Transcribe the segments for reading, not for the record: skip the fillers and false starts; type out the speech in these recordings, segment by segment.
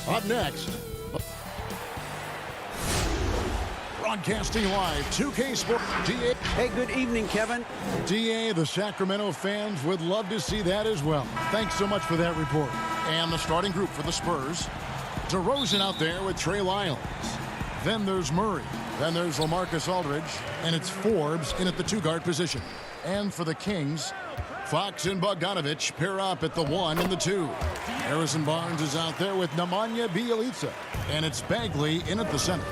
Up next, broadcasting live, 2K Sports. DA. Hey, good evening, Kevin. DA, the Sacramento fans would love to see that as well. Thanks so much for that report. And the starting group for the Spurs. DeRozan out there with Trey Lyles. Then there's Murray. Then there's LaMarcus Aldridge. And it's Forbes in at the two-guard position. And for the Kings, Fox and Bogdanovich pair up at the 1 and the 2. Harrison Barnes is out there with Nemanja Bjelica. And it's Bagley in at the center.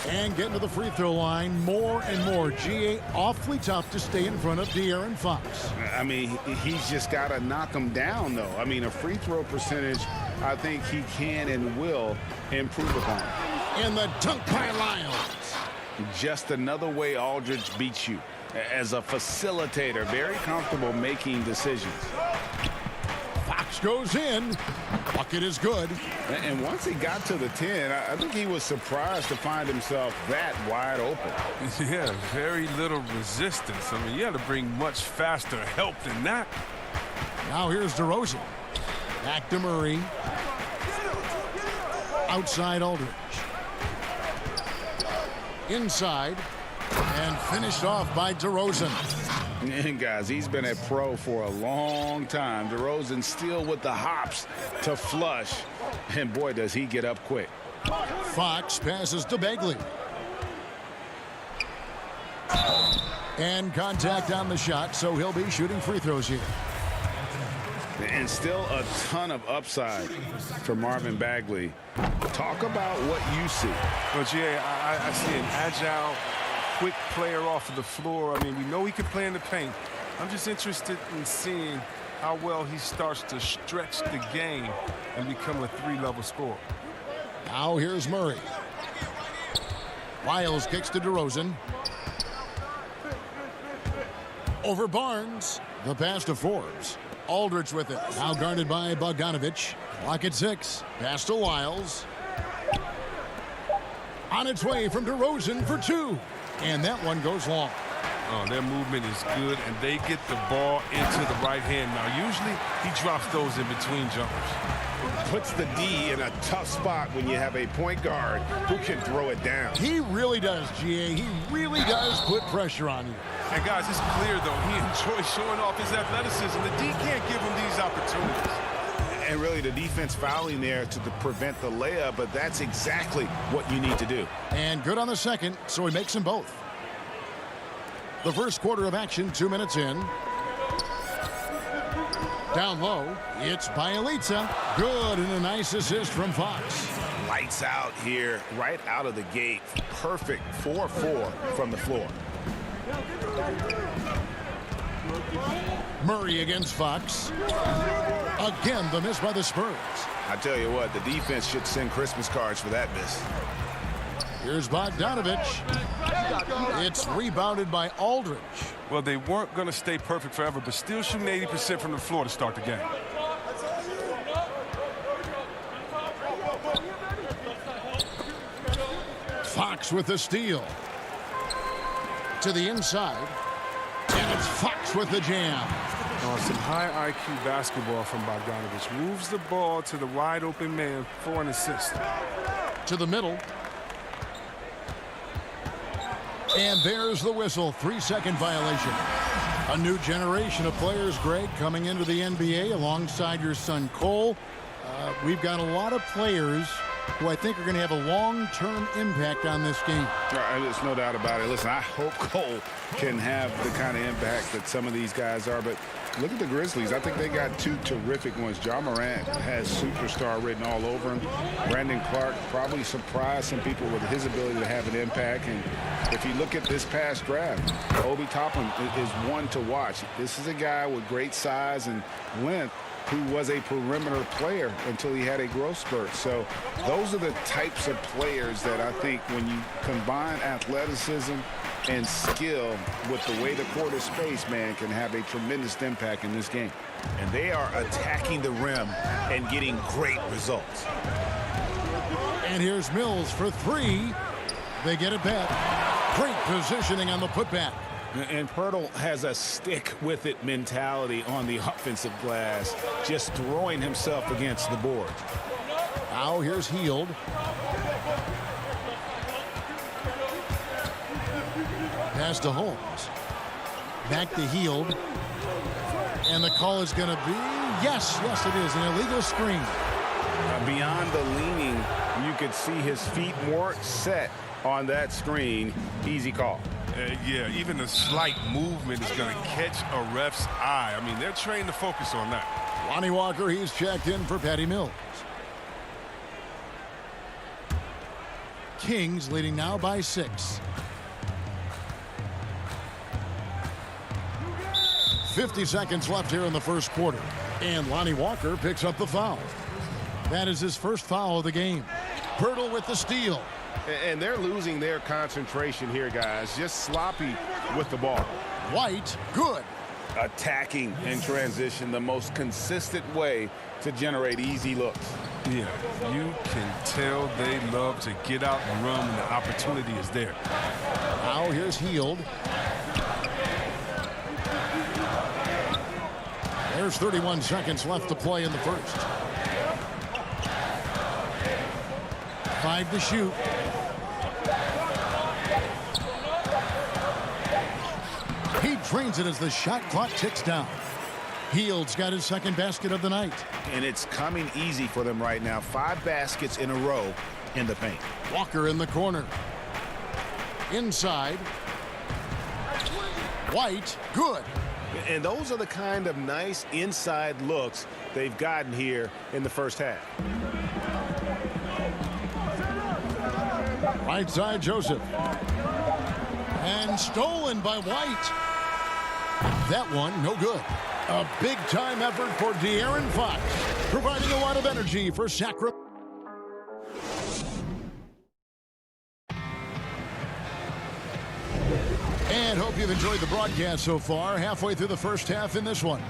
And getting to the free throw line more and more. GA, awfully tough to stay in front of De'Aaron Fox. I mean, he's just got to knock him down, though. I mean, a free throw percentage, I think he can and will improve upon. And the dunk by Lyles. Just another way Aldridge beats you. As a facilitator, very comfortable making decisions. Fox goes in. Bucket is good. And once he got to the 10, I think he was surprised to find himself that wide open. Yeah, very little resistance. I mean, you had to bring much faster help than that. Now here's DeRozan. Back to Murray. Outside Aldridge. Inside. And finished off by DeRozan. And guys, he's been a pro for a long time. DeRozan still with the hops to flush. And boy, does he get up quick. Fox passes to Bagley. And contact on the shot, so he'll be shooting free throws here. And still a ton of upside for Marvin Bagley. Talk about what you see. Well, Jay, I see an agile, quick player off of the floor. I mean, we know he can play in the paint. I'm just interested in seeing how well he starts to stretch the game and become a three-level scorer. Now here's Murray. Lyles kicks to DeRozan. Over Barnes. The pass to Forbes. Aldridge with it. Now guarded by Bogdanovich. Clock at 6. Pass to Lyles. On its way from DeRozan for 2. And that one goes long. Oh, their movement is good, and they get the ball into the right hand. Now, usually he drops those in between jumpers. Puts the D in a tough spot when you have a point guard who can throw it down. He really does, GA. He really does put pressure on you. And, guys, it's clear, though, he enjoys showing off his athleticism. The D can't give him these opportunities. And really the defense fouling there to prevent the layup, but that's exactly what you need to do. And good on the second, so he makes them both. The first quarter of action, 2 minutes in. Down low, it's Bjelica. Good, and a nice assist from Fox. Lights out here, right out of the gate. Perfect 4-4 from the floor. Murray against Fox. Again, the miss by the Spurs. I tell you what, the defense should send Christmas cards for that miss. Here's Bogdanovich. It's rebounded by Aldridge. Well, they weren't going to stay perfect forever, but still shooting 80% from the floor to start the game. Fox with the steal. To the inside. And it's Fox with the jam. Some high IQ basketball from Bogdanovich. Moves the ball to the wide open man for an assist. To the middle. And there's the whistle. 3-second violation. A new generation of players, Greg, coming into the NBA alongside your son Cole. We've got a lot of players who I think are going to have a long-term impact on this game. There's no doubt about it. Listen, I hope Cole can have the kind of impact that some of these guys are, but look at the Grizzlies. I think they got two terrific ones. Ja Morant has superstar written all over him. Brandon Clark probably surprised some people with his ability to have an impact. And if you look at this past draft, Obi Toppin is one to watch. This is a guy with great size and length who was a perimeter player until he had a growth spurt. So those are the types of players that I think when you combine athleticism and skill with the way the court is spaced, man, can have a tremendous impact in this game. And they are attacking the rim and getting great results. And here's Mills for 3. They get it back. Great positioning on the putback. And Pirtle has a stick-with-it mentality on the offensive glass, just throwing himself against the board. Now here's Heald. Pass to Holmes. Back to Heald. And the call is going to be, yes, it is, an illegal screen. Beyond the leaning, you could see his feet more set on that screen. Easy call. Yeah, even a slight movement is going to catch a ref's eye. I mean, they're trained to focus on that. Lonnie Walker, he's checked in for Patty Mills. Kings leading now by 6. 50 seconds left here in the first quarter. And Lonnie Walker picks up the foul. That is his first foul of the game. Pirtle with the steal. And they're losing their concentration here, guys. Just sloppy with the ball. White, good. Attacking in transition, the most consistent way to generate easy looks. Yeah, you can tell they love to get out and run when the opportunity is there. Now here's Heald. There's 31 seconds left to play in the first. 5 to shoot. He drains it as the shot clock ticks down. Heald's got his second basket of the night. And it's coming easy for them right now. 5 baskets in a row in the paint. Walker in the corner. Inside. White, good. And those are the kind of nice inside looks they've gotten here in the first half. Right side, Joseph. And stolen by White. That one, no good. A big-time effort for De'Aaron Fox, providing a lot of energy for Sacramento. And hope you've enjoyed the broadcast so far. Halfway through the first half in this one.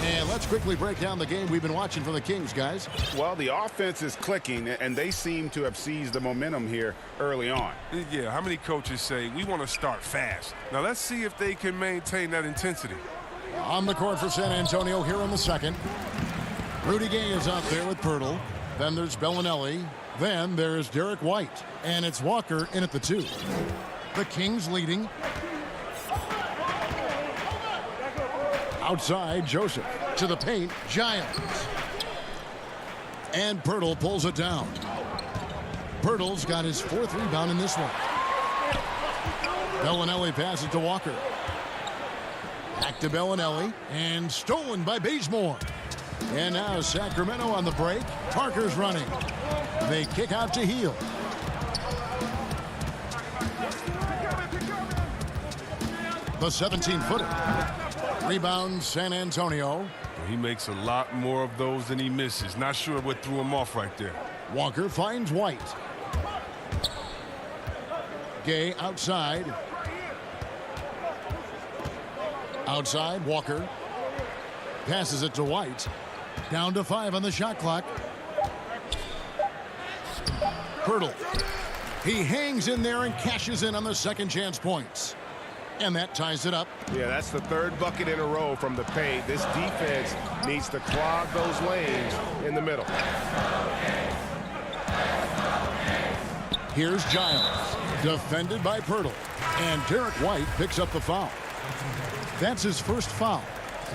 And let's quickly break down the game we've been watching for the Kings, guys. Well, the offense is clicking, and they seem to have seized the momentum here early on. Yeah, how many coaches say, we want to start fast? Now, let's see if they can maintain that intensity. On the court for San Antonio here in the second. Rudy Gay is out there with Pirtle. Then there's Bellinelli. Then there's Derek White. And it's Walker in at the 2. The Kings leading. Outside, Joseph. To the paint, Giles. And Pirtle pulls it down. Pirtle's got his 4th rebound in this one. Bellinelli passes to Walker. Back to Bellinelli. And stolen by Bazemore. And now Sacramento on the break. Parker's running. They kick out to Heald. The 17-footer. Rebound, San Antonio. He makes a lot more of those than he misses. Not sure what threw him off right there. Walker finds White. Gay outside. Outside, Walker. Passes it to White. Down to 5 on the shot clock. Pirtle. He hangs in there and cashes in on the second chance points. And that ties it up. Yeah, that's the 3rd bucket in a row from the paint. This defense needs to clog those lanes in the middle. Here's Giles, defended by Pirtle. And Derek White picks up the foul. That's his first foul.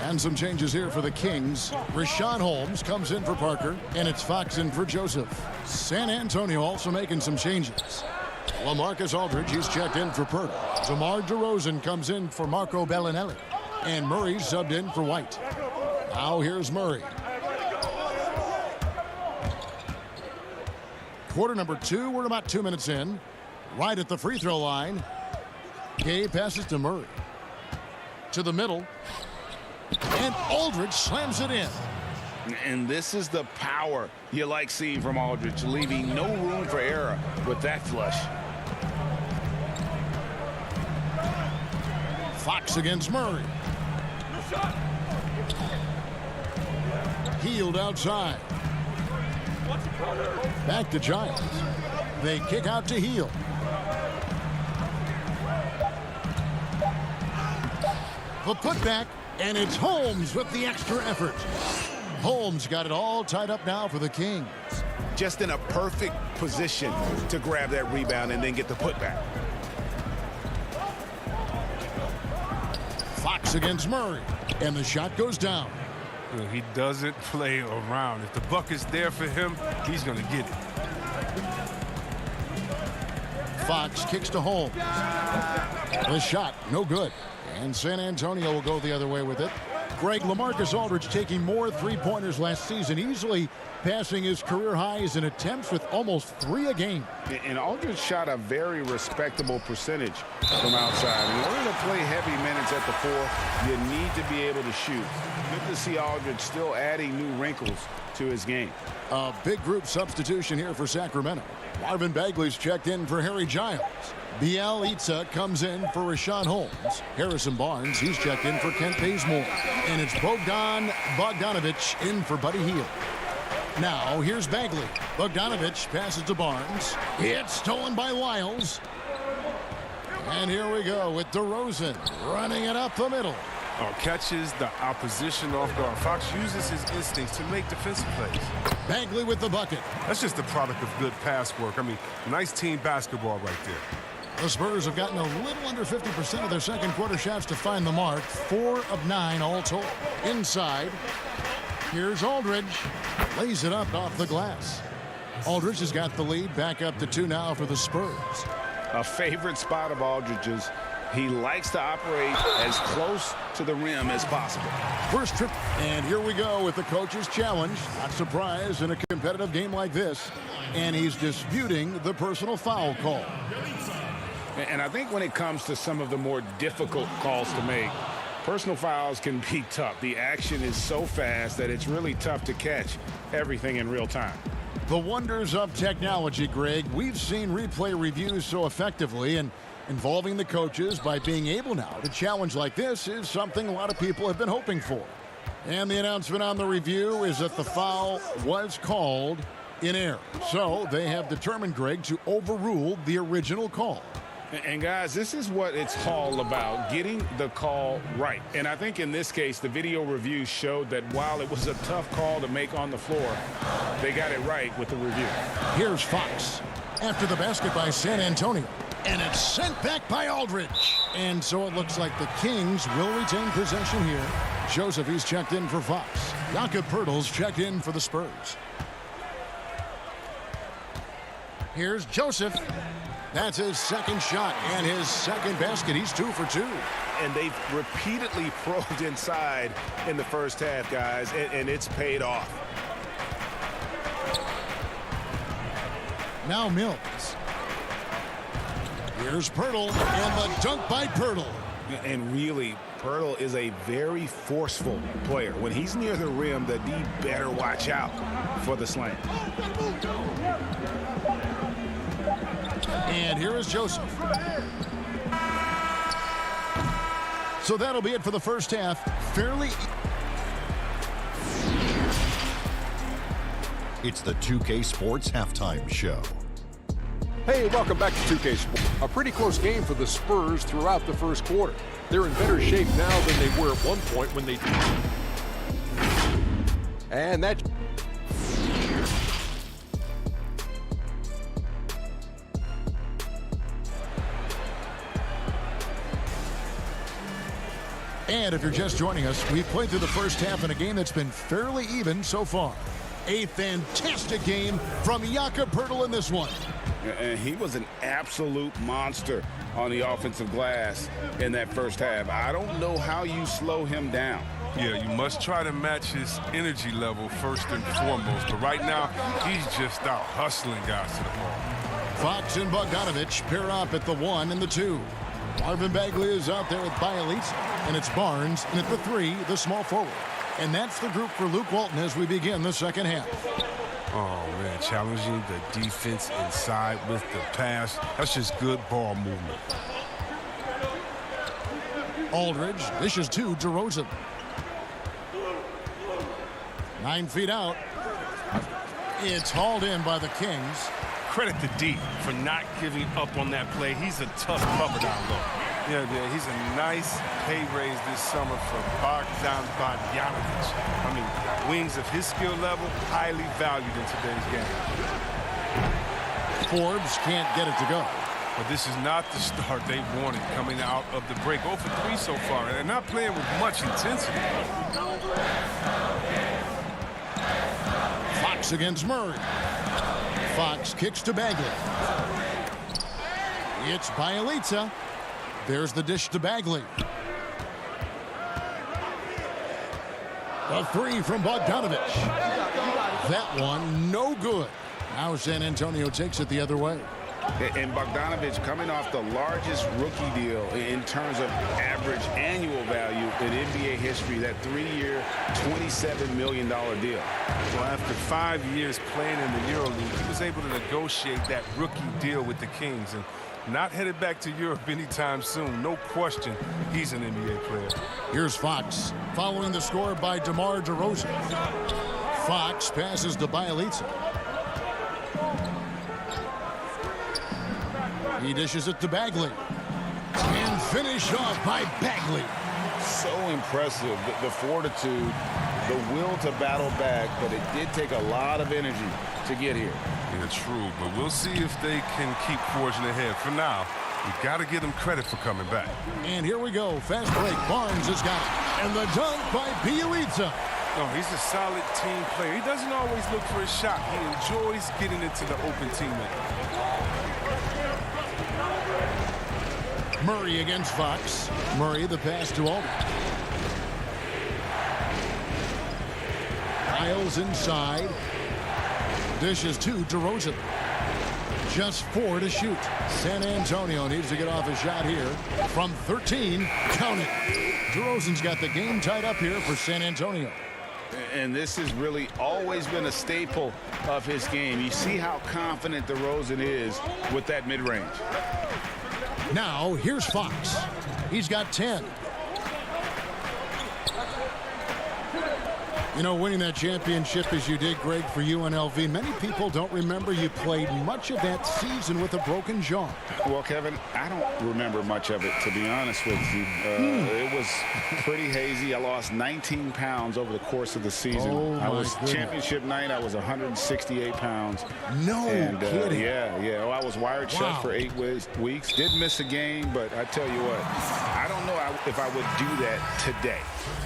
And some changes here for the Kings. Rashawn Holmes comes in for Parker, and it's Fox in for Joseph. San Antonio also making some changes. LaMarcus Aldridge, he's checked in for Pirtle. DeMar DeRozan comes in for Marco Bellinelli. And Murray subbed in for White. Now here's Murray. Quarter number 2, we're about 2 minutes in. Right at the free throw line. Gay passes to Murray. To the middle. And Aldridge slams it in. And this is the power you like seeing from Aldridge, leaving no room for error with that flush. Fox against Murray. Heald outside. Back to Giles. They kick out to Heald. The putback, and it's Holmes with the extra effort. Holmes got it all tied up now for the Kings. just in a perfect position to grab that rebound and then get the putback. Fox against Murray, and the shot goes down. He doesn't play around. If the bucket's there for him, he's going to get it. Fox kicks to Holmes. The shot, no good. And San Antonio will go the other way with it. Greg, LaMarcus Aldridge taking more three-pointers last season, easily passing his career highs in attempts with almost 3 a game. And Aldridge shot a very respectable percentage from outside. In order to play heavy minutes at the 4, you need to be able to shoot. Good to see Aldridge still adding new wrinkles to his game. A big group substitution here for Sacramento. Marvin Bagley's checked in for Harry Giles. Bielitsa comes in for Rashawn Holmes. Harrison Barnes, he's checked in for Kent Bazemore. And it's Bogdan Bogdanovic in for Buddy Hield. Now, here's Bagley. Bogdanovic passes to Barnes. It's stolen by Lyles. And here we go with DeRozan running it up the middle. Catches the opposition off guard. Fox uses his instincts to make defensive plays. Bagley with the bucket. That's just the product of good pass work. I mean, nice team basketball right there. The Spurs have gotten a little under 50% of their second quarter shots to find the mark. 4 of 9 all told. Inside, here's Aldridge. Lays it up off the glass. Aldridge has got the lead, back up to 2 now for the Spurs. A favorite spot of Aldridge's. He likes to operate as close to the rim as possible. First trip, and here we go with the coach's challenge. Not surprised in a competitive game like this. And he's disputing the personal foul call. And I think when it comes to some of the more difficult calls to make, personal fouls can be tough. The action is so fast that it's really tough to catch everything in real time. The wonders of technology, Greg. We've seen replay reviews so effectively, and involving the coaches by being able now to challenge like this is something a lot of people have been hoping for. And the announcement on the review is that the foul was called in error. So they have determined, Greg, to overrule the original call. And guys, this is what it's all about, getting the call right. And I think in this case, the video review showed that while it was a tough call to make on the floor, they got it right with the review. Here's Fox after the basket by San Antonio. And it's sent back by Aldridge. And so it looks like the Kings will retain possession here. Joseph, he's checked in for Fox. Jakob Poeltl's checked in for the Spurs. Here's Joseph. That's his second shot and his second basket. He's 2 for 2. And they've repeatedly probed inside in the first half, guys, and it's paid off. Now Mills. Here's Poeltl, and the dunk by Poeltl. And really, Poeltl is a very forceful player. When he's near the rim, the D better watch out for the slam. And here is Joseph. So that'll be it for the first half. Fairly. It's the 2K Sports Halftime Show. Hey, welcome back to 2K Sports. A pretty close game for the Spurs throughout the first quarter. They're in better shape now than they were at one point when they... And that... And if you're just joining us, we've played through the first half in a game that's been fairly even so far. A fantastic game from Jakob Poeltl in this one. And he was an absolute monster on the offensive glass in that first half. I don't know how you slow him down. Yeah, you must try to match his energy level first and foremost. But right now, he's just out hustling guys to the ball. Fox and Bogdanovic pair up at the 1 and the 2. Marvin Bagley is out there with Bielitsa, and it's Barnes, and at the 3, the small forward. And that's the group for Luke Walton as we begin the second half. Oh, man, challenging the defense inside with the pass. That's just good ball movement. Aldridge dishes to DeRozan. 9 feet out. It's hauled in by the Kings. Credit to D for not giving up on that play. He's a tough cover down low. Yeah, he's a nice pay raise this summer for Bogdan Bogdanovic. I mean, wings of his skill level, highly valued in today's game. Forbes can't get it to go. But this is not the start they wanted coming out of the break. 0 for 3 so far, and they're not playing with much intensity. Fox against Murray. Fox kicks to Bagley. It's Bielitsa. There's the dish to Bagley. A three from Bogdanovic. That one no good. Now San Antonio takes it the other way. And Bogdanovic coming off the largest rookie deal in terms of average annual value in NBA history, that 3-year, $27 million deal. Well, after 5 years playing in the EuroLeague, he was able to negotiate that rookie deal with the Kings and not headed back to Europe anytime soon. No question, he's an NBA player. Here's Fox following the score by DeMar DeRozan. Fox passes to Bielitsa. He dishes it to Bagley. And finished off by Bagley. So impressive, the fortitude, the will to battle back, but it did take a lot of energy to get here. Yeah, true, but we'll see if they can keep forging ahead. For now, we got to give them credit for coming back. And here we go. Fast break. Barnes has got it. And the dunk by Bielitsa. No, he's a solid team player. He doesn't always look for a shot. He enjoys getting into the open teammate. Murray against Fox. Murray the pass to Alden. Miles inside. Dishes to DeRozan. Just 4 to shoot. San Antonio needs to get off a shot here from 13. Count it. DeRozan's got the game tied up here for San Antonio. And this has really always been a staple of his game. You see how confident DeRozan is with that mid-range. Now, here's Fox. He's got 10. You know, winning that championship as you did, Greg, for UNLV, many people don't remember you played much of that season with a broken jaw. Well, Kevin, I don't remember much of it, to be honest with you. It was pretty hazy. I lost 19 pounds over the course of the season. Oh, I was goodness. championship night. I was 168 pounds. No kidding. Yeah. Well, I was wired shut for 8 weeks. Didn't miss a game, but I tell you what, I don't know if I would do that today.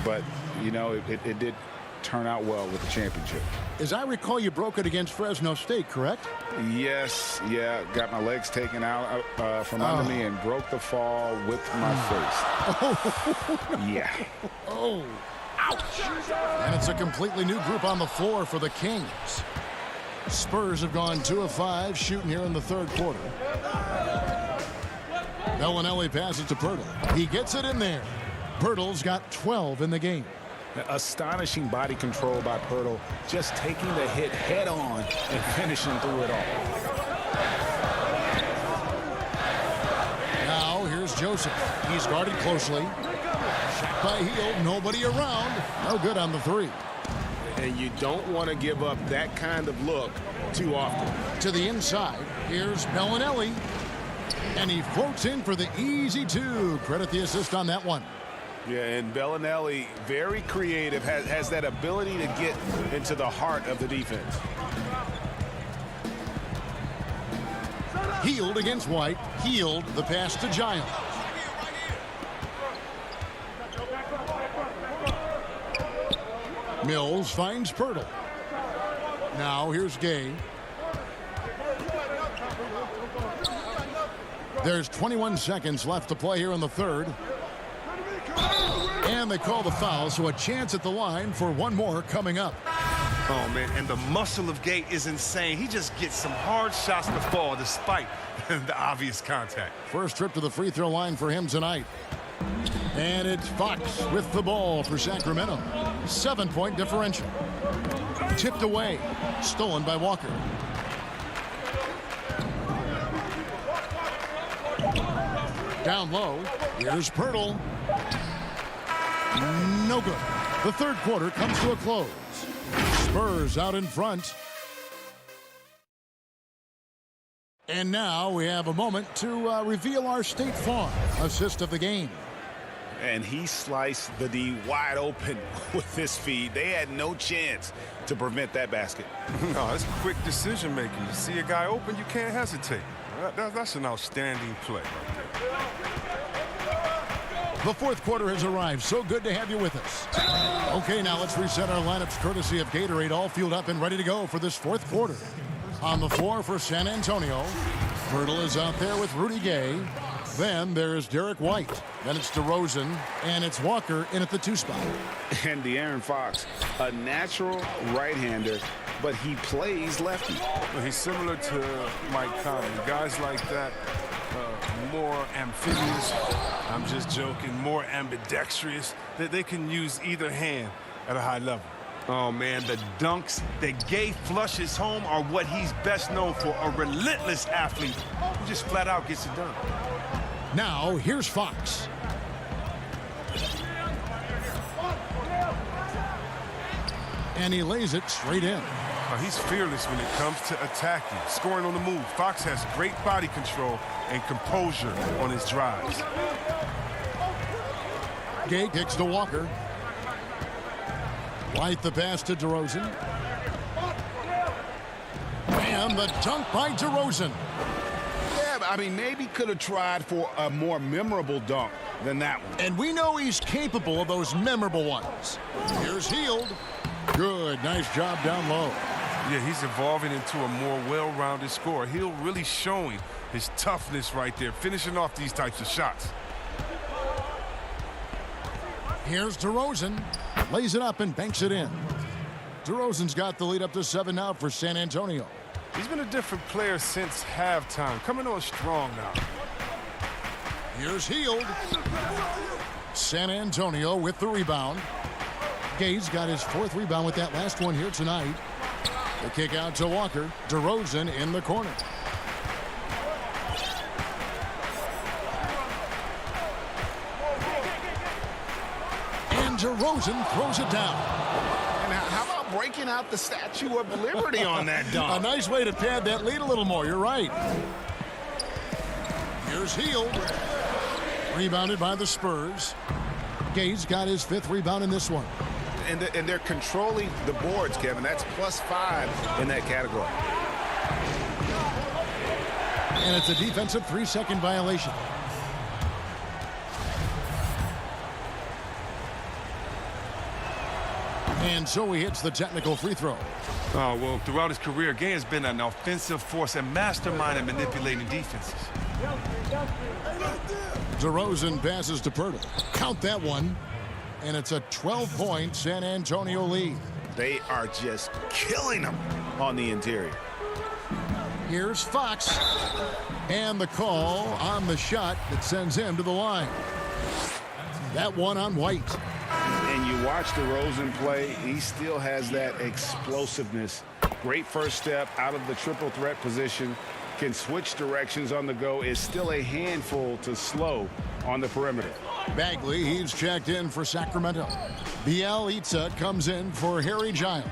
But, you know, it did turn out well with the championship. As I recall, you broke it against Fresno State, correct? Yes, yeah. Got my legs taken out from under me and broke the fall with my face. Yeah. Oh, ouch. And it's a completely new group on the floor for the Kings. Spurs have gone 2 of 5 shooting here in the third quarter. Bellinelli passes to Pirtle. He gets it in there. Pirtle's got 12 in the game. Astonishing body control by Pirtle, just taking the hit head on and finishing through it all. Now here's Joseph. He's guarded closely. Shot by Hield, nobody around. No good on the 3. And you don't want to give up that kind of look too often. To the inside, here's Bellinelli. And he floats in for the easy 2. Credit the assist on that one. Yeah, and Bellinelli, very creative, has that ability to get into the heart of the defense. Hield against White. Hield the pass to Giles. Mills finds Pirtle. Now here's Gay. There's 21 seconds left to play here in the third. And they call the foul, so a chance at the line for one more coming up. Oh, man, and the muscle of Gay is insane. He just gets some hard shots to fall despite the obvious contact. First trip to the free throw line for him tonight. And it's Fox with the ball for Sacramento. 7-point differential. Tipped away. Stolen by Walker. Down low. Here's Pirtle. No good. The third quarter comes to a close. Spurs out in front. And now we have a moment to reveal our State Farm assist of the game. And he sliced the D wide open with this feed. They had no chance to prevent that basket. No, it's quick decision making. You see a guy open, you can't hesitate. That's an outstanding play right there. The fourth quarter has arrived. So good to have you with us. Okay, now let's reset our lineups courtesy of Gatorade, all fueled up and ready to go for this fourth quarter. On the floor for San Antonio, Pirtle is out there with Rudy Gay. Then there's Derek White. Then it's DeRozan, and it's Walker in at the 2 spot. And De'Aaron Fox, a natural right-hander, but he plays lefty. Well, he's similar to Mike Conley. Guys like that, more amphibious. I'm just joking. More ambidextrous. They can use either hand at a high level. Oh, man, the dunks that Gay flushes home are what he's best known for, a relentless athlete who just flat out gets it done. Now, here's Fox. And he lays it straight in. He's fearless when it comes to attacking, scoring on the move. Fox has great body control and composure on his drives. Gay kicks to Walker. White the pass to DeRozan. And the dunk by DeRozan. Yeah, but I mean, maybe could have tried for a more memorable dunk than that one. And we know he's capable of those memorable ones. Here's Hield. Good, nice job down low. Yeah, he's evolving into a more well-rounded scorer. Hield really showing his toughness right there, finishing off these types of shots. Here's DeRozan. Lays it up and banks it in. DeRozan's got the lead up to 7 now for San Antonio. He's been a different player since halftime, coming on strong now. Here's Hield. San Antonio with the rebound. Gay's got his 4th rebound with that last one here tonight. The kick out to Walker. DeRozan in the corner. DeRozan throws it down. And how about breaking out the Statue of Liberty on that dunk? A nice way to pad that lead a little more. You're right. Here's Hield. Rebounded by the Spurs. Gay's got his 5th rebound in this one. And they're controlling the boards, Kevin. That's +5 in that category. And it's a defensive 3-second violation. And so he hits the technical free throw. Oh, well, throughout his career, Gay has been an offensive force and mastermind in manipulating defenses. DeRozan passes to Pirtle. Count that one. And it's a 12-point San Antonio lead. They are just killing them on the interior. Here's Fox. And the call on the shot that sends him to the line. That one on White. And you watch DeRozan play, he still has that explosiveness. Great first step out of the triple threat position. Can switch directions on the go. Is still a handful to slow on the perimeter. Bagley, he's checked in for Sacramento. Bielitsa comes in for Harry Giles.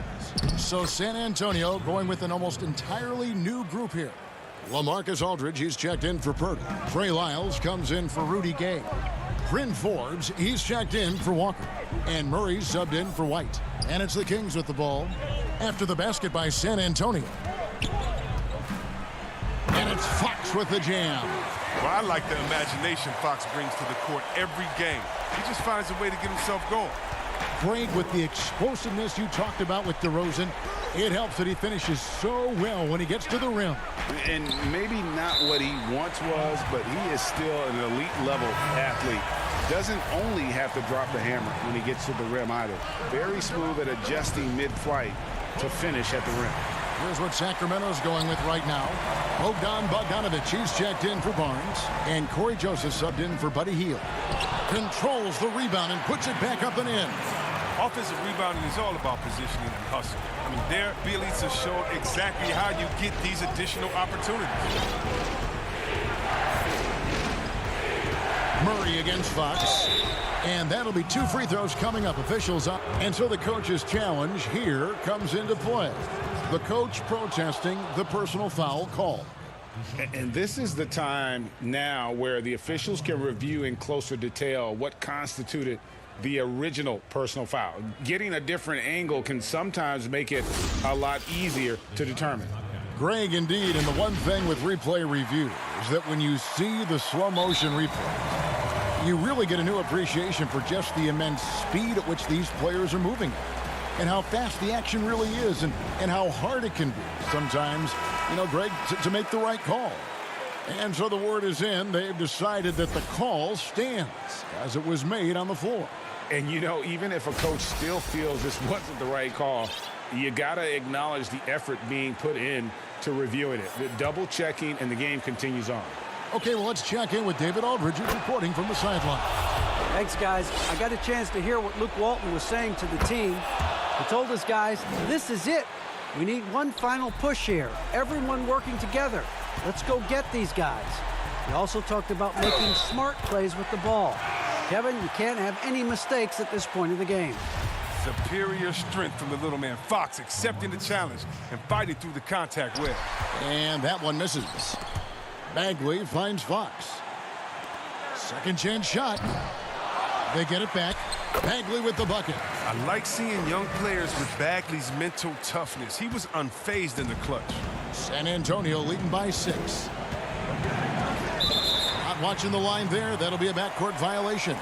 So San Antonio going with an almost entirely new group here. LaMarcus Aldridge, he's checked in for Pirtle. Trey Lyles comes in for Rudy Gay. Bryn Forbes, he's checked in for Walker. And Murray's subbed in for White. And it's the Kings with the ball after the basket by San Antonio. And it's Fox with the jam. Well, I like the imagination Fox brings to the court every game. He just finds a way to get himself going. Craig, with the explosiveness you talked about with DeRozan, it helps that he finishes so well when he gets to the rim. And maybe not what he once was, but he is still an elite level athlete. Doesn't only have to drop the hammer when he gets to the rim either. Very smooth at adjusting mid-flight to finish at the rim. Here's what Sacramento's going with right now. Bogdan Bogdanovic, he's checked in for Barnes. And Corey Joseph subbed in for Buddy Hield. Controls the rebound and puts it back up and in. Offensive rebounding is all about positioning and hustle. I mean, there, Bielitsa showed exactly how you get these additional opportunities. Murray against Fox. And that'll be 2 free throws coming up. Officials up. And so the coach's challenge here comes into play. The coach protesting the personal foul call. And this is the time now where the officials can review in closer detail what constituted the original personal foul. Getting a different angle can sometimes make it a lot easier to determine. Greg, indeed, and the one thing with replay review is that when you see the slow motion replay, you really get a new appreciation for just the immense speed at which these players are moving and how fast the action really is and how hard it can be sometimes, Greg, to make the right call. And so the word is in. They've decided that the call stands as it was made on the floor. And, even if a coach still feels this wasn't the right call, you got to acknowledge the effort being put in to reviewing it. The double checking, and the game continues on. Okay, well, let's check in with David Aldridge reporting from the sideline. Thanks, guys. I got a chance to hear what Luke Walton was saying to the team. He told us, guys, this is it. We need one final push here. Everyone working together. Let's go get these guys. He also talked about making smart plays with the ball. Kevin, you can't have any mistakes at this point of the game. Superior strength from the little man. Fox accepting the challenge and fighting through the contact web. And that one misses. Bagley finds Fox. Second chance shot. They get it back. Bagley with the bucket. I like seeing young players with Bagley's mental toughness. He was unfazed in the clutch. San Antonio leading by 6. Not watching the line there. That'll be a backcourt violation.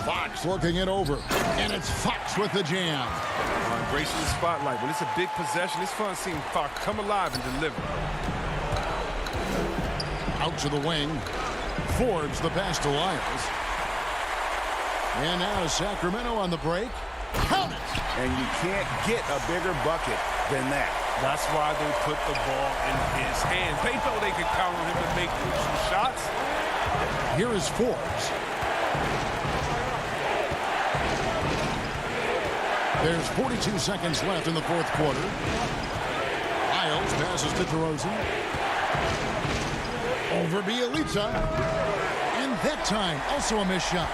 Fox looking it over. And it's Fox with the jam. Embracing the spotlight. When it's a big possession, it's fun seeing Fox come alive and deliver. Out to the wing. Forbes the pass to Lyles. And now Sacramento on the break. Count it! And you can't get a bigger bucket than that. That's why they put the ball in his hands. They know they can count on him to make crucial shots. Here is Forbes. There's 42 seconds left in the fourth quarter. Lyles passes to DeRozan. Over Bielitsa. And that time, also a missed shot.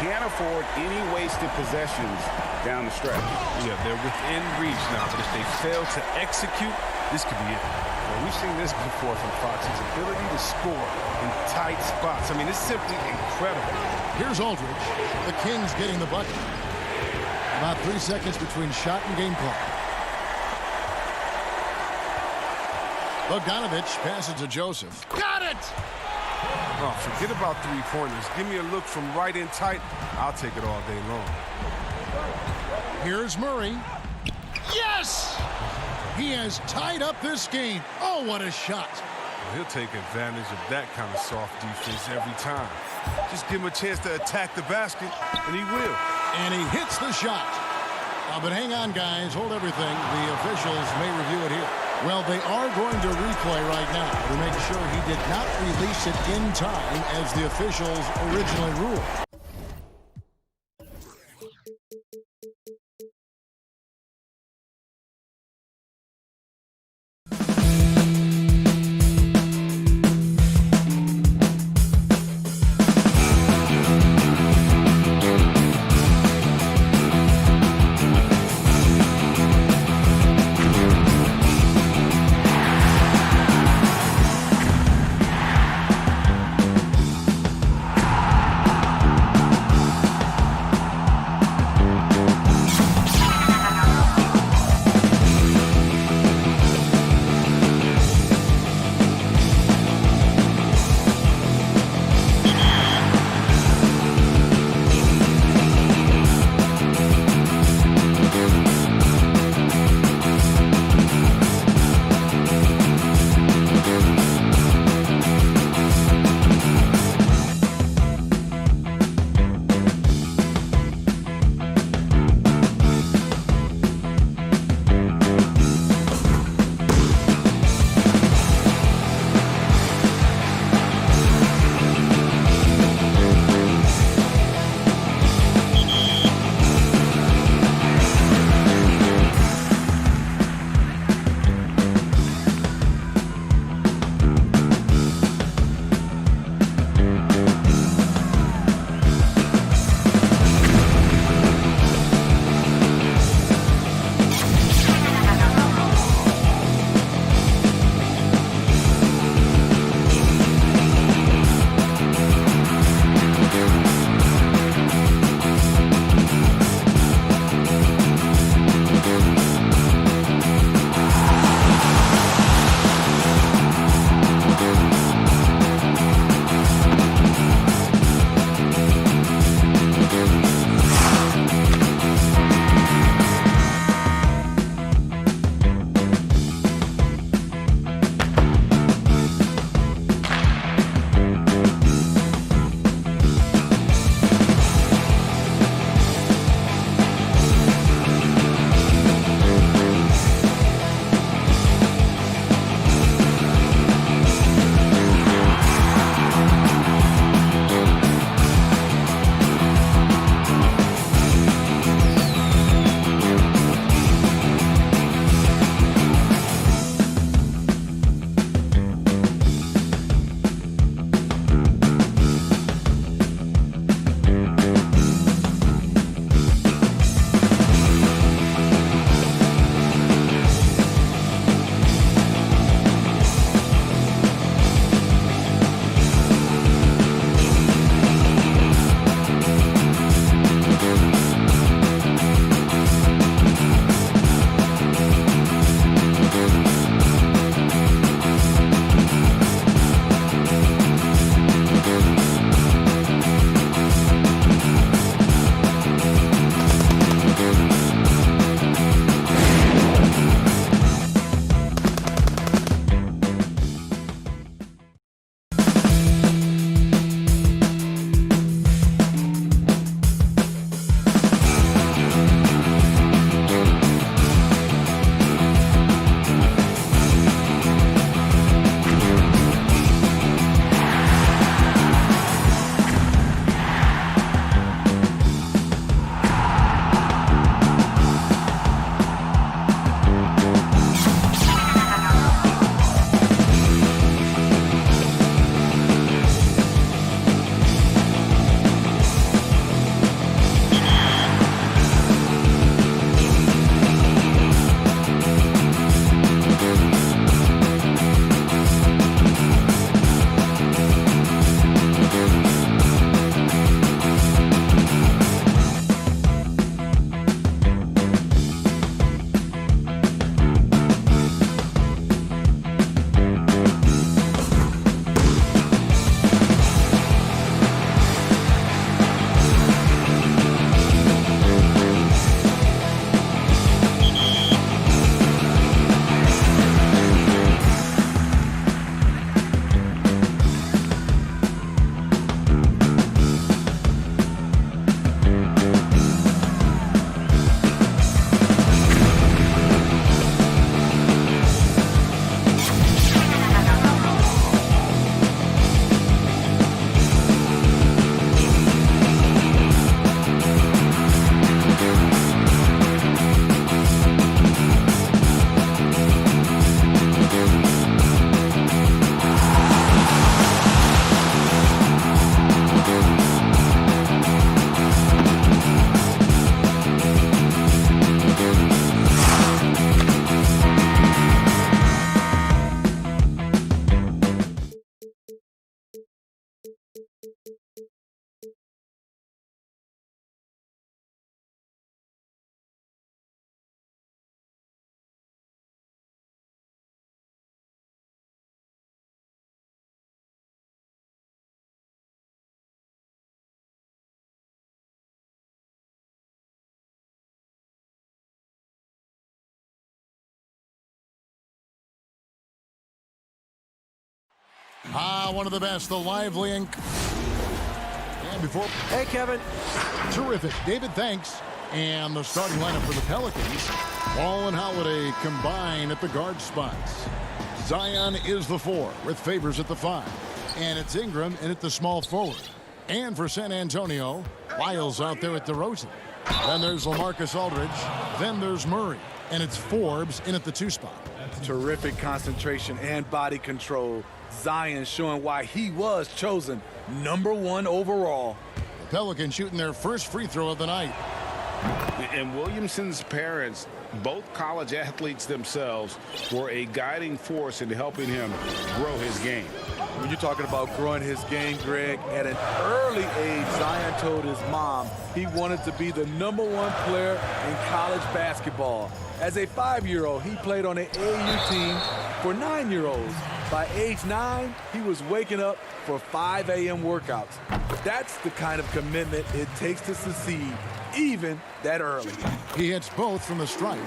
Can't afford any wasted possessions down the stretch. Yeah, they're within reach now, but if they fail to execute, this could be it. Well, we've seen this before from Fox. His ability to score in tight spots. I mean, it's simply incredible. Here's Aldridge. The Kings getting the bucket. About 3 seconds between shot and game clock. Bogdanovich passes to Joseph. Got it! Oh, forget about three-pointers. Give me a look from right in tight. I'll take it all day long. Here's Murray. Yes! He has tied up this game. Oh, what a shot. Well, he'll take advantage of that kind of soft defense every time. Just give him a chance to attack the basket, and he will. And he hits the shot. But hang on, guys. Hold everything. The officials may review it here. Well, they are going to replay right now to make sure he did not release it in time as the officials originally ruled. One of the best, the lively and before. Hey, Kevin. Terrific. David, thanks. And the starting lineup for the Pelicans. Ball and Holiday combine at the guard spots. Zion is the 4 with Favors at the 5. And it's Ingram in at the small forward. And for San Antonio, Lyles out there at DeRozan. Then there's LaMarcus Aldridge. Then there's Murray. And it's Forbes in at the 2 spot. Terrific concentration and body control. Zion showing why he was chosen #1 overall. The Pelicans shooting their first free throw of the night. And Williamson's parents, both college athletes themselves, were a guiding force in helping him grow his game. When you're talking about growing his game, Greg, at an early age, Zion told his mom he wanted to be the #1 player in college basketball. As a 5-year-old, he played on an AAU team for 9-year-olds. By age 9, he was waking up for 5 a.m. workouts. That's the kind of commitment it takes to succeed, even that early. He hits both from the stripe.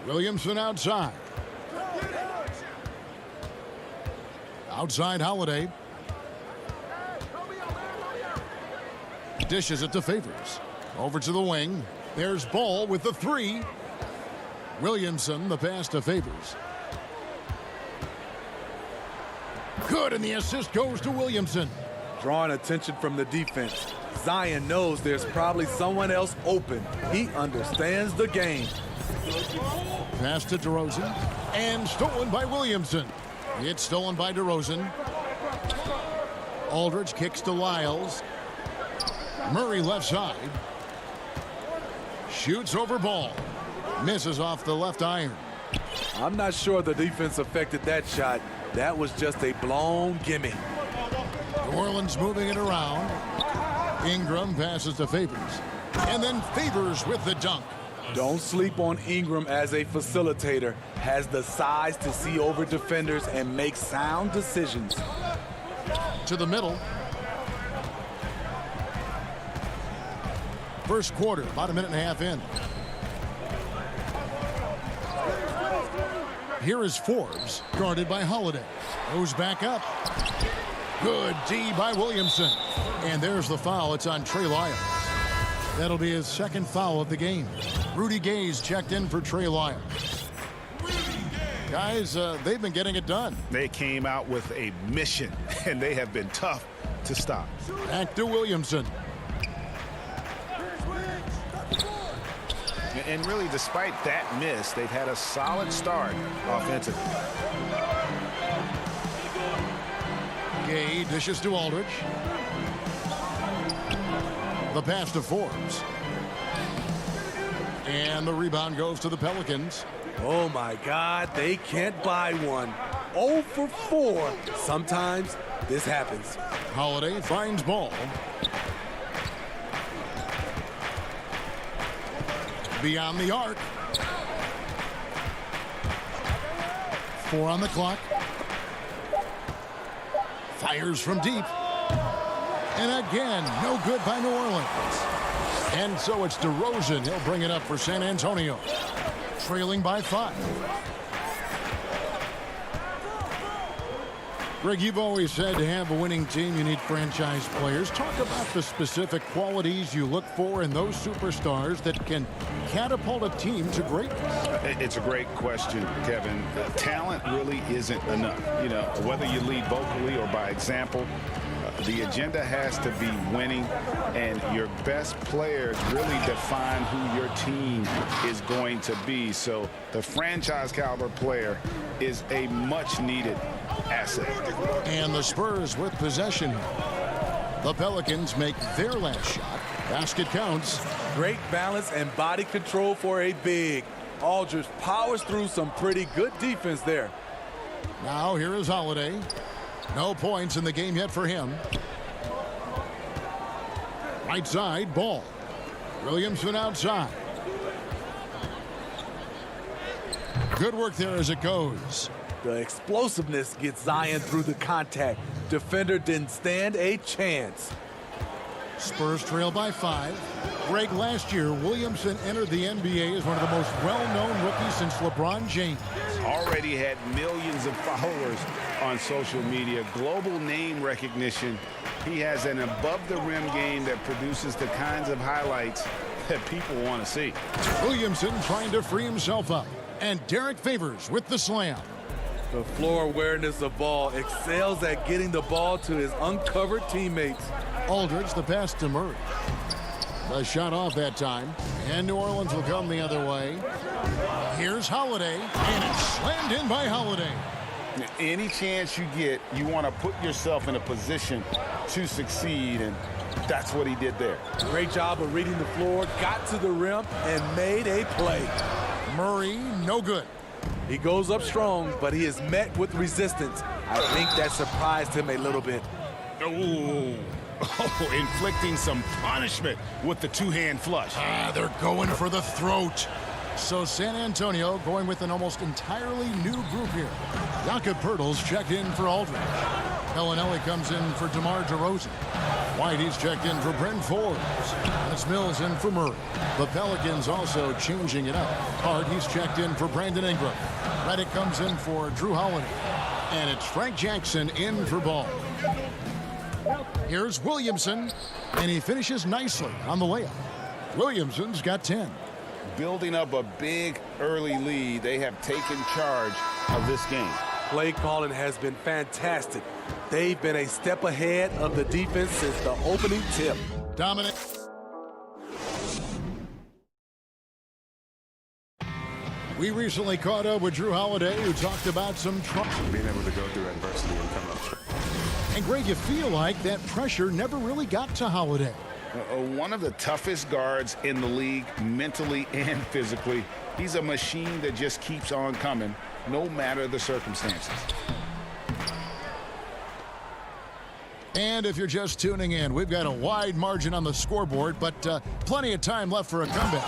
Williamson outside. Outside Holiday. Dishes it to Favors. Over to the wing. There's Ball with the 3. Williamson, the pass to Favors. Good, and the assist goes to Williamson. Drawing attention from the defense. Zion knows there's probably someone else open. He understands the game. Pass to DeRozan. And stolen by Williamson. It's stolen by DeRozan. Aldridge kicks to Lyles. Murray left side. Shoots over Ball. Misses off the left iron. I'm not sure the defense affected that shot. That was just a blown gimme. New Orleans moving it around. Ingram passes to Favors. And then Favors with the dunk. Don't sleep on Ingram as a facilitator. Has the size to see over defenders and make sound decisions. To the middle. First quarter, about a minute and a half in. Here is Forbes, guarded by Holiday. Goes back up. Good D by Williamson. And there's the foul. It's on Trey Lyles. That'll be his second foul of the game. Rudy Gay's checked in for Trey Lyles. Guys, they've been getting it done. They came out with a mission, and they have been tough to stop. Back to Williamson. And really, despite that miss, they've had a solid start offensively. Gay dishes to Aldridge. The pass to Forbes. And the rebound goes to the Pelicans. Oh my God, they can't buy one. 0 for 4. Sometimes this happens. Holiday finds Ball. Beyond the arc. 4 on the clock. Fires from deep. And again, no good by New Orleans. And so it's DeRozan. He'll bring it up for San Antonio. Trailing by 5. Greg, you've always said to have a winning team, you need franchise players. Talk about the specific qualities you look for in those superstars that can catapult a team to greatness. It's a great question, Kevin. Talent really isn't enough. You know, whether you lead vocally or by example, the agenda has to be winning, and your best players really define who your team is going to be. So the franchise caliber player is a much-needed asset. And the Spurs with possession. The Pelicans make their last shot. Basket counts. Great balance and body control for a big. Aldridge powers through some pretty good defense there. Now here is Holiday. No points in the game yet for him. Right side, Ball. Williamson outside. Good work there as it goes. The explosiveness gets Zion through the contact. Defender didn't stand a chance. Spurs trail by 5. Greg, last year, Williamson entered the NBA as one of the most well-known rookies since LeBron James. already had millions of followers on social media, global name recognition. He has an above-the-rim game that produces the kinds of highlights that people want to see. Williamson trying to free himself up. And Derek Favors with the slam. The floor awareness of ball, excels at getting the ball to his uncovered teammates. Aldridge, the pass to Murray. The shot off that time. And New Orleans will come the other way. Here's Holiday. And it's slammed in by Holiday. Any chance you get, you want to put yourself in a position to succeed, and that's what he did there. Great job of reading the floor, got to the rim, and made a play. Murray, no good. He goes up strong, but he is met with resistance. I think that surprised him a little bit. Oh, inflicting some punishment with the two-hand flush. They're going for the throat. So San Antonio going with an almost entirely new group here. Jakob Poeltl's checked in for Aldridge. Bellinelli comes in for DeMar DeRozan. White, he's checked in for Brent Forbes. That's Mills in for Murray. The Pelicans also changing it up. Hart, he's checked in for Brandon Ingram. Redick comes in for Drew Holiday. And it's Frank Jackson in for Ball. Here's Williamson, and he finishes nicely on the layup. Williamson's got 10. Building up a big early lead, they have taken charge of this game. Play calling has been fantastic. They've been a step ahead of the defense since the opening tip. Dominic. We recently caught up with Drew Holiday, who talked about some trouble. Being able to go through adversity and come up. And Greg, you feel like that pressure never really got to Holiday. One of the toughest guards in the league, mentally and physically. He's a machine that just keeps on coming, no matter the circumstances. And if you're just tuning in, we've got a wide margin on the scoreboard, but plenty of time left for a comeback.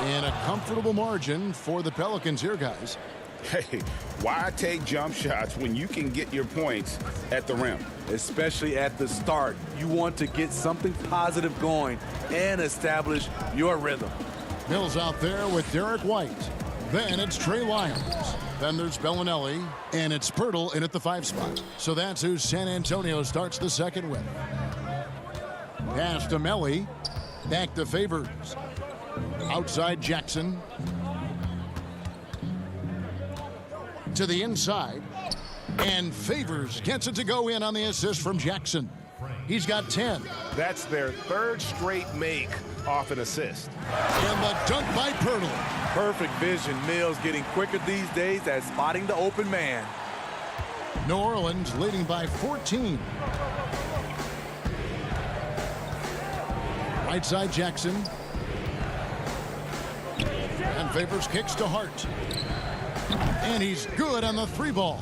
And a comfortable margin for the Pelicans here, guys. Hey, why take jump shots when you can get your points at the rim? Especially at the start. You want to get something positive going and establish your rhythm. Mills out there with Derek White. Then it's Trey Lyons. Then there's Bellinelli, and it's Poeltl in at the 5 spot. So that's who San Antonio starts the second with. Pass to Melly. Back to Favors. Outside Jackson. To the inside. And Favors gets it to go in on the assist from Jackson. He's got 10. That's their third straight make off an assist. And the dunk by Poeltl. Perfect vision. Mills getting quicker these days at spotting the open man. New Orleans leading by 14. Right side Jackson. And Favors kicks to Hart. And he's good on the 3-ball.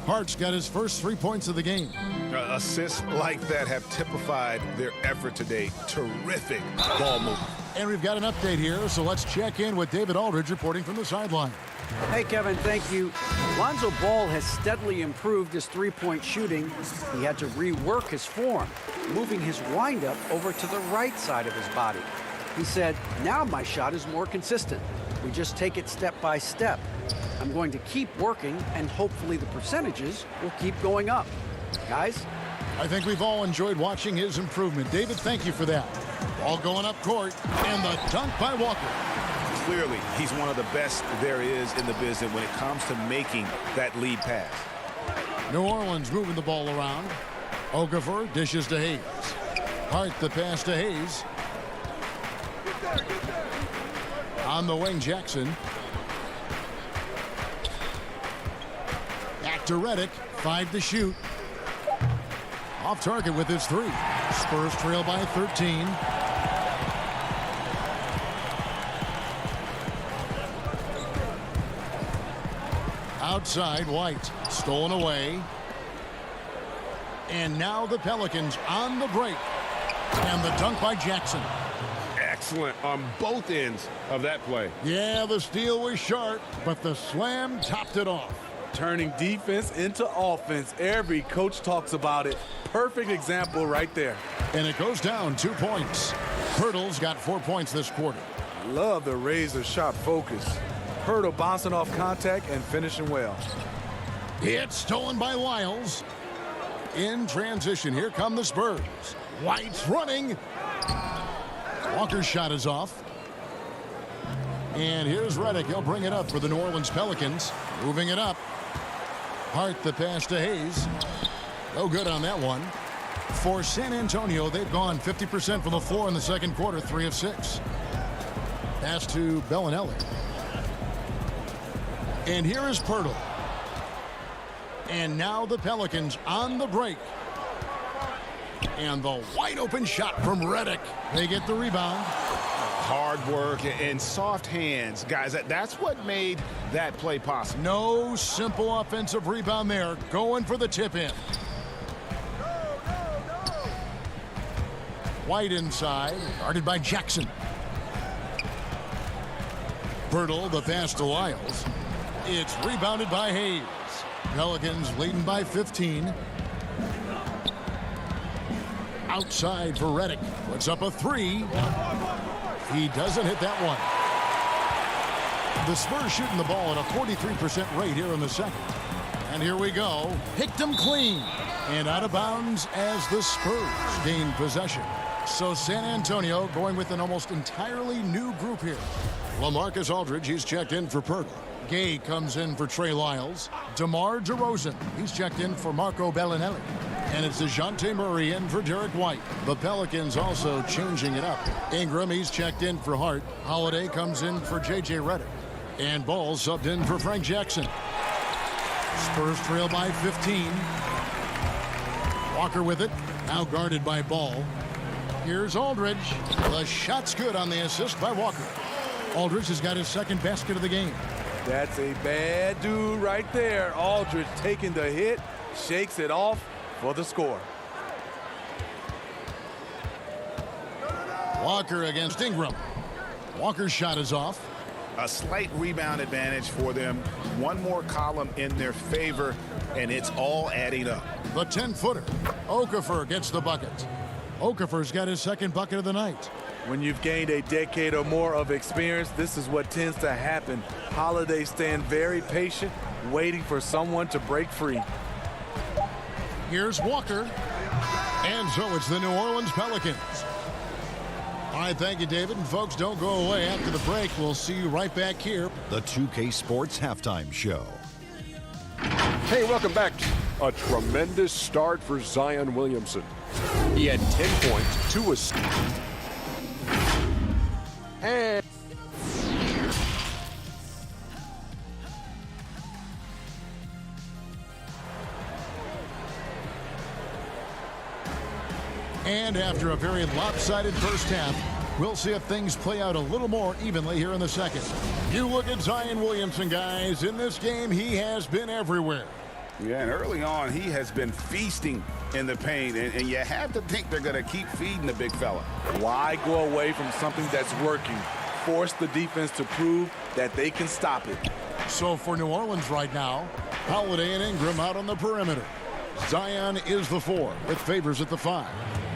Hart's got his first 3 points of the game. Assists like that have typified their effort today. Terrific ball movement. And we've got an update here, so let's check in with David Aldridge reporting from the sideline. Hey, Kevin, thank you. Lonzo Ball has steadily improved his three-point shooting. He had to rework his form, moving his windup over to the right side of his body. He said, now my shot is more consistent. We just take it step by step. I'm going to keep working, and hopefully the percentages will keep going up. Guys? I think we've all enjoyed watching his improvement. David, thank you for that. Ball going up court, and the dunk by Walker. Clearly, he's one of the best there is in the business when it comes to making that lead pass. New Orleans moving the ball around. Okafor dishes to Hayes. Hart the pass to Hayes. On the wing, Jackson. Back to Redick. 5 to shoot. Off target with his 3. Spurs trail by 13. Outside, White. Stolen away. And now the Pelicans on the break. And the dunk by Jackson. Excellent on both ends of that play. Yeah, the steal was sharp, but the slam topped it off. Turning defense into offense. Every coach talks about it. Perfect example right there. And it goes down 2 points. Poeltl's got 4 points this quarter. Love the razor-sharp focus. Hurdle bouncing off contact and finishing well. It's stolen by Lyles. In transition, here come the Spurs. White's running. Walker's shot is off. And here's Redick. He'll bring it up for the New Orleans Pelicans. Moving it up. Hart the pass to Hayes. No good on that one. For San Antonio, they've gone 50% from the floor in the second quarter, 3 of 6. Pass to Bellinelli. And here is Pirtle. And now the Pelicans on the break. And the wide open shot from Redick. They get the rebound. Hard work and soft hands. Guys, that's what made that play possible. No simple offensive rebound there. Going for the tip in. White inside. Guarded by Jackson. Pirtle, the pass to Lyles. It's rebounded by Hayes. Pelicans leading by 15. Outside for Redick. Puts up a 3. He doesn't hit that one. The Spurs shooting the ball at a 43% rate here in the second. And here we go. Picked him clean. And out of bounds as the Spurs gain possession. So San Antonio going with an almost entirely new group here. LaMarcus Aldridge, he's checked in for Pirtle. Gay comes in for Trey Lyles. DeMar DeRozan, he's checked in for Marco Bellinelli. And it's DeJounte Murray in for Derek White. The Pelicans also changing it up. Ingram, he's checked in for Hart. Holiday comes in for J.J. Redick. And Ball subbed in for Frank Jackson. Spurs trail by 15. Walker with it. Now guarded by Ball. Here's Aldridge. The shot's good on the assist by Walker. Aldridge has got his second basket of the game. That's a bad dude right there. Aldridge taking the hit, shakes it off for the score. Walker against Ingram. Walker's shot is off. A slight rebound advantage for them. One more column in their favor, and it's all adding up. The 10-footer. Okafor gets the bucket. Okafor's got his second bucket of the night. When you've gained a decade or more of experience, this is what tends to happen. Holiday staying very patient, waiting for someone to break free. Here's Walker. And so it's the New Orleans Pelicans. All right, thank you, David. And folks, don't go away. After the break, we'll see you right back here. The 2K Sports Halftime Show. Hey, welcome back. A tremendous start for Zion Williamson. He had 10 points, 2 assists. And after a very lopsided first half, we'll see if things play out a little more evenly here in the second. You look at Zion Williamson, guys. In this game, he has been everywhere. Yeah, and early on, he has been feasting in the paint, and you have to think they're going to keep feeding the big fella. Why go away from something that's working? Force the defense to prove that they can stop it. So for New Orleans right now, Holiday and Ingram out on the perimeter. Zion is the 4 with Favors at the 5.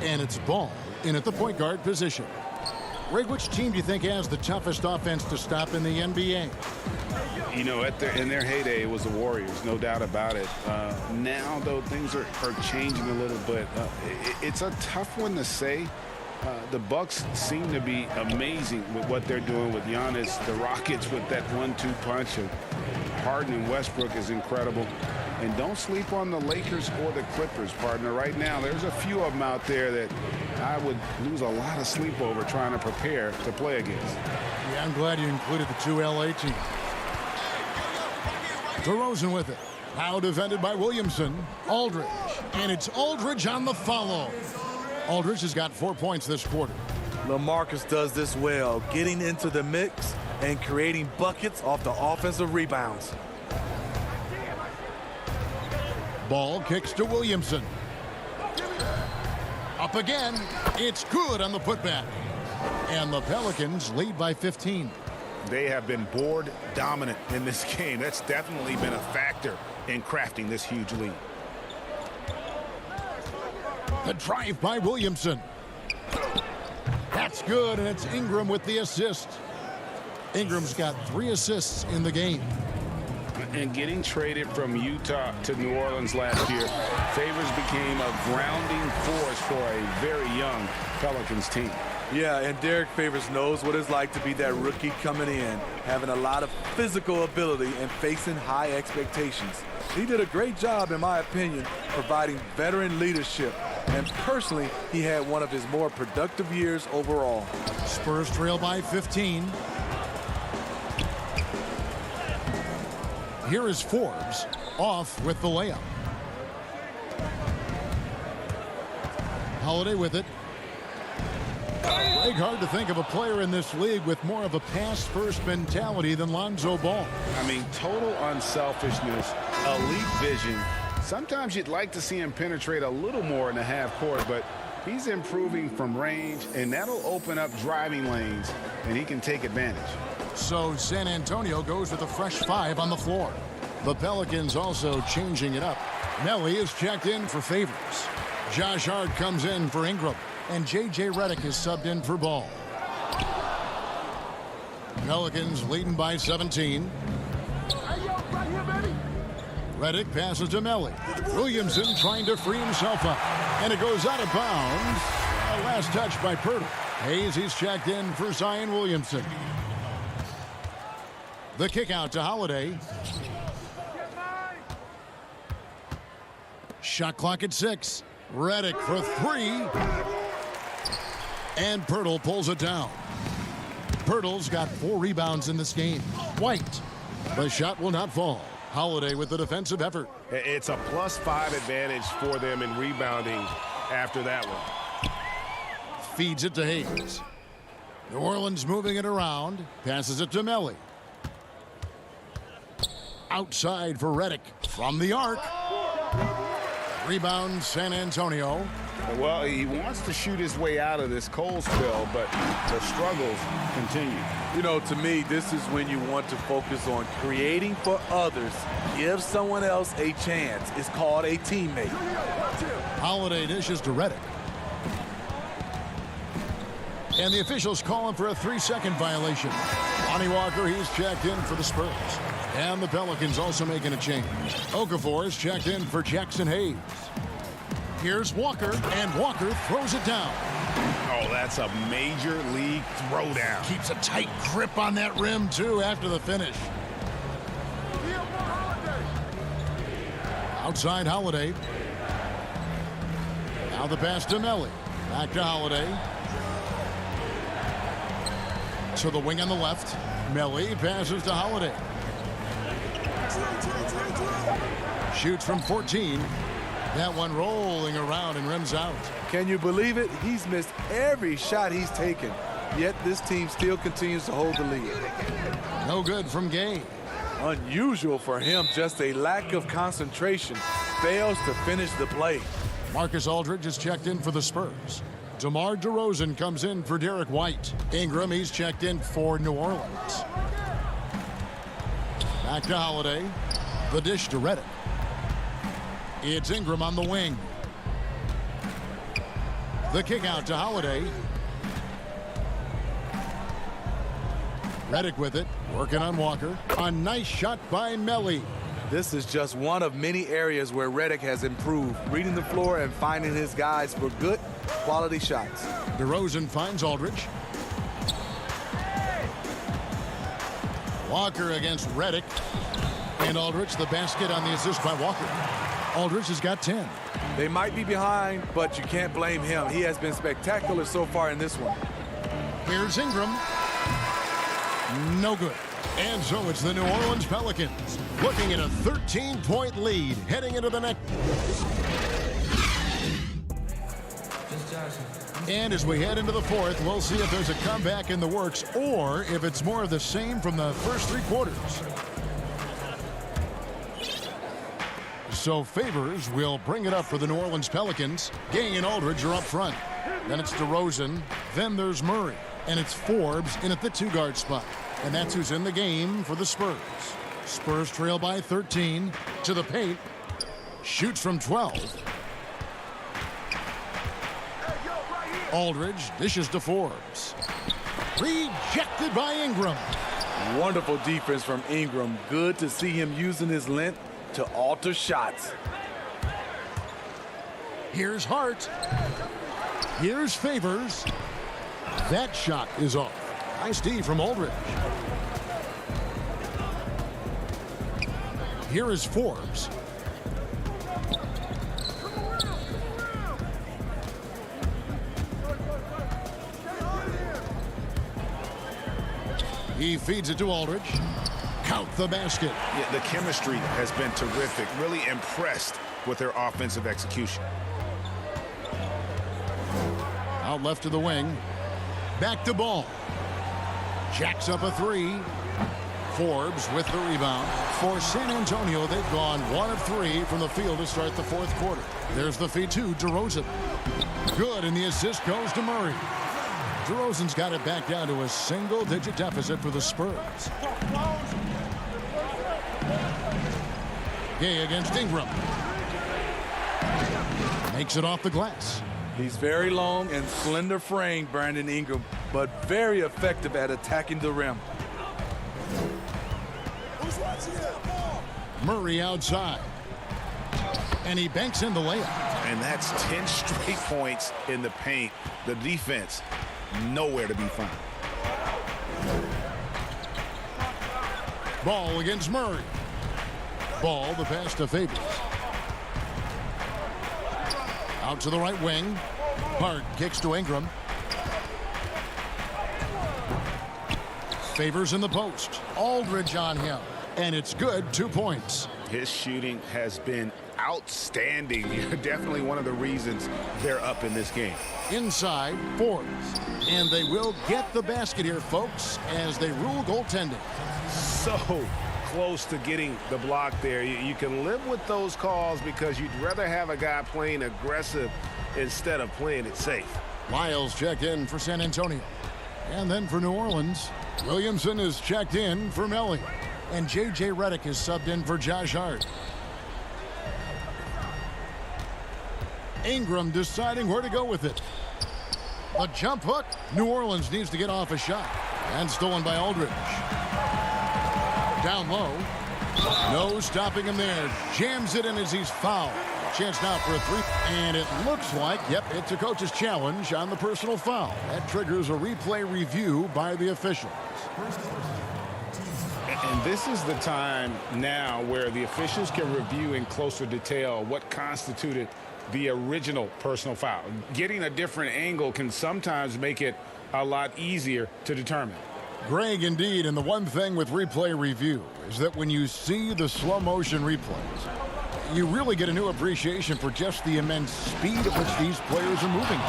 And it's Ball in at the point guard position. Rig, which team do you think has the toughest offense to stop in the NBA? You know, in their heyday, it was the Warriors, no doubt about it. Now, though, things are changing a little bit. It's a tough one to say. The Bucks seem to be amazing with what they're doing with Giannis. The Rockets with that 1-2 punch of Harden and Westbrook is incredible. And don't sleep on the Lakers or the Clippers, partner. Right now, there's a few of them out there that I would lose a lot of sleep over trying to prepare to play against. Yeah, I'm glad you included the 2 LA teams. DeRozan with it. Now defended by Williamson. Aldridge. And it's Aldridge on the follow. Aldridge has got 4 points this quarter. LaMarcus does this well, getting into the mix and creating buckets off the offensive rebounds. Ball kicks to Williamson. Up again. It's good on the putback. And the Pelicans lead by 15. They have been board dominant in this game. That's definitely been a factor in crafting this huge lead. The drive by Williamson. That's good, and it's Ingram with the assist. Ingram's got 3 assists in the game. And getting traded from Utah to New Orleans last year, Favors became a grounding force for a very young Pelicans team. Yeah, and Derek Favors knows what it's like to be that rookie coming in, having a lot of physical ability and facing high expectations. He did a great job, in my opinion, providing veteran leadership. And personally, he had one of his more productive years overall. Spurs trail by 15. Here is Forbes off with the layup. Holiday with it. Greg, hard to think of a player in this league with more of a pass-first mentality than Lonzo Ball. I mean, total unselfishness, elite vision. Sometimes you'd like to see him penetrate a little more in the half court, but he's improving from range, and that'll open up driving lanes, and he can take advantage. So San Antonio goes with a fresh 5 on the floor. The Pelicans also changing it up. Melly is checked in for Favors. Josh Hart comes in for Ingram. And J.J. Redick is subbed in for Ball. Pelicans leading by 17. Redick passes to Melly. Williamson trying to free himself up. And it goes out of bounds. A last touch by Pirtle. Hayes, he's checked in for Zion Williamson. The kick out to Holiday. Shot clock at 6. Redick for 3. And Pirtle pulls it down. Pirtle's got 4 rebounds in this game. White. The shot will not fall. Holiday with the defensive effort. It's a +5 advantage for them in rebounding after that one. Feeds it to Hayes. New Orleans moving it around. Passes it to Melly. Outside for Redick. From the arc. Rebound San Antonio. Well, he wants to shoot his way out of this cold spell, but the struggles continue. You know, to me, this is when you want to focus on creating for others. Give someone else a chance. It's called a teammate. Holiday dishes to Redick. And the officials calling for a 3-second violation. Lonnie Walker, he's checked in for the Spurs. And the Pelicans also making a change. Okafor is checked in for Jackson Hayes. Here's Walker, and Walker throws it down. Oh, that's a major league throwdown. Keeps a tight grip on that rim, too, after the finish. Outside Holiday. Now the pass to Melly. Back to Holiday. To the wing on the left. Melly passes to Holiday. Shoots from 14. That one rolling around and rims out. Can you believe it? He's missed every shot he's taken. Yet this team still continues to hold the lead. No good from Gay. Unusual for him, just a lack of concentration. Fails to finish the play. Marcus Aldridge is checked in for the Spurs. DeMar DeRozan comes in for Derek White. Ingram, he's checked in for New Orleans. Back to Holiday. The dish to Redick. It's Ingram on the wing. The kick out to Holiday. Redick with it, working on Walker. A nice shot by Melly. This is just one of many areas where Redick has improved, reading the floor and finding his guys for good, quality shots. DeRozan finds Aldridge. Walker against Redick. And Aldridge, the basket on the assist by Walker. Aldridge has got 10. They might be behind, but you can't blame him. He has been spectacular so far in this one. Here's Ingram. No good. And so it's the New Orleans Pelicans looking at a 13-point lead heading into the next. And as we head into the fourth, we'll see if there's a comeback in the works or if it's more of the same from the first 3 quarters. So Favors will bring it up for the New Orleans Pelicans. Gay and Aldridge are up front. Then it's DeRozan. Then there's Murray. And it's Forbes in at the 2-guard spot. And that's who's in the game for the Spurs. Spurs trail by 13. To the paint. Shoots from 12. Aldridge dishes to Forbes. Rejected by Ingram. Wonderful defense from Ingram. Good to see him using his length to alter shots. Here's Hart. Here's Favors. That shot is off. Nice D from Aldridge. Here is Forbes. He feeds it to Aldridge. Count the basket. Yeah, the chemistry has been terrific. Really impressed with their offensive execution. Out left to the wing. Back to Ball. Jacks up a three. Forbes with the rebound. For San Antonio, they've gone 1 of 3 from the field to start the fourth quarter. There's the feed to DeRozan. Good, and the assist goes to Murray. DeRozan's got it back down to a single-digit deficit for the Spurs. Gay against Ingram. Makes it off the glass. He's very long and slender frame, Brandon Ingram, but very effective at attacking the rim. Murray outside. And he banks in the layup. And that's 10 straight points in the paint. The defense, nowhere to be found. Ball against Murray. Ball, the pass to Favors. Out to the right wing. Hart kicks to Ingram. Favors in the post. Aldridge on him. And it's good, 2 points. His shooting has been outstanding. Definitely one of the reasons they're up in this game. Inside, Forbes. And they will get the basket here, folks, as they rule goaltending. So close to getting the block there. You can live with those calls because you'd rather have a guy playing aggressive instead of playing it safe. Lyles checked in for San Antonio. And then for New Orleans, Williamson is checked in for Melly. And J.J. Redick is subbed in for Josh Hart. Ingram deciding where to go with it. A jump hook. New Orleans needs to get off a shot. And stolen by Aldridge. Down low. No stopping him there. Jams it in as he's fouled. Chance now for a three. And it looks like, yep, it's a coach's challenge on the personal foul. That triggers a replay review by the officials. And this is the time now where the officials can review in closer detail what constituted the original personal foul. Getting a different angle can sometimes make it a lot easier to determine. Greg, indeed, and the one thing with replay review is that when you see the slow motion replays, you really get a new appreciation for just the immense speed at which these players are moving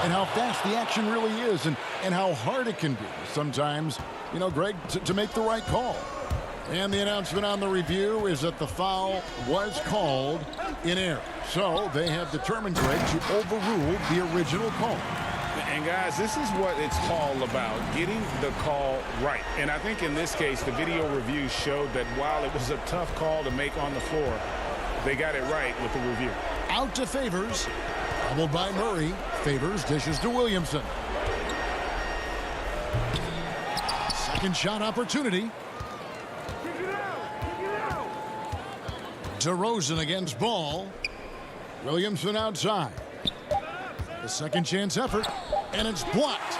and how fast the action really is and how hard it can be sometimes, you know, Greg, to make the right call. And the announcement on the review is that the foul was called in error. So they have determined, Greg, to overrule the original call. And guys, this is what it's all about, getting the call right. And I think in this case, the video review showed that while it was a tough call to make on the floor, they got it right with the review. Out to Favors, doubled by Murray. Favors dishes to Williamson. Second shot opportunity. DeRozan against Ball. Williamson outside. The second chance effort, and it's blocked.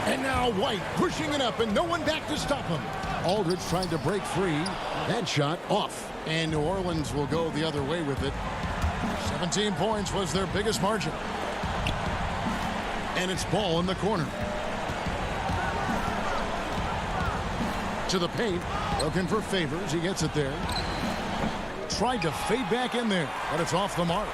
And now White pushing it up, and no one back to stop him. Aldridge trying to break free. That shot off. And New Orleans will go the other way with it. 17 points was their biggest margin. And it's Ball in the corner. To the paint. Looking for Favors. He gets it there. Tried to fade back in there, but it's off the mark.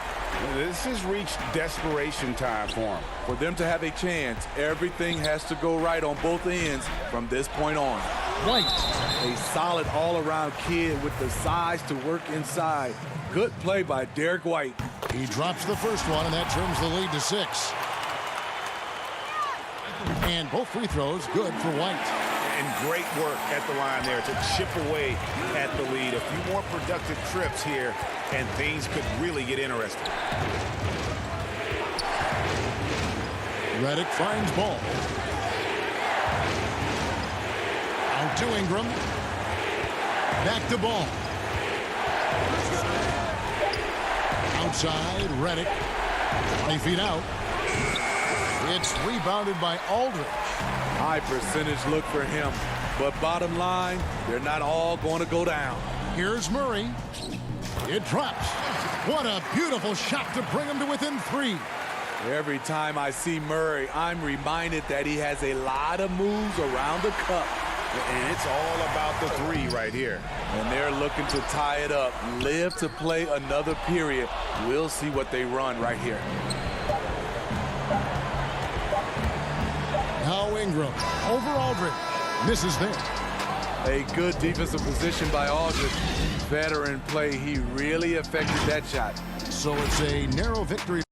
This has reached desperation time for him. For them to have a chance, everything has to go right on both ends from this point on. White. A solid all-around kid with the size to work inside. Good play by Derek White. He drops the first one, and that turns the lead to 6. And both free throws good for White. And great work at the line there to chip away at the lead. A few more productive trips here, and things could really get interesting. Redick finds Ball. To Ingram. Back to Ball. Outside, Reddick. 20 feet out. It's rebounded by Aldridge. High percentage look for him. But bottom line, they're not all going to go down. Here's Murray. It drops. What a beautiful shot to bring him to within 3. Every time I see Murray, I'm reminded that he has a lot of moves around the cup. And it's all about the 3 right here. And they're looking to tie it up, live to play another period. We'll see what they run right here. Now Ingram over Aldridge. Misses there. A good defensive position by Aldridge. Veteran play. He really affected that shot. So it's a narrow victory.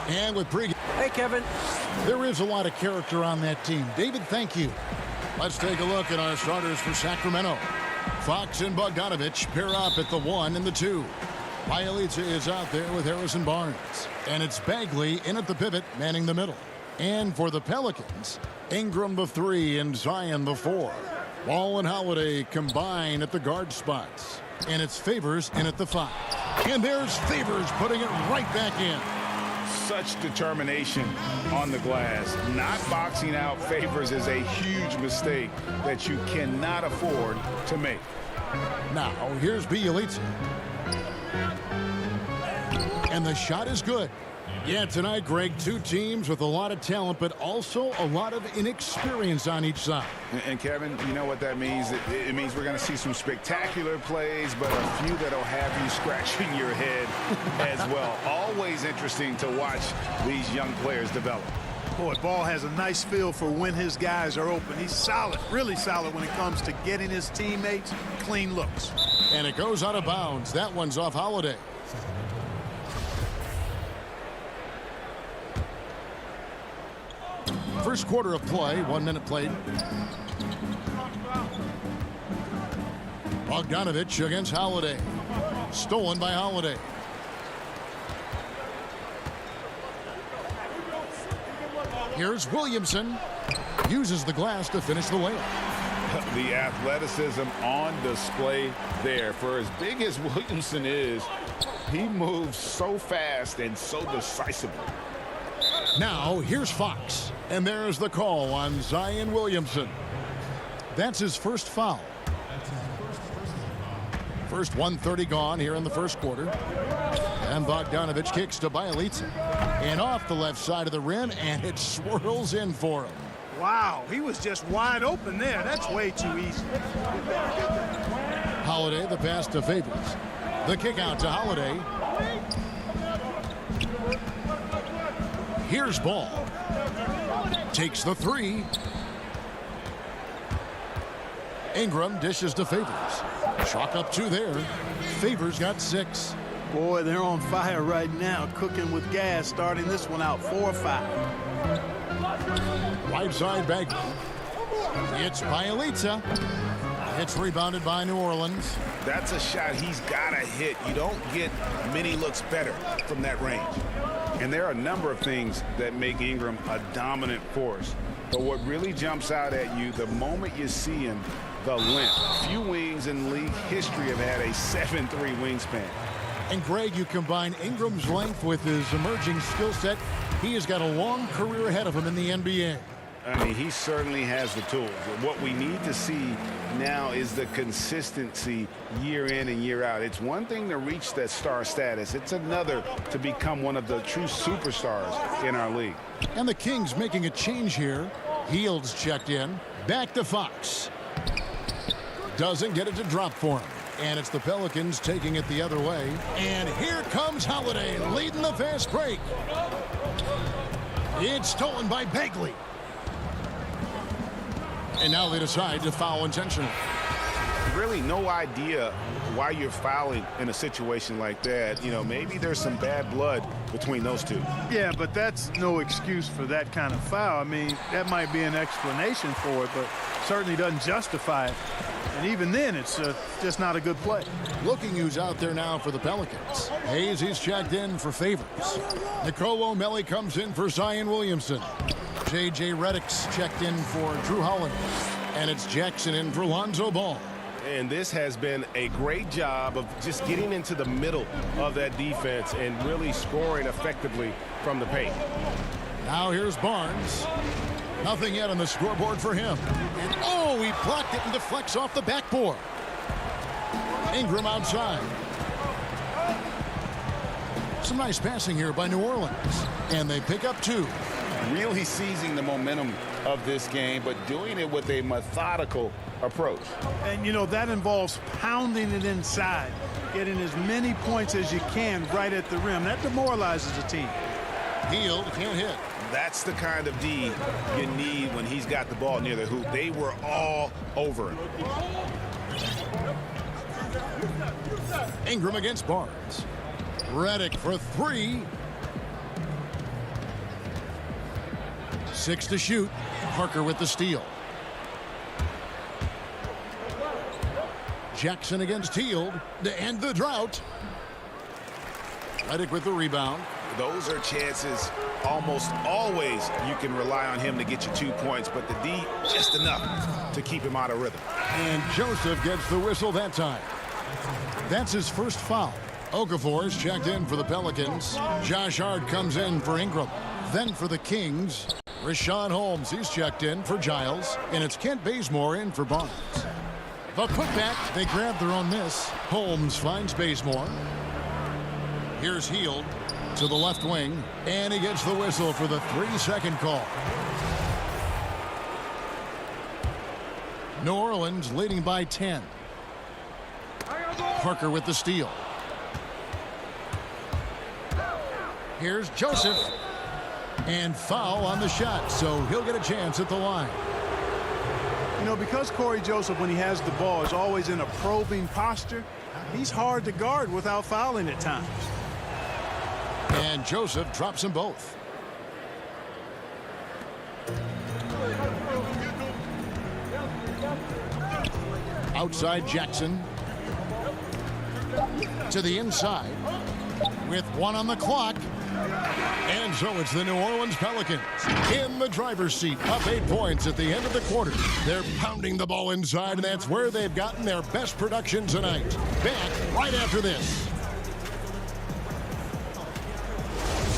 And with pregame. Hey, Kevin. There is a lot of character on that team. David, thank you. Let's take a look at our starters for Sacramento. Fox and Bogdanovich pair up at the 1 and the 2. Bielitsa is out there with Harrison Barnes. And it's Bagley in at the pivot, manning the middle. And for the Pelicans, Ingram the 3 and Zion the 4. Ball and Holiday combine at the guard spots. And it's Favors in at the 5. And there's Favors putting it right back in. Such determination on the glass. Not boxing out Favors is a huge mistake that you cannot afford to make. Now, here's Bielitsa. And the shot is good. Yeah, tonight, Greg, two teams with a lot of talent, but also a lot of inexperience on each side. And Kevin, you know what that means? It means we're going to see some spectacular plays, but a few that'll have you scratching your head as well. Always interesting to watch these young players develop. Boy, Ball has a nice feel for when his guys are open. He's solid, really solid when it comes to getting his teammates clean looks. And it goes out of bounds. That one's off Holiday. First quarter of play, 1 minute played. Bogdanovich against Holiday. Stolen by Holiday. Here's Williamson. Uses the glass to finish the layup. The athleticism on display there. For as big as Williamson is, he moves so fast and so decisively. Now, here's Fox. And there's the call on Zion Williamson. That's his first foul. First 1:30 gone here in the first quarter. And Bogdanovich kicks to Bielitsa. And off the left side of the rim, and it swirls in for him. Wow, he was just wide open there. That's way too easy. Holiday, the pass to Favors. The kick out to Holiday. Here's Ball. Takes the 3. Ingram dishes to Favors. Chalk up 2 there. Favors got 6. Boy, they're on fire right now, cooking with gas, starting this one out 4-5. Right side Bagley. It's Bielitsa. It's rebounded by New Orleans. That's a shot he's got to hit. You don't get many looks better from that range. And there are a number of things that make Ingram a dominant force. But what really jumps out at you the moment you see him, the length. Few wings in league history have had a 7'3" wingspan. And Greg, you combine Ingram's length with his emerging skill set. He has got a long career ahead of him in the NBA. I mean, he certainly has the tools. What we need to see now is the consistency year in and year out. It's one thing to reach that star status. It's another to become one of the true superstars in our league. And the Kings making a change here. Heald's checked in. Back to Fox. Doesn't get it to drop for him. And it's the Pelicans taking it the other way. And here comes Holiday leading the fast break. It's stolen by Bagley. And now they decide to foul intentionally. Really no idea why you're fouling in a situation like that. You know, maybe there's some bad blood between those two. Yeah, but that's no excuse for that kind of foul. I mean, that might be an explanation for it, but certainly doesn't justify it. And even then, it's just not a good play. Looking who's out there now for the Pelicans. Hayes, he's checked in for Favors. Nicolo O'Malley comes in for Zion Williamson. J.J. Redick's checked in for Drew Holiday. And it's Jackson in for Lonzo Ball. And this has been a great job of just getting into the middle of that defense and really scoring effectively from the paint. Now here's Barnes. Nothing yet on the scoreboard for him. And oh, he blocked it and deflects off the backboard. Ingram outside. Some nice passing here by New Orleans. And they pick up 2. Really seizing the momentum of this game, but doing it with a methodical approach. And, you know, that involves pounding it inside, getting as many points as you can right at the rim. That demoralizes a team. Hield can't hit. That's the kind of D you need when he's got the ball near the hoop. They were all over him. Ingram against Barnes. Redick for 3. 6 to shoot. Parker with the steal. Jackson against Hield to end the drought. Redick with the rebound. Those are chances almost always you can rely on him to get you 2 points, but the D just enough to keep him out of rhythm. And Joseph gets the whistle that time. That's his first foul. Okafor is checked in for the Pelicans. Josh Hart comes in for Ingram. Then for the Kings, Rashawn Holmes, he's checked in for Giles. And it's Kent Bazemore in for Barnes. The putback, they grab their own miss. Holmes finds Bazemore. Here's Hield to the left wing. And he gets the whistle for the 3-second call. New Orleans leading by 10. Parker with the steal. Here's Joseph. And foul on the shot, so he'll get a chance at the line. You know, because Corey Joseph, when he has the ball, is always in a probing posture, he's hard to guard without fouling at times. And Joseph drops them both. Outside Jackson. To the inside. With 1 on the clock. And so it's the New Orleans Pelicans in the driver's seat, up 8 points at the end of the quarter. They're pounding the ball inside, and that's where they've gotten their best production tonight. Back right after this.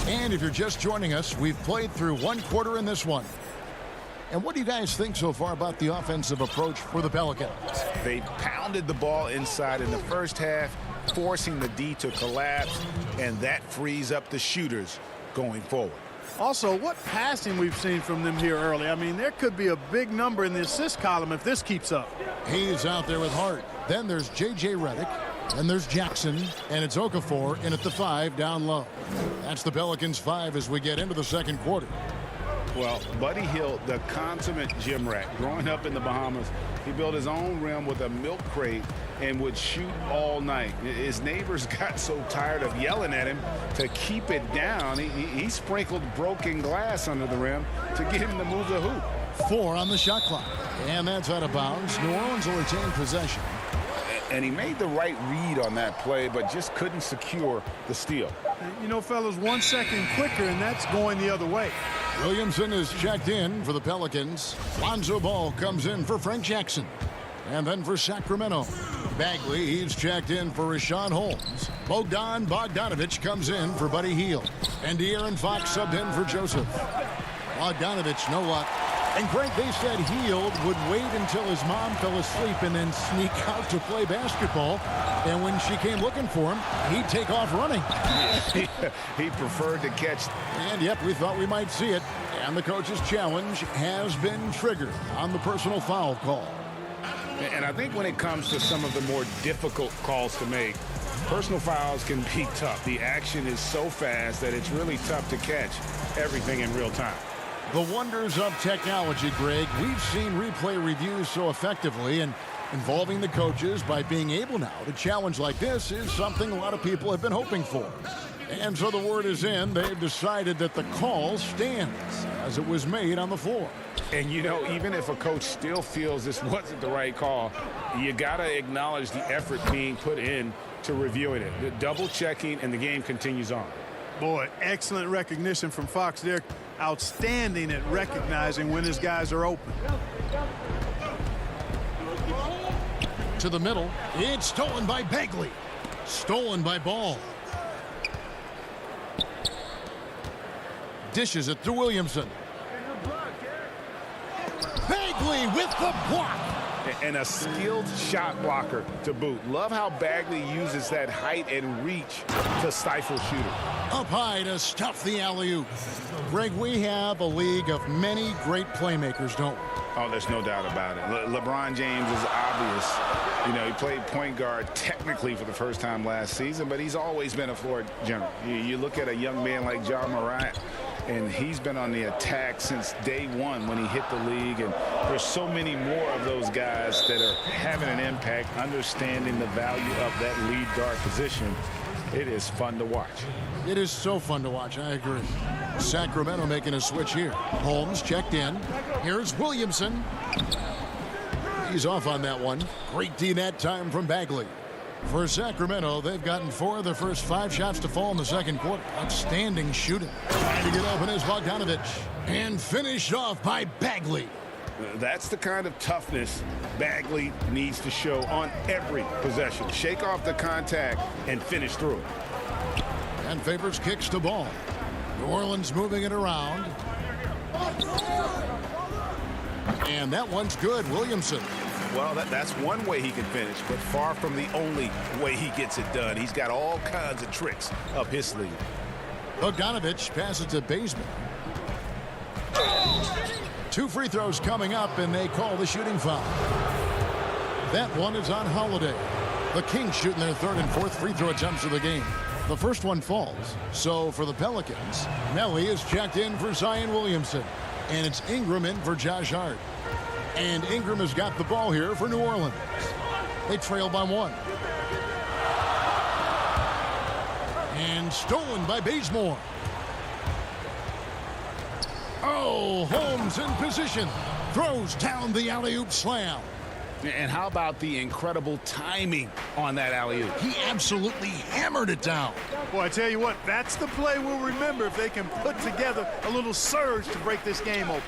And if you're just joining us, we've played through 1 quarter in this one. And what do you guys think so far about the offensive approach for the Pelicans? They pounded the ball inside in the first half, forcing the D to collapse, and that frees up the shooters going forward. Also, what passing we've seen from them here early. I mean, there could be a big number in the assist column if this keeps up. He's out there with Hart. Then there's J.J. Redick. Then there's Jackson. And it's Okafor in at the 5 down low. That's the Pelicans' 5 as we get into the second quarter. Well, Buddy Hield, the consummate gym rat, growing up in the Bahamas, he built his own rim with a milk crate and would shoot all night. His neighbors got so tired of yelling at him to keep it down. He sprinkled broken glass under the rim to get him to move the hoop. 4 on the shot clock. And that's out of bounds. New Orleans will retain possession. And he made the right read on that play, but just couldn't secure the steal. You know, fellas, 1 second quicker, and that's going the other way. Williamson is checked in for the Pelicans. Lonzo Ball comes in for Frank Jackson. And then for Sacramento, Bagley, he's checked in for Rashawn Holmes. Bogdan Bogdanovic comes in for Buddy Hield. And De'Aaron Fox subbed in for Joseph. Bogdanovic, no luck. And Greg, they said Hield would wait until his mom fell asleep and then sneak out to play basketball. And when she came looking for him, he'd take off running. He preferred to catch. And yep, we thought we might see it. And the coach's challenge has been triggered on the personal foul call. And I think when it comes to some of the more difficult calls to make, personal fouls can be tough. The action is so fast that it's really tough to catch everything in real time. The wonders of technology, Greg. We've seen replay reviews so effectively, and involving the coaches by being able now to challenge like this is something a lot of people have been hoping for. And so the word is in. They've decided that the call stands as it was made on the floor. And, you know, even if a coach still feels this wasn't the right call, you got to acknowledge the effort being put in to reviewing it. The double checking, and the game continues on. Boy, excellent recognition from Fox there. Outstanding at recognizing when his guys are open. To the middle. It's stolen by Bagley. Stolen by Ball. Dishes it to Williamson. Bagley with the block. And a skilled shot blocker to boot. Love how Bagley uses that height and reach to stifle shooters. Up high to stuff the alley-oop. Greg, we have a league of many great playmakers, don't we? Oh, there's no doubt about it. LeBron James is obvious. You know, he played point guard technically for the first time last season, but he's always been a floor general. You look at a young man like Ja Morant, and he's been on the attack since day one when he hit the league. And there's so many more of those guys that are having an impact, understanding the value of that lead guard position. it is fun to watch. It is so fun to watch. I agree. Sacramento making a switch here. Holmes checked in. Here's Williamson. He's off on that one. Great D that time from Bagley. For Sacramento, they've gotten 4 of their first 5 shots to fall in the second quarter. Outstanding shooting. Trying to get open is Bogdanovich. And finished off by Bagley. That's the kind of toughness Bagley needs to show on every possession. Shake off the contact and finish through it. And Favors kicks the ball. New Orleans moving it around. And that one's good. Williamson. Well, that's one way he can finish, but far from the only way he gets it done. He's got all kinds of tricks up his sleeve. Bogdanovich passes to Bazemore. 2 free throws coming up, and they call the shooting foul. That one is on Holiday. The Kings shooting their 3rd and 4th free throw attempts of the game. The first one falls. So for the Pelicans, Melly is checked in for Zion Williamson. And it's Ingram in for Josh Hart. And Ingram has got the ball here for New Orleans. They trail by 1. And stolen by Bazemore. Oh, Holmes in position. Throws down the alley-oop slam. And how about the incredible timing on that alley-oop? He absolutely hammered it down. Boy, I tell you what, that's the play we'll remember if they can put together a little surge to break this game open.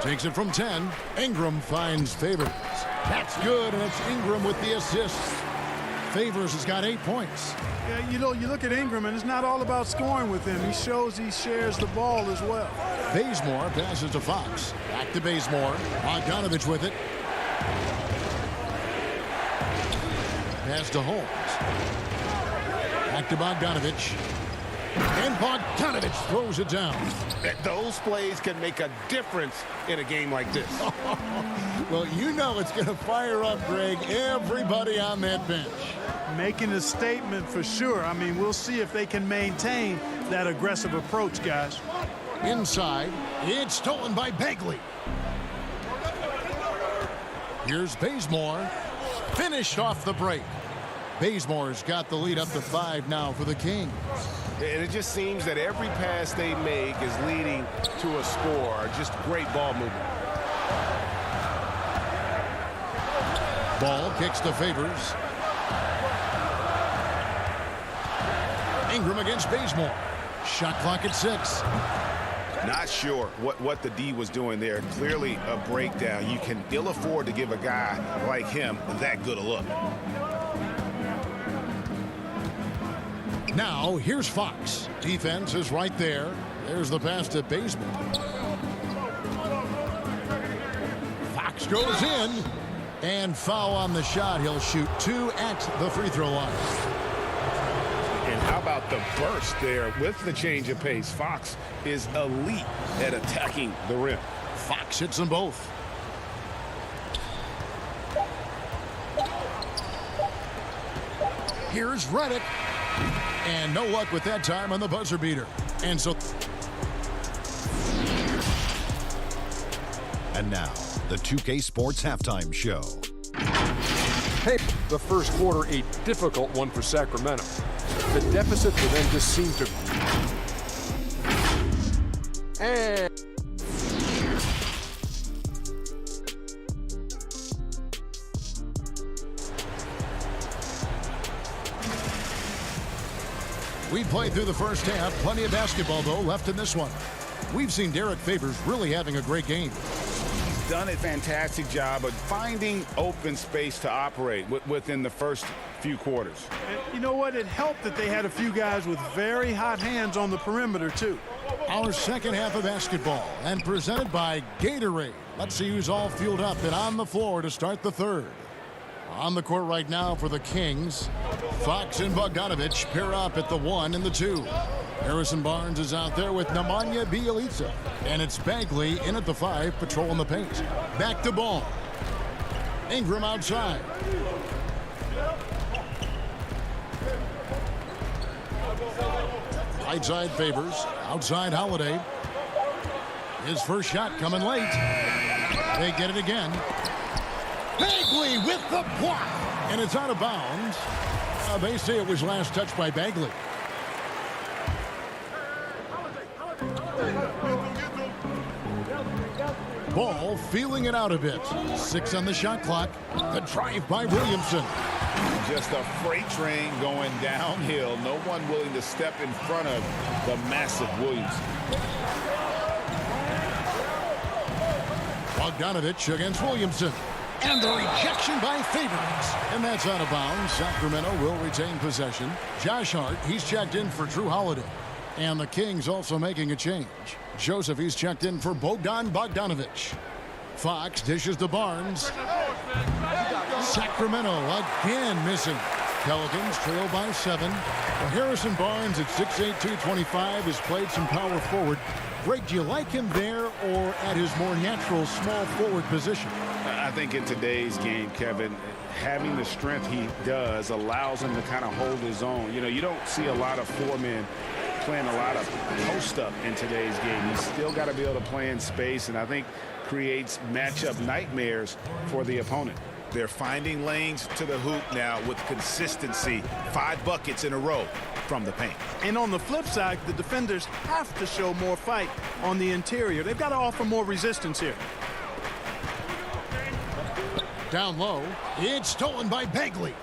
Takes it from 10. Ingram finds Favors. That's good, and it's Ingram with the assist. Favors has got 8 points. Yeah, you know, you look at Ingram, and it's not all about scoring with him. He shows he shares the ball as well. Bazemore passes to Fox. Back to Bazemore. Bogdanovich with it. Pass to Holmes. Back to Bogdanovich. And Bogdanovich throws it down. Those plays can make a difference in a game like this. Well, you know it's going to fire up, Greg, everybody on that bench. Making a statement for sure. I mean, we'll see if they can maintain that aggressive approach, guys. Inside, it's stolen by Bagley. Here's Bazemore. Finished off the break. Bazemore's got the lead up to 5 now for the Kings. And it just seems that every pass they make is leading to a score. Just great ball movement. Ball kicks to Favors. Ingram against Bazemore. Shot clock at 6. Not sure what the D was doing there. Clearly a breakdown. You can ill afford to give a guy like him that good a look. Now, here's Fox. Defense is right there. There's the pass to Bazemore. Fox goes in. And foul on the shot. He'll shoot 2 at the free throw line. And how about the burst there with the change of pace? Fox is elite at attacking the rim. Fox hits them both. Here's Reddick. And no luck with that time on the buzzer beater. And so... And now, the 2K Sports Halftime Show. Hey, the first quarter a difficult one for Sacramento. The deficit for them just seemed to... And... We played through the first half. Plenty of basketball, though, left in this one. We've seen Derek Favors really having a great game. He's done a fantastic job of finding open space to operate within the first few quarters. And you know what? It helped that they had a few guys with very hot hands on the perimeter, too. Our second half of basketball, and presented by Gatorade. Let's see who's all fueled up and on the floor to start the third. On the court right now for the Kings, Fox and Bogdanovich pair up at the 1 and the 2. Harrison Barnes is out there with Nemanja Bjelica. And it's Bagley in at the 5, patrolling the paint. Back to ball. Ingram outside. Right side Favors. Outside Holiday. His first shot coming late. They get it again. Bagley with the block. And it's out of bounds. They say it was last touched by Bagley. Ball feeling it out a bit. 6 on the shot clock. The drive by Williamson. Just a freight train going downhill. No one willing to step in front of the massive Williamson. Bogdanovich against Williamson. And the rejection by Favors. And that's out of bounds. Sacramento will retain possession. Josh Hart, he's checked in for Drew Holiday. And the Kings also making a change. Joseph, he's checked in for Bogdanovich. Fox dishes to Barnes. Sacramento again missing. Pelicans trail by 7. Harrison Barnes at 6'8", 225 has played some power forward. Greg, do you like him there or at his more natural small forward position? I think in today's game, Kevin, having the strength he does allows him to kind of hold his own. You know, you don't see a lot of 4 men playing a lot of post-up in today's game. He's still got to be able to play in space, and I think creates matchup nightmares for the opponent. They're finding lanes to the hoop now with consistency. 5 buckets in a row from the paint. And on the flip side, the defenders have to show more fight on the interior. They've got to offer more resistance here. Down low, it's stolen by Bagley.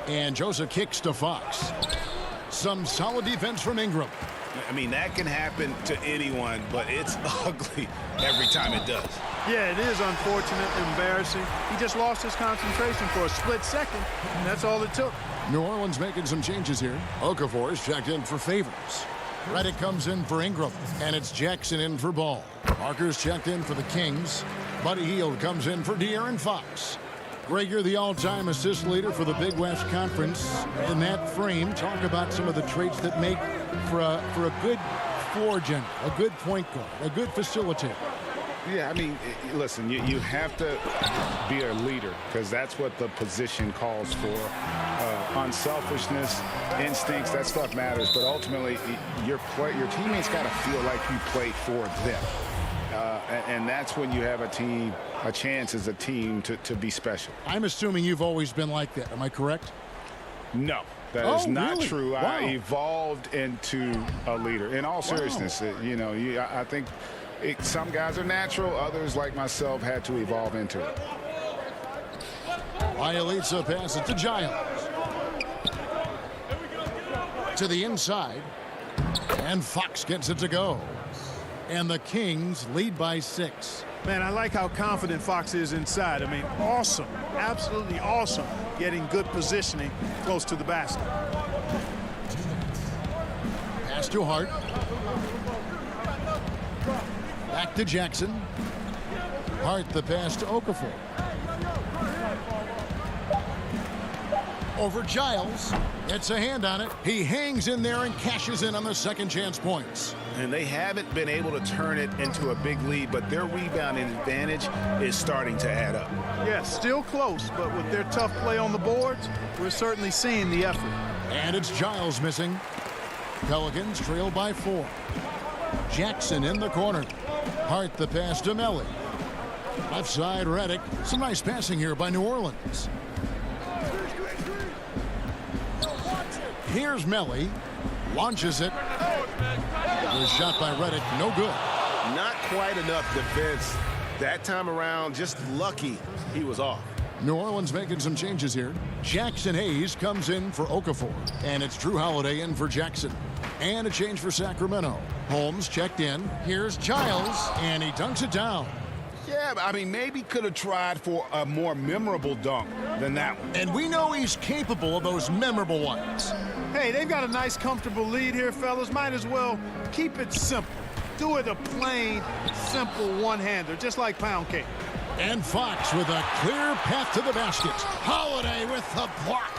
And Joseph kicks to Fox. Some solid defense from Ingram. I mean, that can happen to anyone, but it's ugly every time it does. Yeah, it is unfortunate, embarrassing. He just lost his concentration for a split second, and that's all it took. New Orleans making some changes here. Okafor is checked in for Favors. Reddick comes in for Ingram, and it's Jackson in for Ball. Parker's checked in for the Kings. Buddy Hield comes in for De'Aaron Fox. Greg, you're the all-time assist leader for the Big West Conference. In that frame, talk about some of the traits that make for a good floor general, a good point guard, a good facilitator. Yeah, I mean, listen, you have to be a leader because that's what the position calls for. Unselfishness, instincts, that stuff matters. But ultimately, your teammates got to feel like you played for them. And that's when you have a chance as a team to be special. I'm assuming you've always been like that. Am I correct? No, that is not really? true. Wow. I evolved into a leader. In all seriousness, I think some guys are natural. Others, like myself, had to evolve into it. Bielitsa passes to Giles. To the inside. And Fox gets it to go. And the Kings lead by 6. Man, I like how confident Fox is inside. I mean, awesome, absolutely awesome, getting good positioning close to the basket. Pass to Hart. Back to Jackson. Hart the pass to Okafor. Over Giles. It's a hand on it. He hangs in there and cashes in on the second chance points. And they haven't been able to turn it into a big lead, but their rebounding advantage is starting to add up. Yeah, still close, but with their tough play on the boards, we're certainly seeing the effort. And it's Giles missing. Pelicans trail by 4. Jackson in the corner. Hart the pass to Melly. Left side, Reddick. Some nice passing here by New Orleans. Here's Melly. Launches it. The shot by Reddick, no good. Not quite enough defense that time around. Just lucky he was off. New Orleans making some changes here. Jackson Hayes comes in for Okafor. And it's Drew Holiday in for Jackson. And a change for Sacramento. Holmes checked in. Here's Giles. And he dunks it down. Yeah, I mean, maybe could have tried for a more memorable dunk than that one. And we know he's capable of those memorable ones. Hey, they've got a nice, comfortable lead here, fellas. Might as well keep it simple. Do it a plain, simple one-hander, just like pound cake. And Fox with a clear path to the basket. Holiday with the block.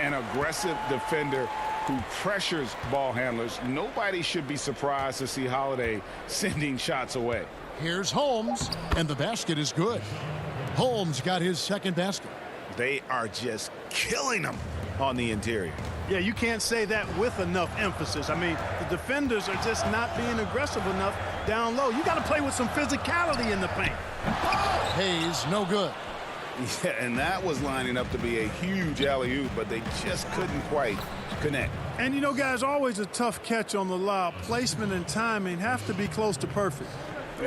An aggressive defender who pressures ball handlers. Nobody should be surprised to see Holiday sending shots away. Here's Holmes, and the basket is good. Holmes got his second basket. They are just killing them on the interior. Yeah, you can't say that with enough emphasis. I mean, the defenders are just not being aggressive enough down low. You got to play with some physicality in the paint. Hayes, no good. Yeah, and that was lining up to be a huge alley-oop, but they just couldn't quite connect. And, you know, guys, always a tough catch on the lob. Placement and timing have to be close to perfect.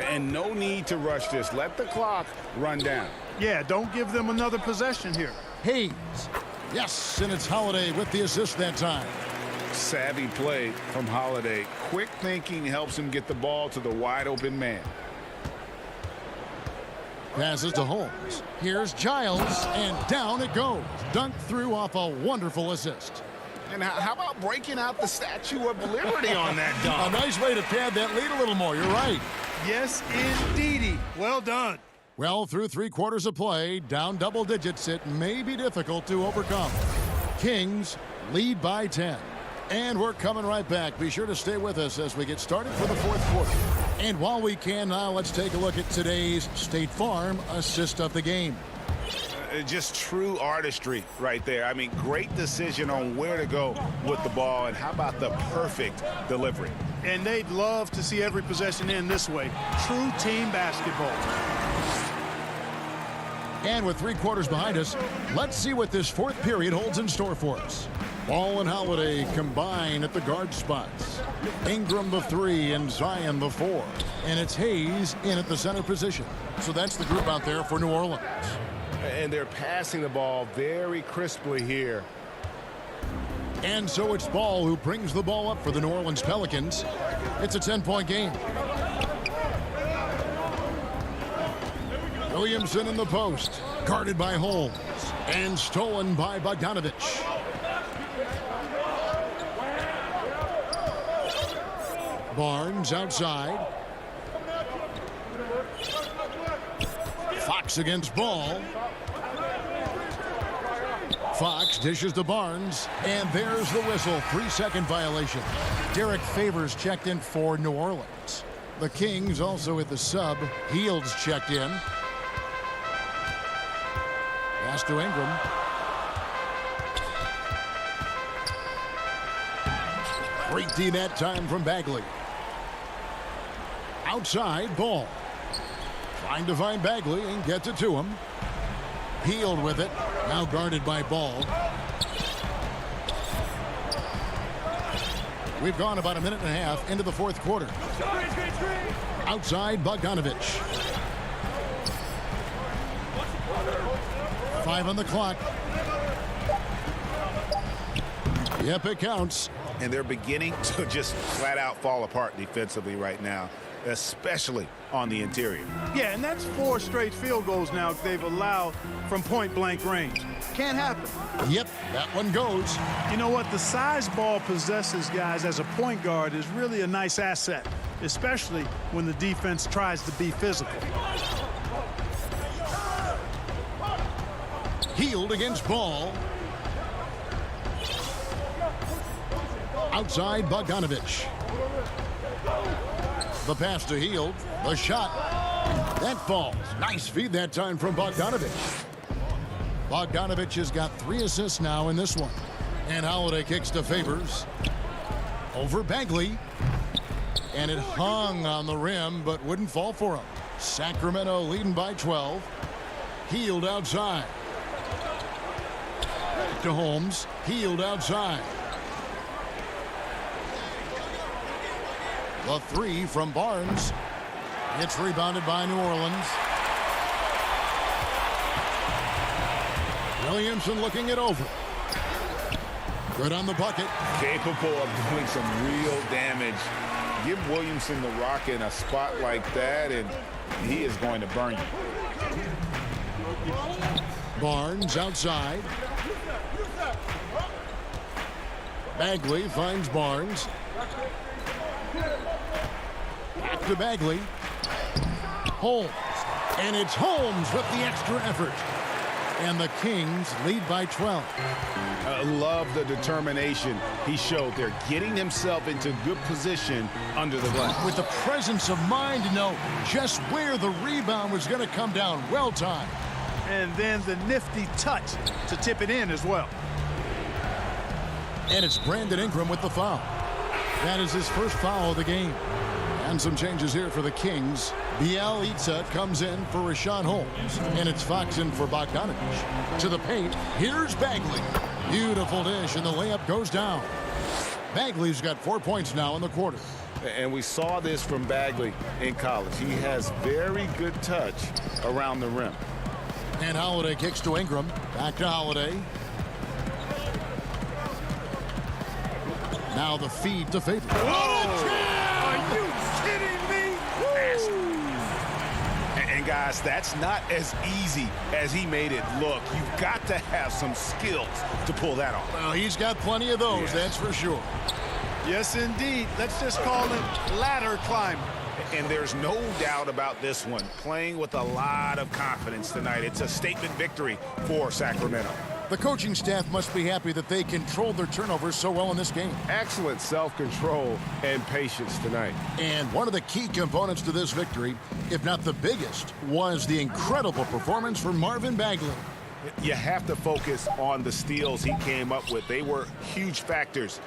And no need to rush this. Let the clock run down. Yeah, don't give them another possession here. Hayes. Yes, and it's Holiday with the assist that time. Savvy play from Holiday. Quick thinking helps him get the ball to the wide-open man. Passes to Holmes. Here's Giles, and down it goes. Dunked through off a wonderful assist. And how about breaking out the Statue of Liberty on that dunk? A nice way to pad that lead a little more. You're right. Yes, indeedy. Well done. Well, through 3 quarters of play, down double digits, it may be difficult to overcome. Kings lead by 10. And we're coming right back. Be sure to stay with us as we get started for the 4th quarter. And while we can now, let's take a look at today's State Farm assist of the game. Just true artistry right there. I mean, great decision on where to go with the ball, and how about the perfect delivery? And they'd love to see every possession end this way. True team basketball. And with 3 quarters behind us, let's see what this 4th period holds in store for us. Ball and Holiday combine at the guard spots. Ingram the 3 and Zion the 4. And it's Hayes in at the center position. So that's the group out there for New Orleans. And they're passing the ball very crisply here. And so it's Ball who brings the ball up for the New Orleans Pelicans. It's a 10-point game. Williamson in the post, guarded by Holmes, and stolen by Bogdanovich. Barnes outside. Fox against Ball. Fox dishes to Barnes, and there's the whistle. 3-second violation. Derek Favors checked in for New Orleans. The Kings also at the sub. Heald's checked in. Pass to Ingram. Great D that time from Bagley. Outside, Ball. Trying to find Bagley and gets it to him. Heald with it. Now guarded by Ball. We've gone about a minute and a half into the 4th quarter. Outside, Bogdanovich. 5 on the clock. Yep, it counts. And they're beginning to just flat out fall apart defensively right now, especially on the interior. Yeah, and that's 4 straight field goals now they've allowed from point-blank range. Can't happen. Yep, that one goes. You know what? The size Ball possesses, guys, as a point guard is really a nice asset, especially when the defense tries to be physical. Heald against Ball. Outside, Bogdanovich. The pass to Heald. The shot. That falls. Nice feed that time from Bogdanovich. Bogdanovich has got 3 assists now in this one. And Holiday kicks to Favors. Over Bagley. And it hung on the rim, but wouldn't fall for him. Sacramento leading by 12. Heald outside. To Holmes. Heald outside. The 3 from Barnes. It's rebounded by New Orleans. Williamson looking it over. Good on the bucket. Capable of doing some real damage. Give Williamson the rock in a spot like that, and he is going to burn you. Barnes outside. Bagley finds Barnes. Back to Bagley. Holmes. And it's Holmes with the extra effort. And the Kings lead by 12. I love the determination he showed there, getting himself into good position under the glass. With the presence of mind to know just where the rebound was going to come down. Well timed. And then the nifty touch to tip it in as well. And it's Brandon Ingram with the foul. That is his first foul of the game. And some changes here for the Kings. Bielitsa comes in for Rashawn Holmes. And it's Fox in for Bogdanovich. To the paint, here's Bagley. Beautiful dish, and the layup goes down. Bagley's got 4 points now in the quarter. And we saw this from Bagley in college. He has very good touch around the rim. And Holiday kicks to Ingram. Back to Holiday. Now the feed to Favors. Are you kidding me? And guys, that's not as easy as he made it look. You've got to have some skills to pull that off. Well, he's got plenty of those, Yes. that's for sure. Yes, indeed. Let's just call it ladder climbing. And there's no doubt about this one. Playing with a lot of confidence tonight. It's a statement victory for Sacramento. The coaching staff must be happy that they controlled their turnovers so well in this game. Excellent self-control and patience tonight. And one of the key components to this victory, if not the biggest, was the incredible performance from Marvin Bagley. You have to focus on the steals he came up with. They were huge factors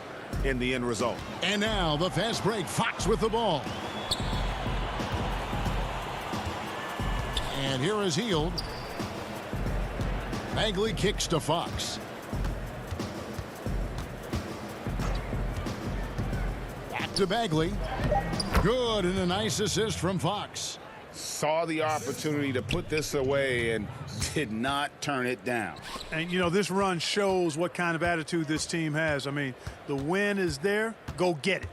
in the end result. And now the fast break. Fox with the ball. And here is Hield. Bagley kicks to Fox. Back to Bagley. Good, and a nice assist from Fox. Saw the opportunity to put this away and did not turn it down. And, you know, this run shows what kind of attitude this team has. I mean, the win is there. Go get it.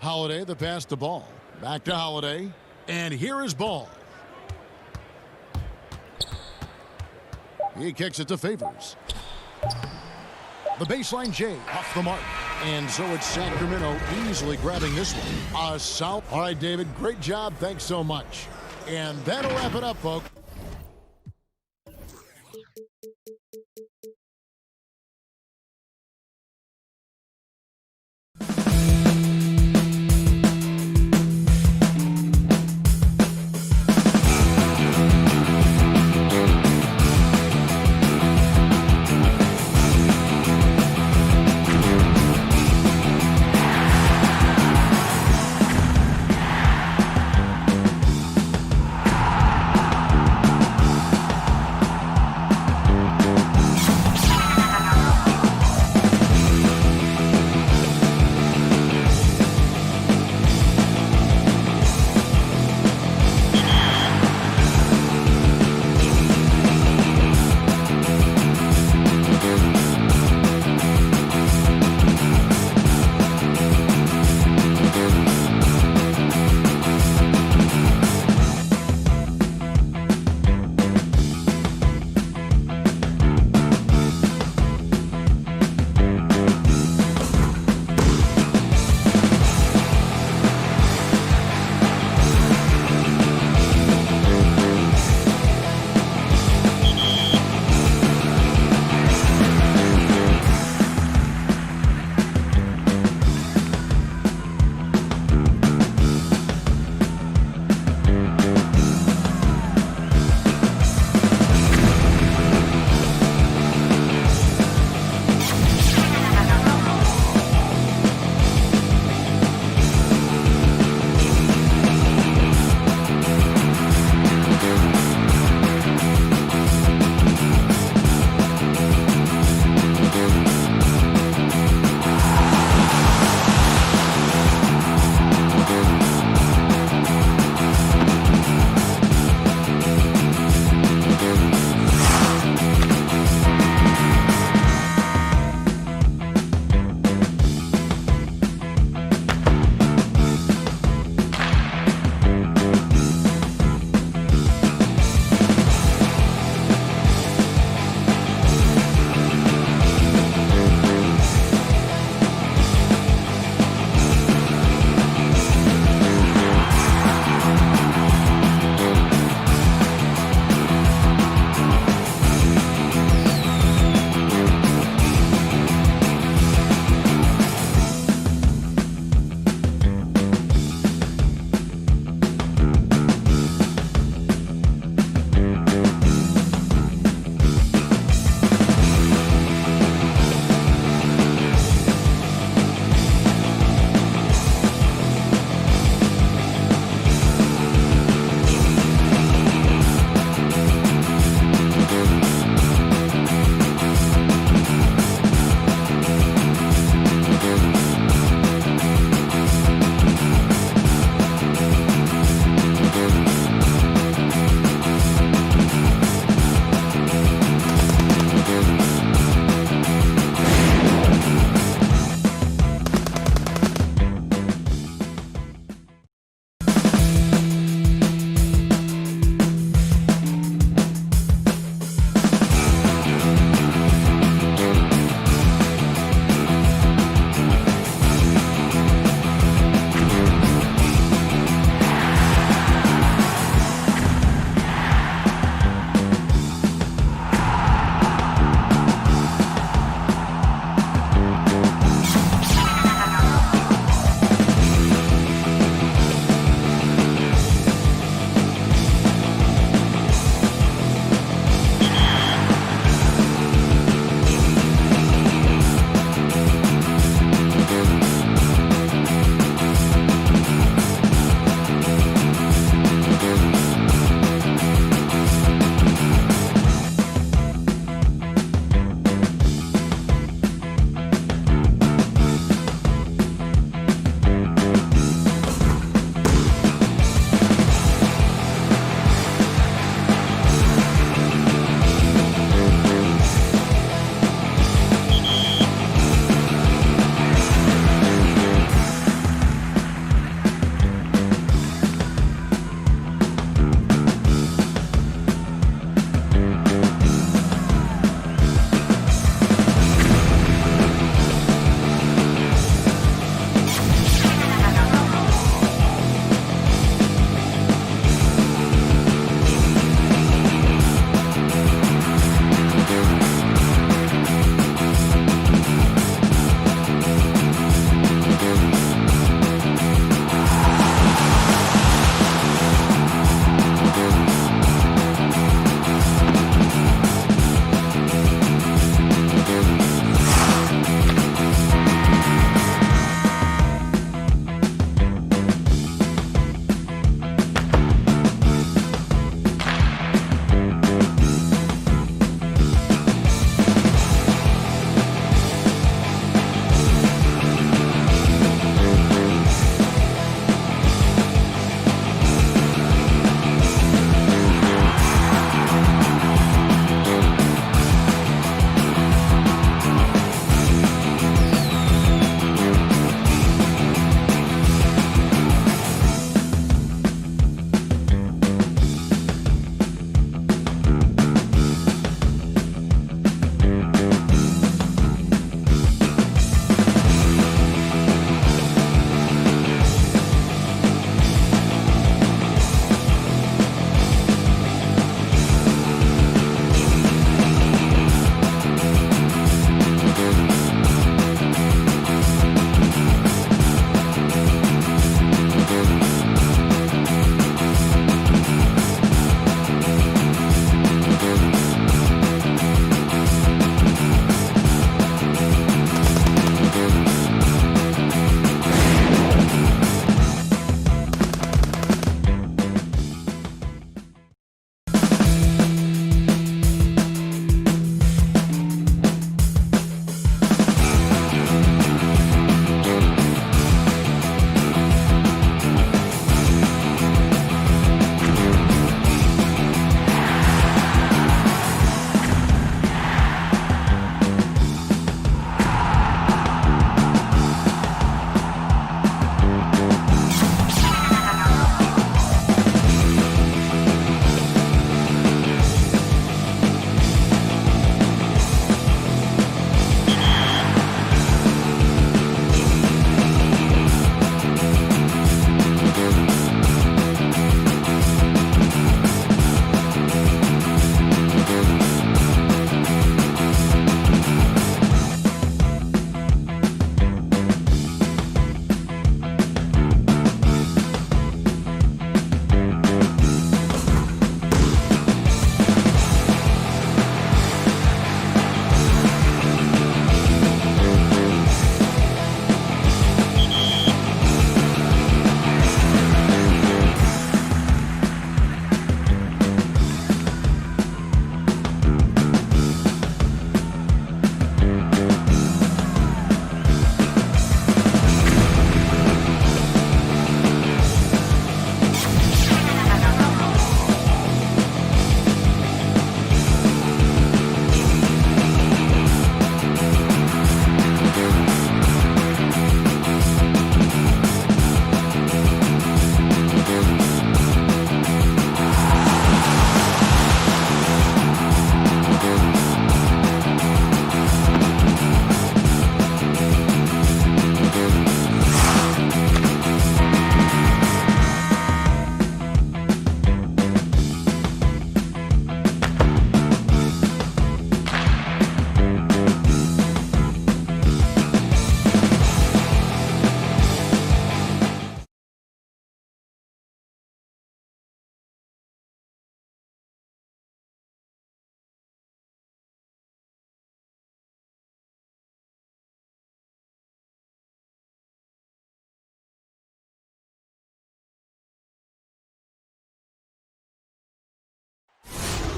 Holiday, the pass to Ball. Back to Holiday. And here is Ball. He kicks it to Favors. The baseline J off the mark. And so it's Sacramento easily grabbing this one. All right, David, great job. Thanks so much. And that'll wrap it up, folks.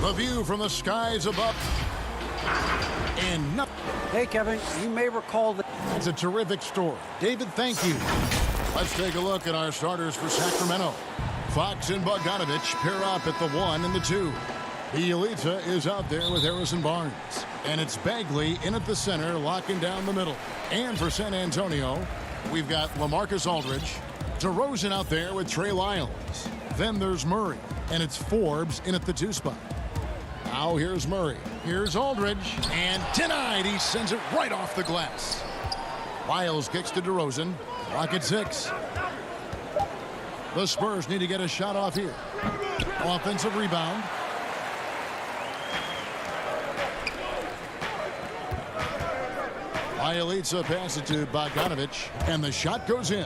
The view from the skies above. And nothing. Hey, Kevin, you may recall that. It's a terrific story. David, thank you. Let's take a look at our starters for Sacramento. Fox and Bogdanovich pair up at the 1 and the 2. Bielitsa is out there with Harrison Barnes. And it's Bagley in at the center, locking down the middle. And for San Antonio, we've got LaMarcus Aldridge. DeRozan out there with Trey Lyles. Then there's Murray. And it's Forbes in at the 2 spot. Now here's Murray. Here's Aldridge. And denied. He sends it right off the glass. Lyles kicks to DeRozan. Clock at 6. The Spurs need to get a shot off here. Offensive rebound. Bielitsa passes it to Bogdanovich, and the shot goes in.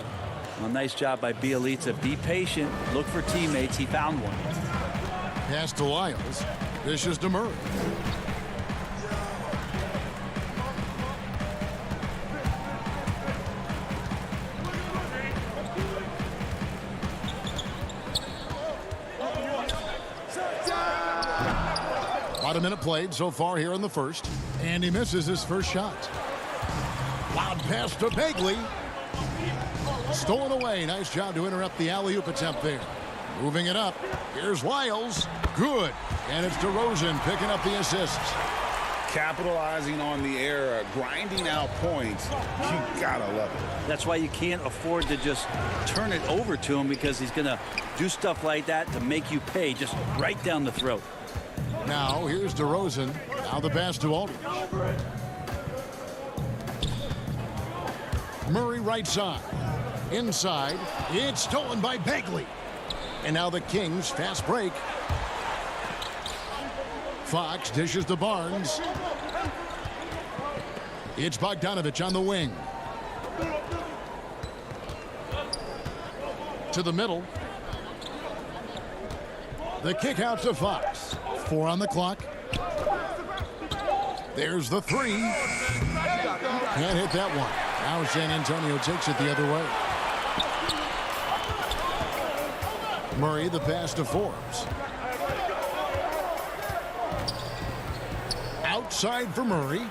Well, nice job by Bielitsa. Be patient. Look for teammates. He found one. Pass to Lyles. Dishes to Murray. About a minute played so far here in the first, and he misses his first shot. Loud pass to Bagley. Stolen away. Nice job to interrupt the alley-oop attempt there. Moving it up. Here's Lyles. Good. And it's DeRozan picking up the assist. Capitalizing on the error, grinding out points. You gotta love it. That's why you can't afford to just turn it over to him, because he's going to do stuff like that to make you pay just right down the throat. Now here's DeRozan. Now the pass to Aldridge. Murray right side. Inside. It's stolen by Bagley. And now the Kings fast break. Fox dishes to Barnes. It's Bogdanovich on the wing. To the middle. The kick out to Fox. 4 on the clock. There's the 3. Can't hit that one. Now San Antonio takes it the other way. Murray the pass to Forbes. Outside for Murray.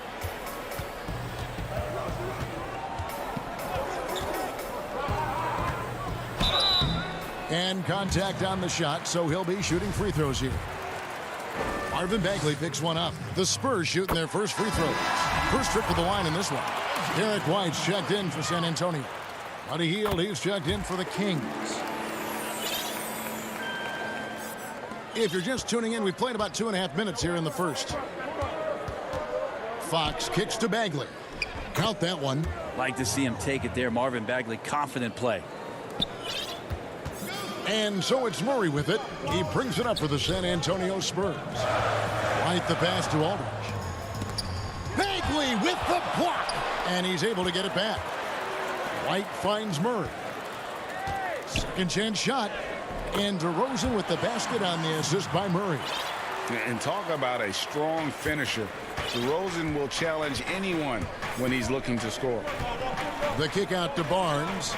And contact on the shot, so he'll be shooting free throws here. Marvin Bagley picks one up. The Spurs shooting their first free throws. First trip to the line in this one. Derek White's checked in for San Antonio. Buddy Hield, he's checked in for the Kings. If you're just tuning in, we've played about 2.5 minutes here in the first. Fox kicks to Bagley. Count that one. Like to see him take it there. Marvin Bagley, confident play. And so it's Murray with it. He brings it up for the San Antonio Spurs. White the pass to Aldridge. Bagley with the block. And he's able to get it back. White finds Murray. Second chance shot. And DeRozan with the basket on the assist by Murray. And talk about a strong finisher. DeRozan will challenge anyone when he's looking to score. The kick out to Barnes.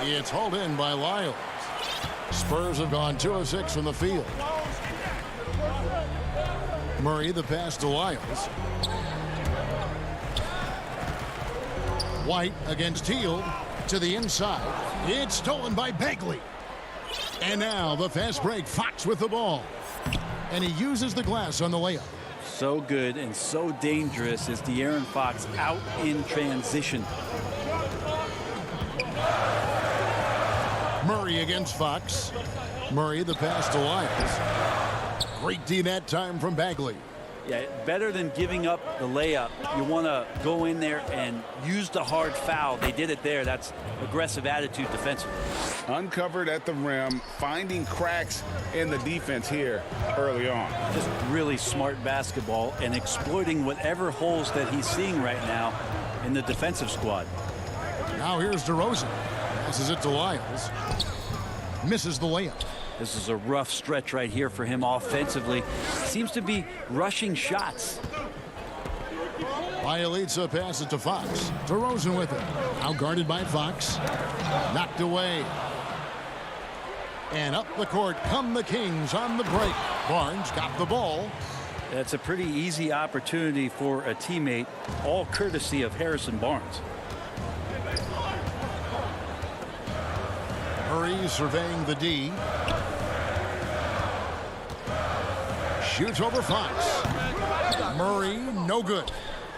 It's hauled in by Lyles. Spurs have gone 2 of 6 from the field. Murray the pass to Lyles. White against Hield to the inside. It's stolen by Bagley. And now the fast break. Fox with the ball. And he uses the glass on the layup. So good and so dangerous is De'Aaron Fox out in transition. Murray against Fox. Murray the pass to Lyles. Great D that time from Bagley. Yeah, better than giving up the layup. You want to go in there and use the hard foul. They did it there. That's aggressive attitude defensively. Uncovered at the rim, finding cracks in the defense here early on. Just really smart basketball and exploiting whatever holes that he's seeing right now in the defensive squad. Now here's DeRozan. Passes it to Lyles. Misses the layup. This is a rough stretch right here for him offensively. Seems to be rushing shots. Bielitsa passes to Fox. DeRozan with it. Now guarded by Fox. Knocked away. And up the court come the Kings on the break. Barnes got the ball. That's a pretty easy opportunity for a teammate, all courtesy of Harrison Barnes. Murray surveying the D. Shoots over Fox. Murray, no good.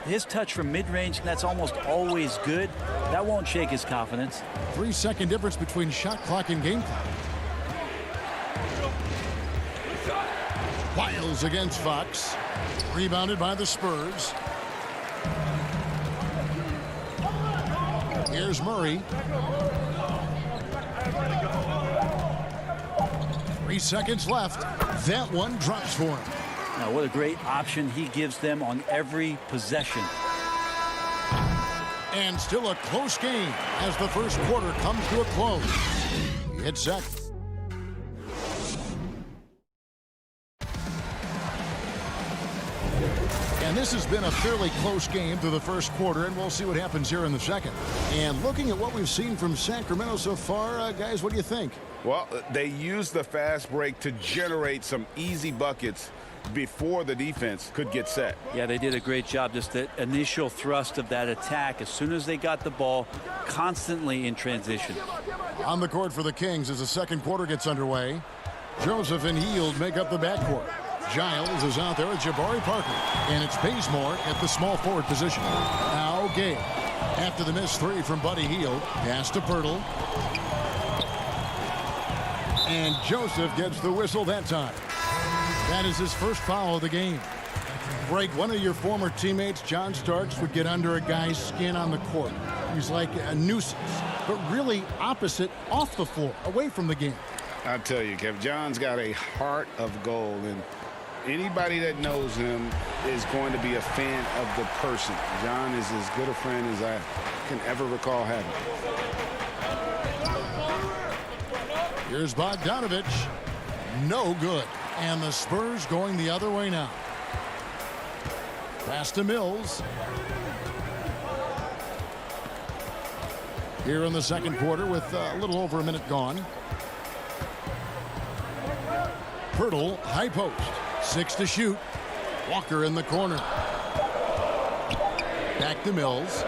His touch from mid-range, that's almost always good. That won't shake his confidence. 3-second difference between shot clock and game clock. Wiles against Fox. Rebounded by the Spurs. Here's Murray. 3 seconds left. That one drops for him. Now, what a great option he gives them on every possession. And still a close game as the first quarter comes to a close. It's set. And this has been a fairly close game through the first quarter, and we'll see what happens here in the second. And looking at what we've seen from Sacramento so far, guys, what do you think? Well, they used the fast break to generate some easy buckets before the defense could get set. Yeah, they did a great job. Just the initial thrust of that attack, as soon as they got the ball, constantly in transition. On the court for the Kings as the second quarter gets underway. Joseph and Hield make up the backcourt. Giles is out there with Jabari Parker. And it's Bazemore at the small forward position. Now Gay. After the missed three from Buddy Hield. Pass to Pirtle. And Joseph gets the whistle that time. That is his first foul of the game. Greg, one of your former teammates, John Starks, would get under a guy's skin on the court. He's like a nuisance, but really opposite off the floor, away from the game. I tell you, Kev, John's got a heart of gold, and anybody that knows him is going to be a fan of the person. John is as good a friend as I can ever recall having. Here's Bogdanovich. No good. And the Spurs going the other way now. Pass to Mills. Here in the second quarter with a little over a minute gone. Pirtle, high post. 6 to shoot. Walker in the corner. Back to Mills.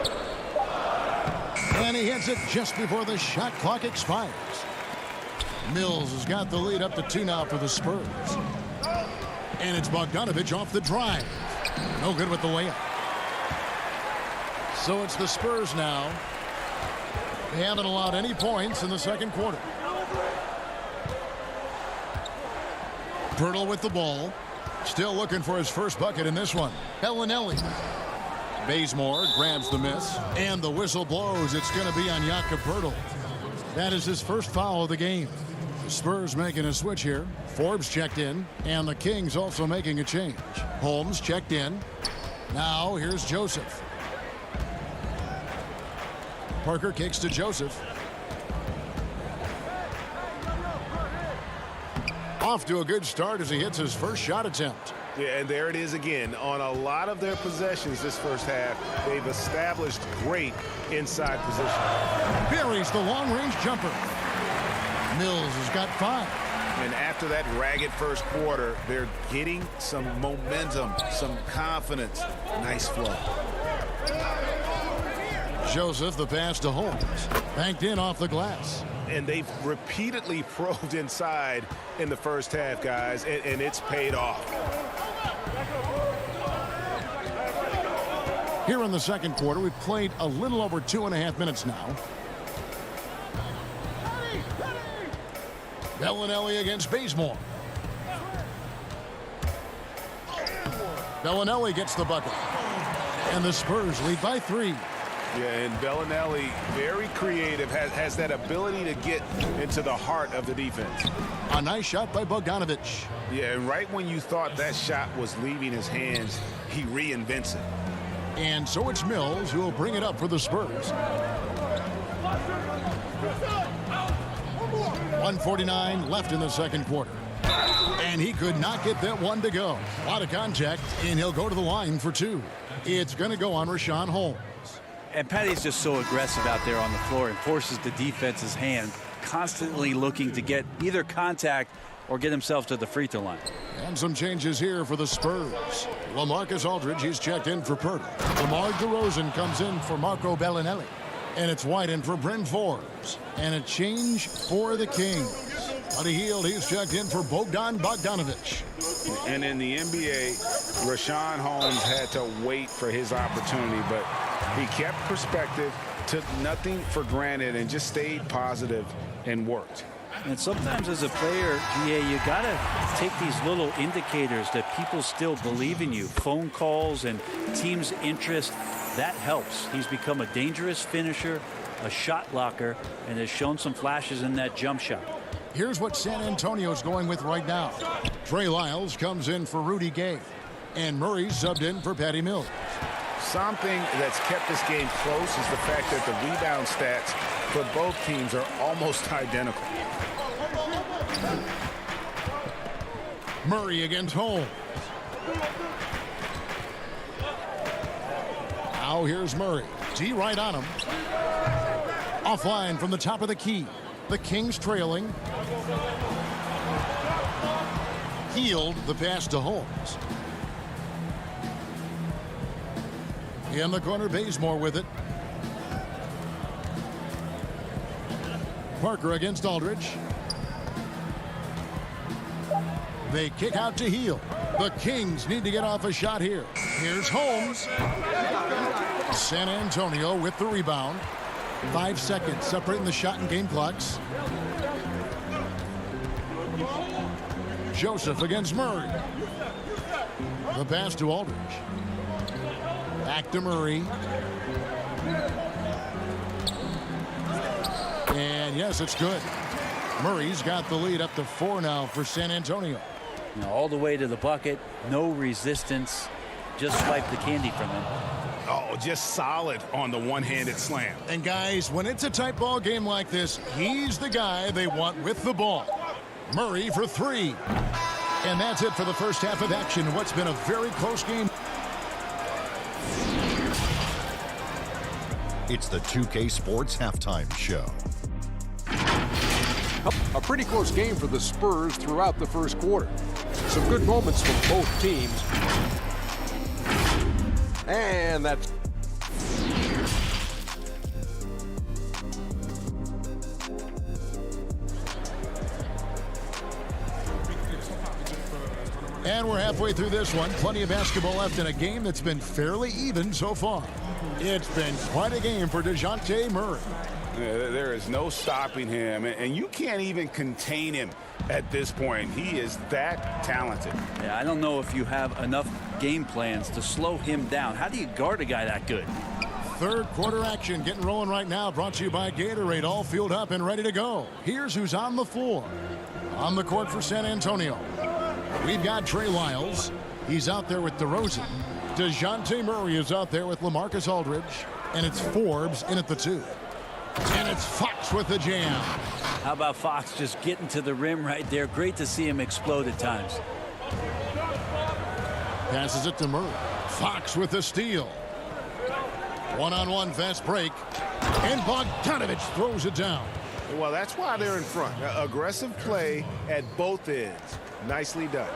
And he hits it just before the shot clock expires. Mills has got the lead up to 2 now for the Spurs. And it's Bogdanovich off the drive. No good with the layup. So it's the Spurs now. They haven't allowed any points in the second quarter. Pirtle with the ball. Still looking for his first bucket in this one. Bellinelli. Bazemore grabs the miss. And the whistle blows. It's going to be on Jakob Pirtle. That is his first foul of the game. The Spurs making a switch here. Forbes checked in. And the Kings also making a change. Holmes checked in. Now here's Joseph. Parker kicks to Joseph. Off to a good start as he hits his first shot attempt. Yeah, and there it is again. On a lot of their possessions this first half, they've established great inside position. Buries the long-range jumper. Mills has got 5. And after that ragged first quarter, they're getting some momentum, some confidence. Nice flow. Joseph, the pass to Holmes. Banked in off the glass. And they've repeatedly probed inside in the first half, guys, and it's paid off. Here in the second quarter, we've played a little over 2.5 minutes now. Bellinelli against Bazemore. Bellinelli gets the bucket. And the Spurs lead by 3. Yeah, and Bellinelli, very creative, has that ability to get into the heart of the defense. A nice shot by Bogdanovich. Yeah, and right when you thought that shot was leaving his hands, he reinvents it. And so it's Mills who will bring it up for the Spurs. 1:49 left in the second quarter. And he could not get that one to go. A lot of contact, and he'll go to the line for 2. It's going to go on Rashawn Holmes. And Patty's just so aggressive out there on the floor and forces the defense's hand constantly looking to get either contact or get himself to the free throw line. And some changes here for the Spurs. LaMarcus Aldridge, he's checked in for Pirtle. DeMar DeRozan comes in for Marco Bellinelli. And it's White in for Bryn Forbes. And a change for the Kings. Buddy Hield, he's checked in for Bogdan Bogdanovic. And in the NBA, Rashawn Holmes had to wait for his opportunity, but he kept perspective, took nothing for granted, and just stayed positive and worked. And sometimes as a player, GA, you got to take these little indicators that people still believe in you. Phone calls and team's interest, that helps. He's become a dangerous finisher, a shot blocker, and has shown some flashes in that jump shot. Here's what San Antonio's going with right now. Trey Lyles comes in for Rudy Gay. And Murray subbed in for Patty Mills. Something that's kept this game close is the fact that the rebound stats for both teams are almost identical. Murray against Holmes. Now here's Murray. D right on him. Offline from the top of the key. The Kings trailing. Hield the pass to Holmes. In the corner, Bazemore with it. Parker against Aldridge. They kick out to Hield. The Kings need to get off a shot here. Here's Holmes. San Antonio with the rebound. 5 seconds separating the shot and game clocks. Joseph against Murray. The pass to Aldridge. Back to Murray. And yes, it's good. Murray's got the lead up to 4 now for San Antonio. All the way to the bucket, no resistance, just swipe the candy from him. Oh, just solid on the one-handed slam. And guys, when it's a tight ball game like this, he's the guy they want with the ball. Murray for 3. And that's it for the first half of action. What's been a very close game. It's the 2K Sports Halftime Show. A pretty close game for the Spurs throughout the first quarter. Some good moments from both teams. And that's... And we're halfway through this one. Plenty of basketball left in a game that's been fairly even so far. It's been quite a game for DeJounte Murray. Yeah, there is no stopping him, and you can't even contain him at this point. He is that talented. Yeah, I don't know if you have enough game plans to slow him down. How do you guard a guy that good? Third quarter action getting rolling right now. Brought to you by Gatorade. All fueled up and ready to go. Here's who's on the floor. On the court for San Antonio, we've got Trey Lyles. He's out there with DeRozan. DeJounte Murray is out there with LaMarcus Aldridge. And it's Forbes in at the 2. And it's Fox with the jam. How about Fox just getting to the rim right there? Great to see him explode at times. Passes it to Murray. Fox with the steal. One-on-one fast break. And Bogdanovic throws it down. Well, that's why they're in front. Aggressive play at both ends. Nicely done.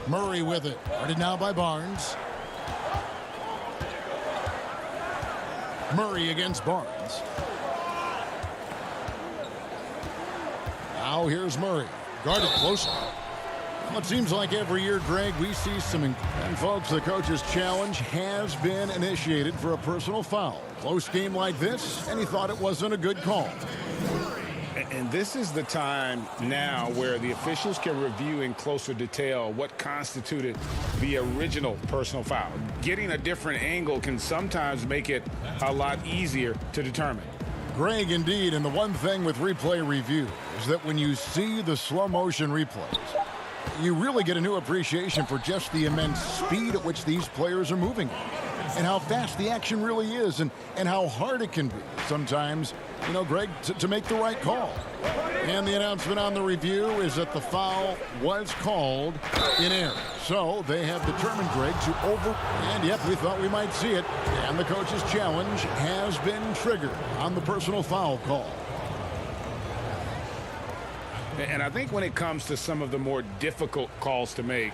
Murray with it. Guarded now by Barnes. Murray against Barnes. Now here's Murray. Guarded closely. Well, it seems like every year, Greg, we see some... And folks, the coach's challenge has been initiated for a personal foul. Close game like this, and he thought it wasn't a good call. And this is the time now where the officials can review in closer detail what constituted the original personal foul. Getting a different angle can sometimes make it a lot easier to determine. Greg, indeed, and the one thing with replay review is that when you see the slow motion replays, you really get a new appreciation for just the immense speed at which these players are moving and how fast the action really is and how hard it can be sometimes, you know, Greg, to make the right call. And the announcement on the review is that the foul was called in error. So they have determined, Greg, and yep, we thought we might see it. And the coach's challenge has been triggered on the personal foul call. And I think when it comes to some of the more difficult calls to make,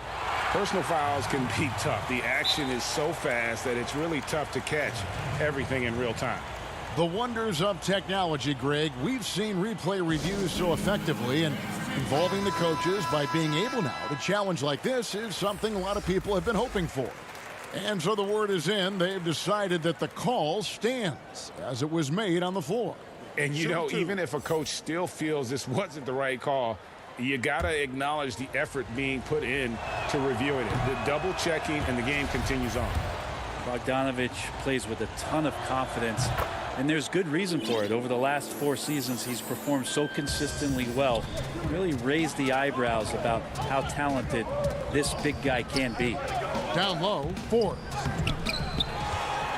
personal fouls can be tough. The action is so fast that it's really tough to catch everything in real time. The wonders of technology, Greg. We've seen replay reviews so effectively, and involving the coaches by being able now to challenge like this is something a lot of people have been hoping for. And so the word is in. They've decided that the call stands as it was made on the floor. And, you know, even if a coach still feels this wasn't the right call, you got to acknowledge the effort being put in to reviewing it. The double checking, and the game continues on. Bogdanovich plays with a ton of confidence, and there's good reason for it. Over the last 4 seasons, he's performed so consistently well, really raised the eyebrows about how talented this big guy can be. Down low, Forbes.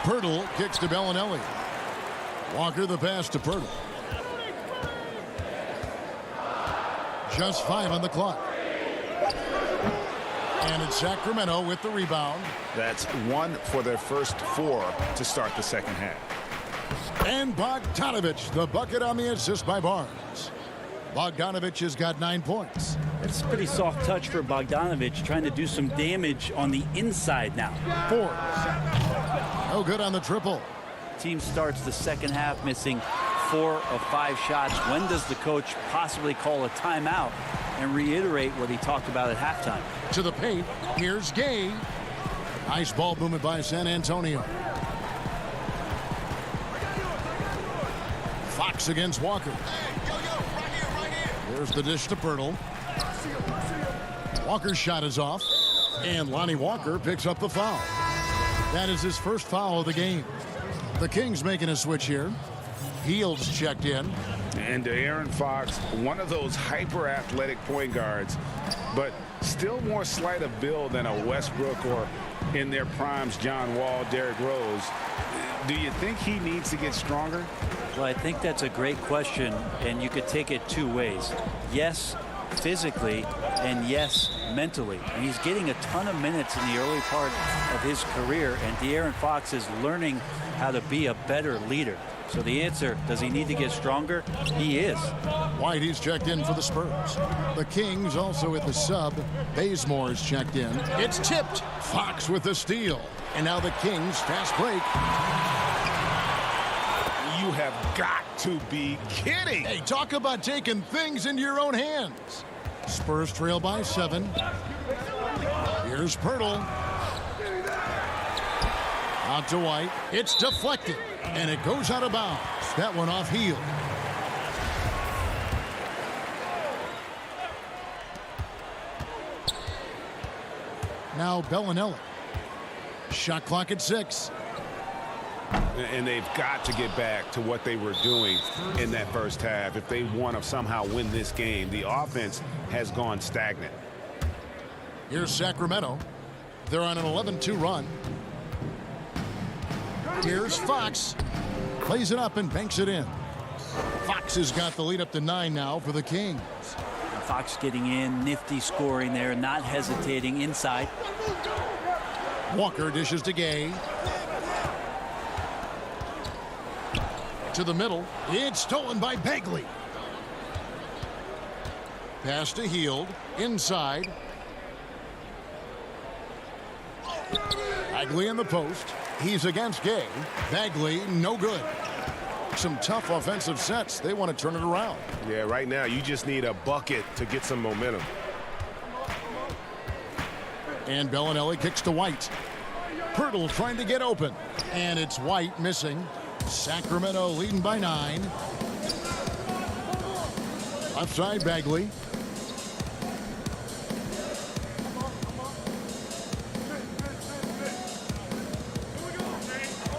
Pirtle kicks to Bellinelli. Walker the pass to Pirtle. Just 5 on the clock. And it's Sacramento with the rebound. That's 1 for their first 4 to start the second half. And Bogdanovich, the bucket on the assist by Barnes. Bogdanovich has got 9 points. It's a pretty soft touch for Bogdanovich, trying to do some damage on the inside now. Forbes. No good on the triple. Team starts the second half missing 4 of 5 shots. When does the coach possibly call a timeout and reiterate what he talked about at halftime? To the paint, here's Gay. Nice ball movement by San Antonio. Fox against Walker. There's the dish to Pirtle. Walker's shot is off, and Lonnie Walker picks up the foul. That is his first foul of the game. The Kings making a switch here. Heels checked in. And De'Aaron Fox, one of those hyper-athletic point guards, but still more slight of build than a Westbrook or, in their primes, John Wall, Derrick Rose. Do you think he needs to get stronger? Well, I think that's a great question, and you could take it 2 ways. Yes, physically, and yes, mentally. And he's getting a ton of minutes in the early part of his career, and De'Aaron Fox is learning how to be a better leader. So the answer, does he need to get stronger? He is. White, he's checked in for the Spurs. The Kings also at the sub. Bazemore's checked in. It's tipped. Fox with the steal. And now the Kings fast break. You have got to be kidding. Hey, talk about taking things into your own hands. Spurs trail by 7. Here's Pirtle. Out to White. It's deflected. And it goes out of bounds. That one off heel. Now Bellinelli. Shot clock at 6. And they've got to get back to what they were doing in that first half if they want to somehow win this game. The offense has gone stagnant. Here's Sacramento. They're on an 11-2 run. Here's Fox. Plays it up and banks it in. Fox has got the lead up to 9 now for the Kings. Fox getting in, nifty scoring there, not hesitating inside. Walker dishes to Gay. To the middle. It's stolen by Bagley. Pass to Hield. Inside. Bagley in the post. He's against Gay. Bagley, no good. Some tough offensive sets. They want to turn it around. Yeah, right now you just need a bucket to get some momentum. And Bellinelli kicks to White. Pirtle trying to get open. And it's White missing. Sacramento leading by 9. Left side, Bagley.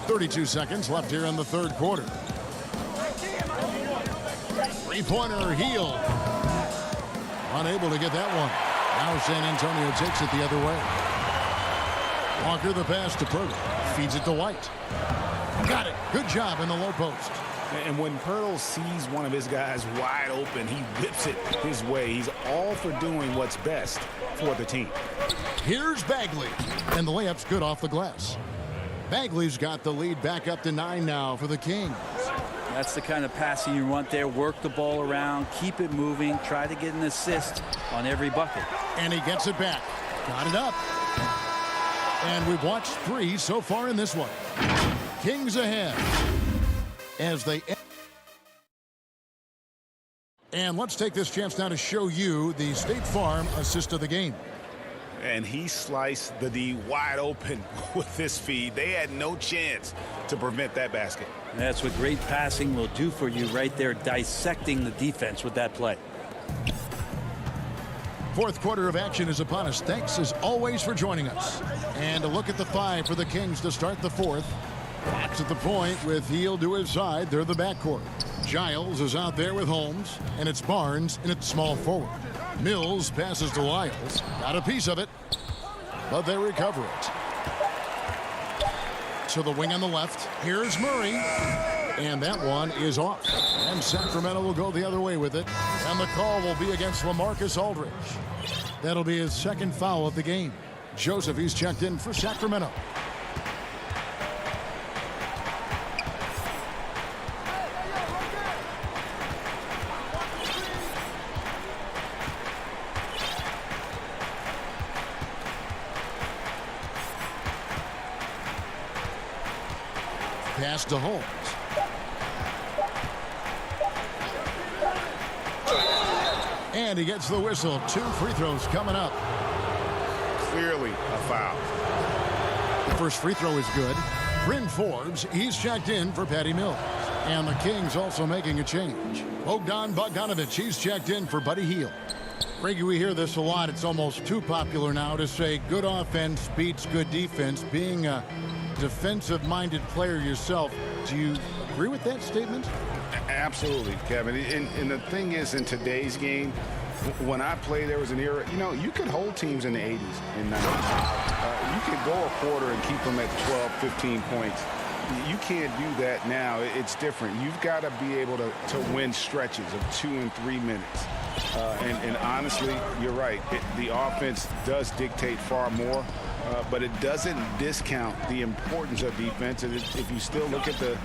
.32 seconds left here in the third quarter. Three-pointer, Hield. Unable to get that one. Now San Antonio takes it the other way. Walker the pass to Pirtle. Feeds it to White. Got it. Good job in the low post. And when Pirtle sees one of his guys wide open, he whips it his way. He's all for doing what's best for the team. Here's Bagley. And the layup's good off the glass. Bagley's got the lead back up to 9 now for the Kings. That's the kind of passing you want there. Work the ball around, keep it moving, try to get an assist on every bucket. And he gets it back. Got it up. And we've watched 3 so far in this one. Kings ahead as they... And let's take this chance now to show you the State Farm assist of the game. And he sliced the D wide open with this feed. They had no chance to prevent that basket. That's what great passing will do for you right there, dissecting the defense with that play. Fourth quarter of action is upon us. Thanks as always for joining us. And a look at the 5 for the Kings to start the fourth. Fox at the point with Heel to his side. They're the backcourt. Giles is out there with Holmes, and it's Barnes in its small forward. Mills passes to Lyles. Got a piece of it, but they recover it. To the wing on the left. Here's Murray. And that one is off. And Sacramento will go the other way with it. And the call will be against LaMarcus Aldridge. That'll be his second foul of the game. Joseph, he's checked in for Sacramento. Pass to Holmes. And he gets the whistle. 2 free throws coming up. Clearly a foul. The first free throw is good. Bryn Forbes, he's checked in for Patty Mills. And the Kings also making a change. Bogdan Bogdanovic, he's checked in for Buddy Hield. Greggy, we hear this a lot. It's almost too popular now to say good offense beats good defense. Being a defensive-minded player yourself, do you agree with that statement? Absolutely, Kevin. And the thing is, in today's game, when I played, there was an era, you know, you could hold teams in the 80s and 90s. You could go a quarter and keep them at 12, 15 points. You can't do that now. It's different. You've got to be able to win stretches of 2 and 3 minutes. And honestly, you're right. The offense does dictate far more. But it doesn't discount the importance of defense. And if you still look at the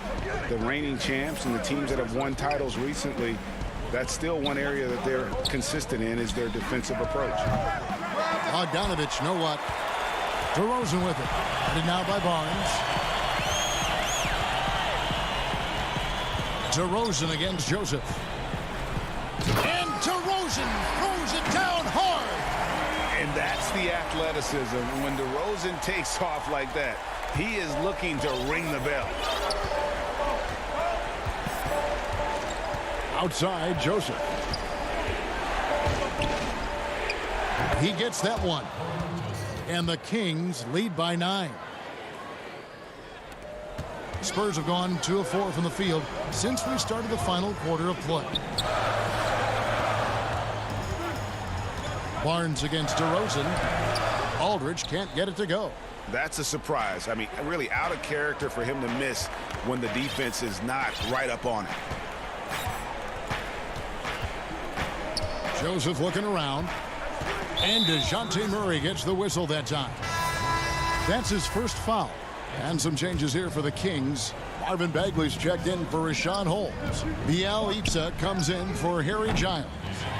reigning champs and the teams that have won titles recently, that's still one area that they're consistent in is their defensive approach. Bogdanovic, no luck. DeRozan with it. Headed now by Barnes. DeRozan against Joseph. And DeRozan throws it down hard. And that's the athleticism. When DeRozan takes off like that, he is looking to ring the bell. Outside, Joseph. He gets that one. And the Kings lead by 9. Spurs have gone 2 of 4 from the field since we started the final quarter of play. Barnes against DeRozan. Aldridge can't get it to go. That's a surprise. I mean, really out of character for him to miss when the defense is not right up on it. Joseph looking around. And DeJounte Murray gets the whistle that time. That's his first foul. And some changes here for the Kings. Marvin Bagley's checked in for Rashawn Holmes. Bielitsa comes in for Harry Giles.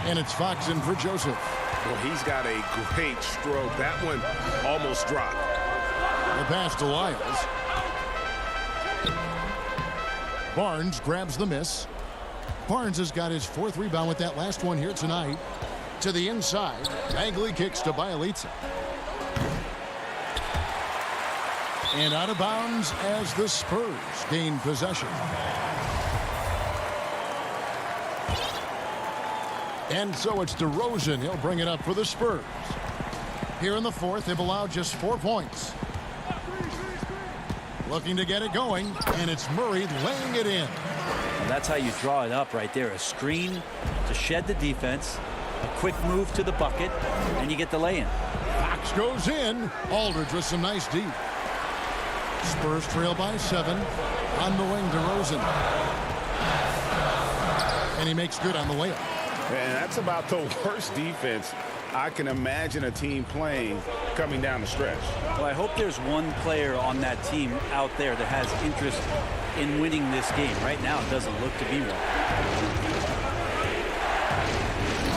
And it's Fox in for Joseph. Well, he's got a great stroke. That one almost dropped. The pass to Lyles. Barnes grabs the miss. Barnes has got his 4th rebound with that last one here tonight. To the inside. Bagley kicks to Bielitsa. And out of bounds as the Spurs gain possession. And so it's DeRozan. He'll bring it up for the Spurs. Here in the 4th, they've allowed just 4 points. Looking to get it going, and it's Murray laying it in. That's how you draw it up right there. A screen to shed the defense, a quick move to the bucket, and you get the lay-in. Fox goes in. Aldridge with some nice deep. Spurs trail by 7. On the wing, DeRozan. And he makes good on the layup. And that's about the worst defense I can imagine a team playing coming down the stretch. Well, I hope there's one player on that team out there that has interest in winning this game. Right now, it doesn't look to be one.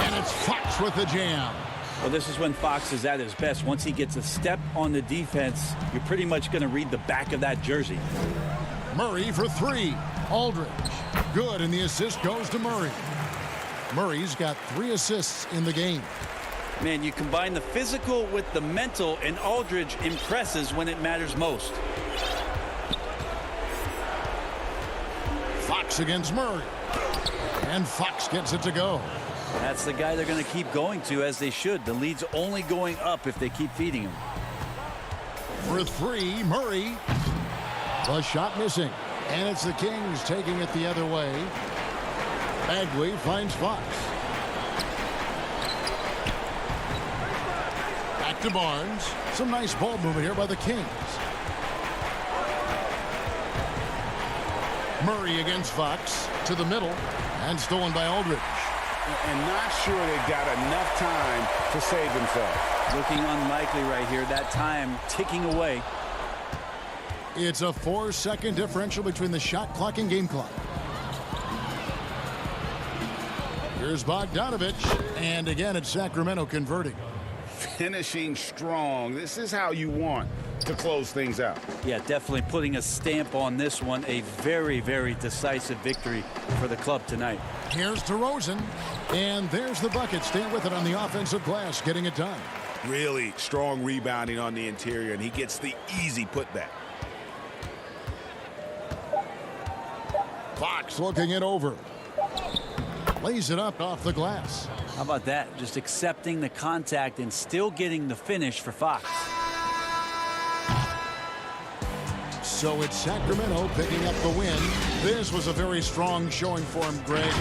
And it's Fox with the jam. Well, this is when Fox is at his best. Once he gets a step on the defense, you're pretty much going to read the back of that jersey. Murray for three. Aldridge. Good, and the assist goes to Murray. Murray's got 3 assists in the game. Man, you combine the physical with the mental, and Aldridge impresses when it matters most. Fox against Murray. And Fox gets it to go. That's the guy they're going to keep going to, as they should. The lead's only going up if they keep feeding him. For three, Murray. The shot missing. And it's the Kings taking it the other way. Bagley finds Fox. Back to Barnes. Some nice ball movement here by the Kings. Murray against Fox to the middle and stolen by Aldridge. And not sure they've got enough time to save themselves. Looking unlikely right here. That time ticking away. It's a 4-second differential between the shot clock and game clock. Here's Bogdanovich, and again it's Sacramento converting. Finishing strong. This is how you want to close things out. Yeah, definitely putting a stamp on this one. A very, very decisive victory for the club tonight. Here's DeRozan, and there's the bucket. Stay with it on the offensive glass, getting it done. Really strong rebounding on the interior, and he gets the easy putback. Fox looking it over. Lays it up off the glass. How about that? Just accepting the contact and still getting the finish for Fox. So it's Sacramento picking up the win. This was a very strong showing for him, Greg.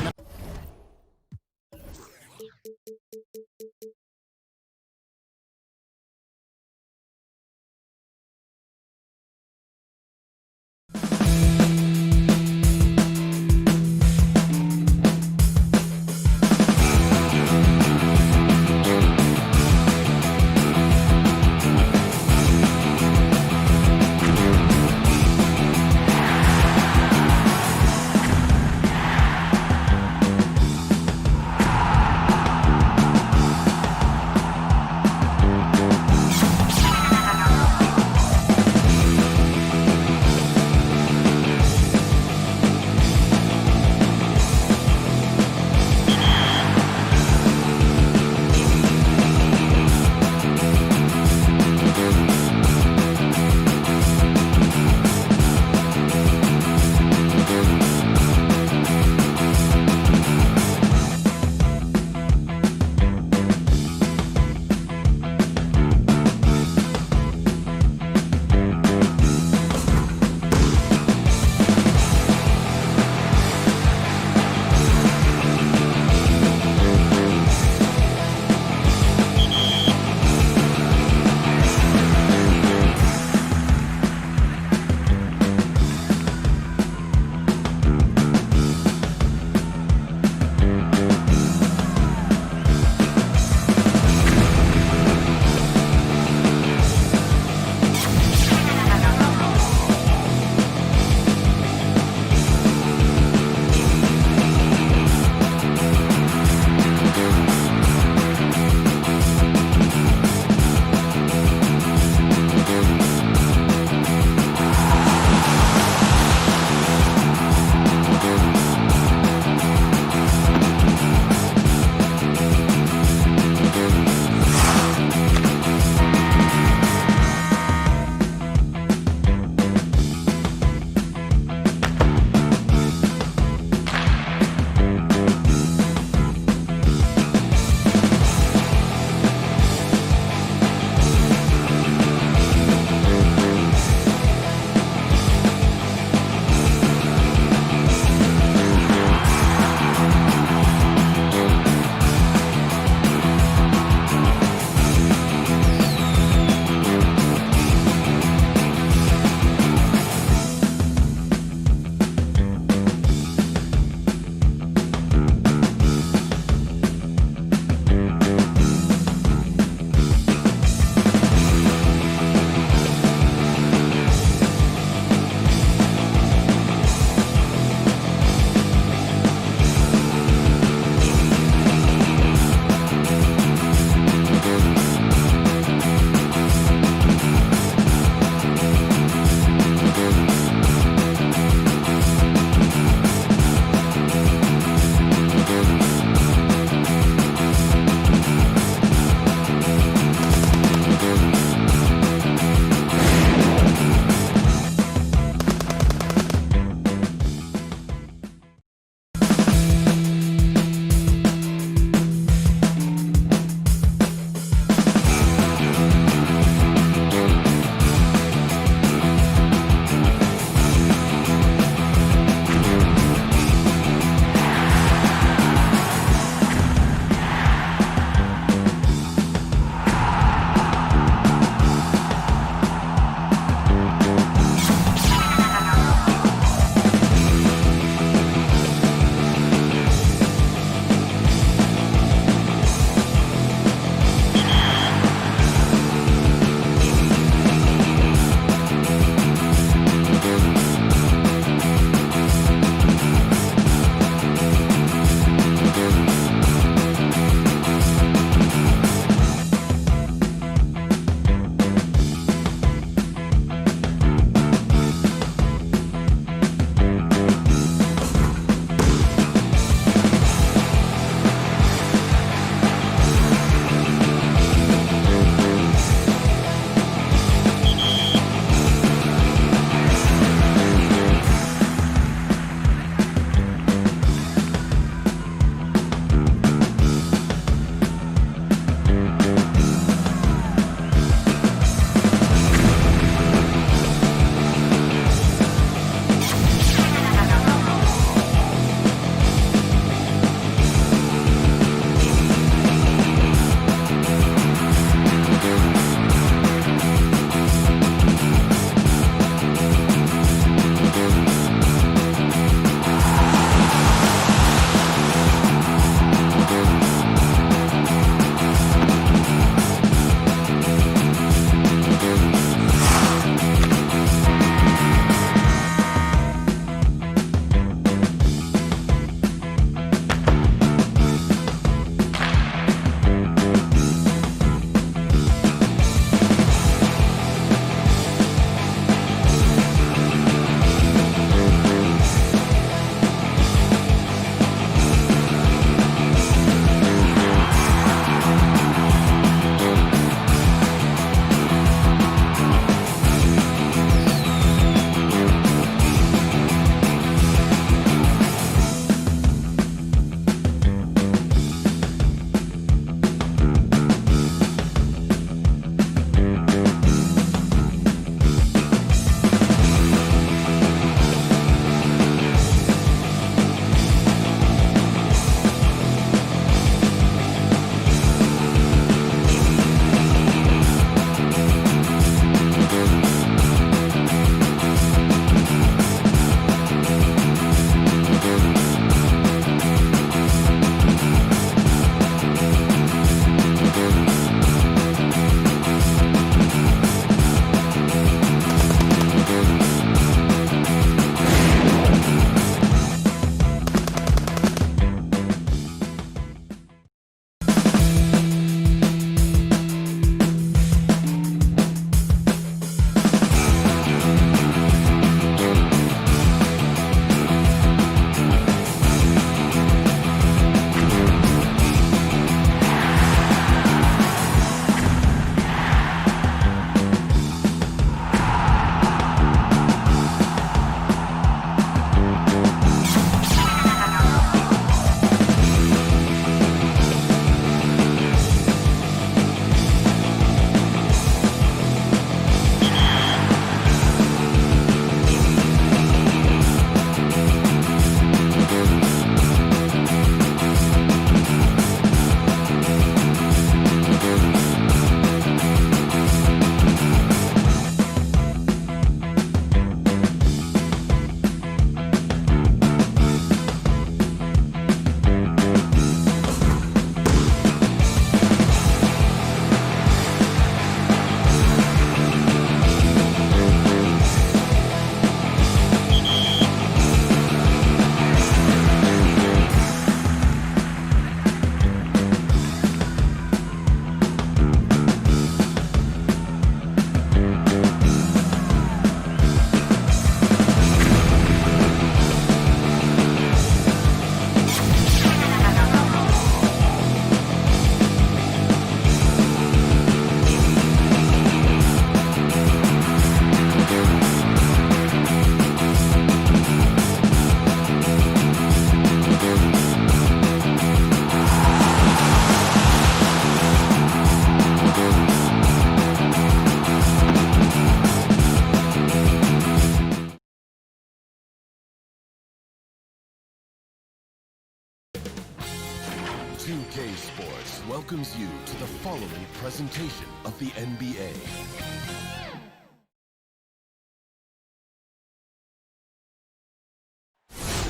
2K Sports welcomes you to the following presentation of the NBA.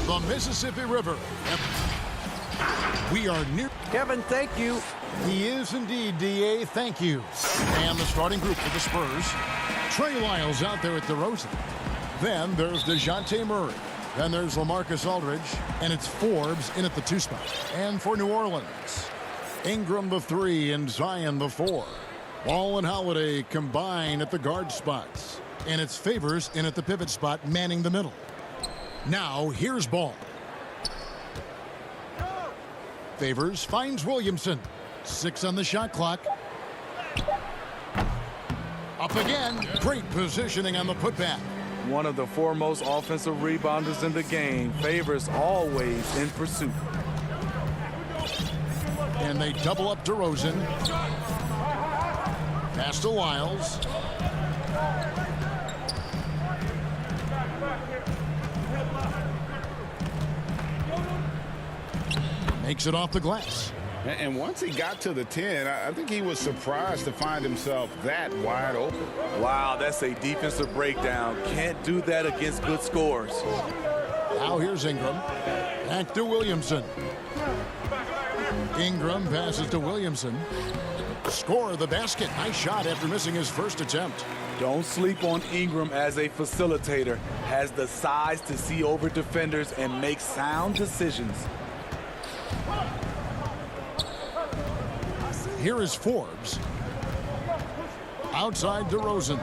The Mississippi River. We are near. Kevin, thank you. He is indeed, D.A. Thank you. And the starting group for the Spurs. Trey Lyles out there at DeRozan. Then there's DeJounte Murray. Then there's LaMarcus Aldridge. And it's Forbes in at the 2 spot. And for New Orleans, Ingram the 3 and Zion the 4. Ball and Holiday combine at the guard spots. And it's Favors in at the pivot spot, manning the middle. Now, here's Ball. Favors finds Williamson. 6 on the shot clock. Up again. Great positioning on the putback. One of the foremost offensive rebounders in the game. Favors always in pursuit. And they double up DeRozan. Pass to Lyles. Makes it off the glass. And once he got to the 10, I think he was surprised to find himself that wide open. Wow, that's a defensive breakdown. Can't do that against good scores. Now here's Ingram. Back to Williamson. Ingram passes to Williamson. Score the basket. Nice shot after missing his first attempt. Don't sleep on Ingram as a facilitator. Has the size to see over defenders and make sound decisions. Here is Forbes. Outside DeRozan.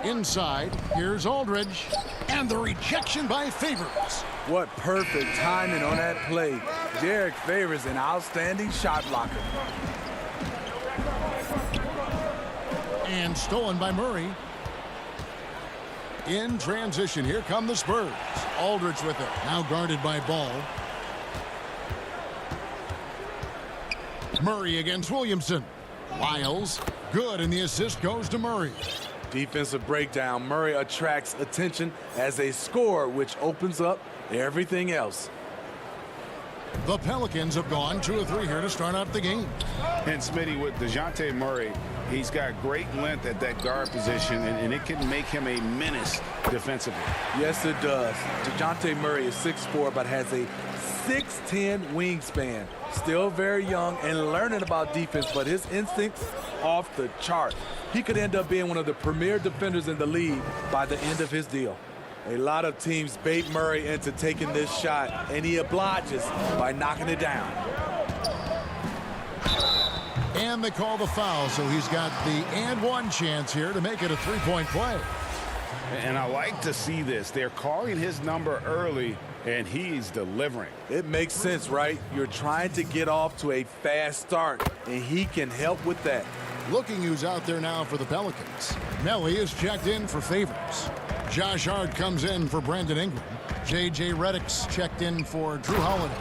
Inside, here's Aldridge. And the rejection by Favors. What perfect timing on that play. Derek Favors, an outstanding shot blocker. And stolen by Murray. In transition, here come the Spurs. Aldridge with it. Now guarded by Ball. Murray against Williamson. Lyles, good, and the assist goes to Murray. Defensive breakdown. Murray attracts attention as a scorer, which opens up everything else. The Pelicans have gone 2 of 3 here to start out the game. And Smitty, with DeJounte Murray, he's got great length at that guard position, and it can make him a menace defensively. Yes, it does. DeJounte Murray is 6'4", but has a 6'10" wingspan. Still very young and learning about defense, but his instincts off the chart. He could end up being one of the premier defenders in the league by the end of his deal. A lot of teams bait Murray into taking this shot, and he obliges by knocking it down. And they call the foul, so he's got the and one chance here to make it a 3-point play. And I like to see this. They're calling his number early, and he's delivering. It makes sense, right? You're trying to get off to a fast start, and he can help with that. Looking who's out there now for the Pelicans. Melly is checked in for Favors. Josh Hart comes in for Brandon Ingram. J.J. Redick's checked in for Drew Holiday.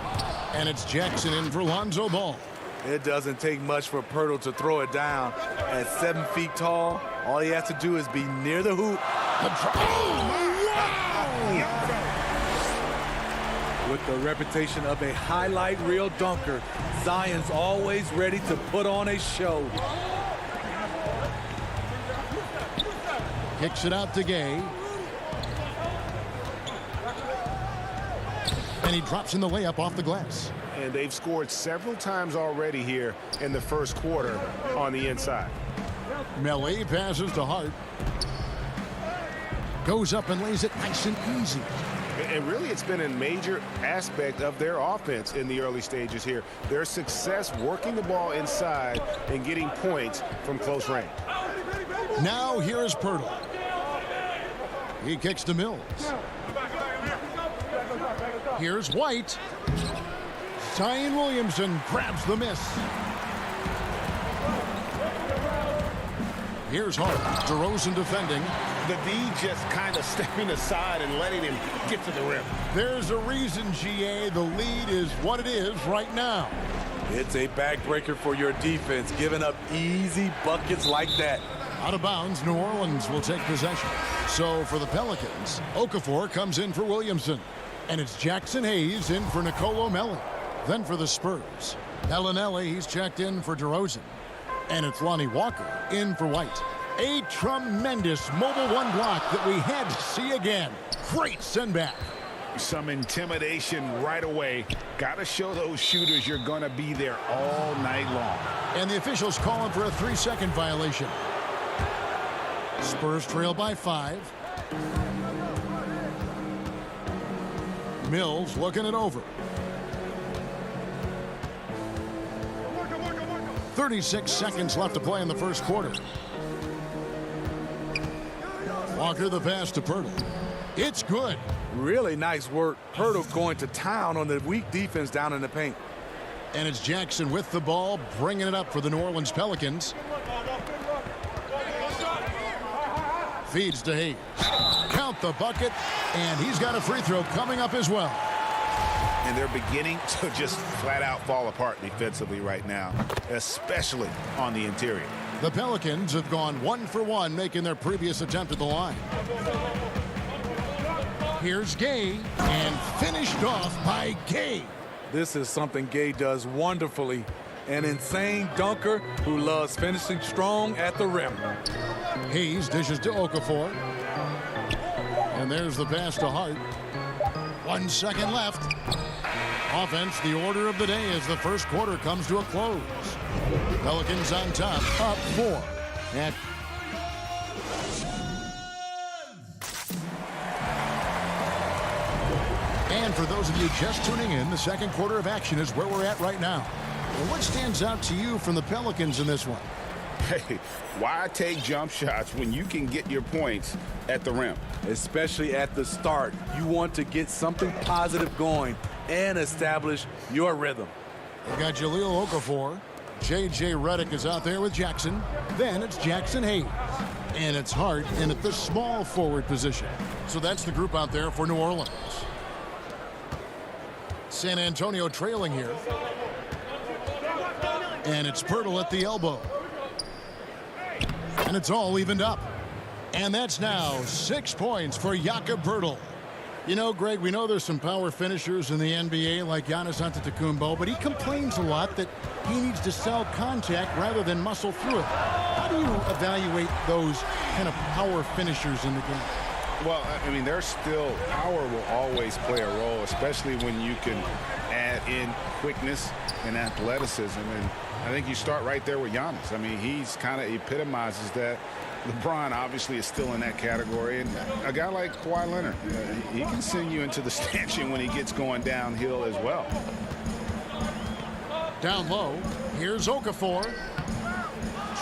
And it's Jackson in for Lonzo Ball. It doesn't take much for Pirtle to throw it down. At 7 feet tall, all he has to do is be near the hoop. With the reputation of a highlight reel dunker, Zion's always ready to put on a show. Kicks it out to Gay. And he drops in the layup off the glass. And they've scored several times already here in the first quarter on the inside. Melly passes to Hart. Goes up and lays it nice and easy. And really, it's been a major aspect of their offense in the early stages here. Their success working the ball inside and getting points from close range. Now here is Pirtle. He kicks to Mills. Here's White. Zion Williamson grabs the miss. Here's Hart. DeRozan defending. The D just kind of stepping aside and letting him get to the rim. There's a reason, GA. The lead is what it is right now. It's a backbreaker for your defense, giving up easy buckets like that. Out of bounds, New Orleans will take possession. So for the Pelicans, Okafor comes in for Williamson. And it's Jackson Hayes in for Nicolo Melli. Then for the Spurs, Bellinelli, he's checked in for DeRozan. And it's Lonnie Walker in for White. A tremendous mobile one block that we had to see again. Great send back. Some intimidation right away. Got to show those shooters you're going to be there all night long. And the officials calling for a 3-second violation. Spurs trail by 5. Mills looking it over. 36 seconds left to play in the first quarter. Walker the pass to Pirtle. It's good. Really nice work. Pirtle going to town on the weak defense down in the paint. And it's Jackson with the ball, bringing it up for the New Orleans Pelicans. Feeds to Hayes. Count the bucket, and he's got a free throw coming up as well. And they're beginning to just flat out fall apart defensively right now, especially on the interior. The Pelicans have gone 1 for 1, making their previous attempt at the line. Here's Gay, and finished off by Gay. This is something Gay does wonderfully. An insane dunker who loves finishing strong at the rim. Hayes dishes to Okafor. And there's the pass to Hart. 1 second left. Offense, the order of the day as the first quarter comes to a close. Pelicans on top, up 4. And for those of you just tuning in, the second quarter of action is where we're at right now. Well, what stands out to you from the Pelicans in this one? Hey, why take jump shots when you can get your points at the rim? Especially at the start. You want to get something positive going and establish your rhythm. We've got Jahlil Okafor. J.J. Redick is out there with Jackson. Then it's Jackson Hayes. And it's Hart in at the small forward position. So that's the group out there for New Orleans. San Antonio trailing here. And it's Pirtle at the elbow. And it's all evened up. And that's now 6 points for Jakob Pirtle. You know, Greg, we know there's some power finishers in the NBA like Giannis Antetokounmpo, but he complains a lot that he needs to sell contact rather than muscle through it. How do you evaluate those kind of power finishers in the game? Well, I mean, there's still power will always play a role, especially when you can add in quickness and athleticism. And I think you start right there with Giannis. I mean, he's kind of epitomizes that. LeBron obviously is still in that category, and a guy like Kawhi Leonard, he can send you into the stanchion when he gets going downhill as well. Down low, here's Okafor.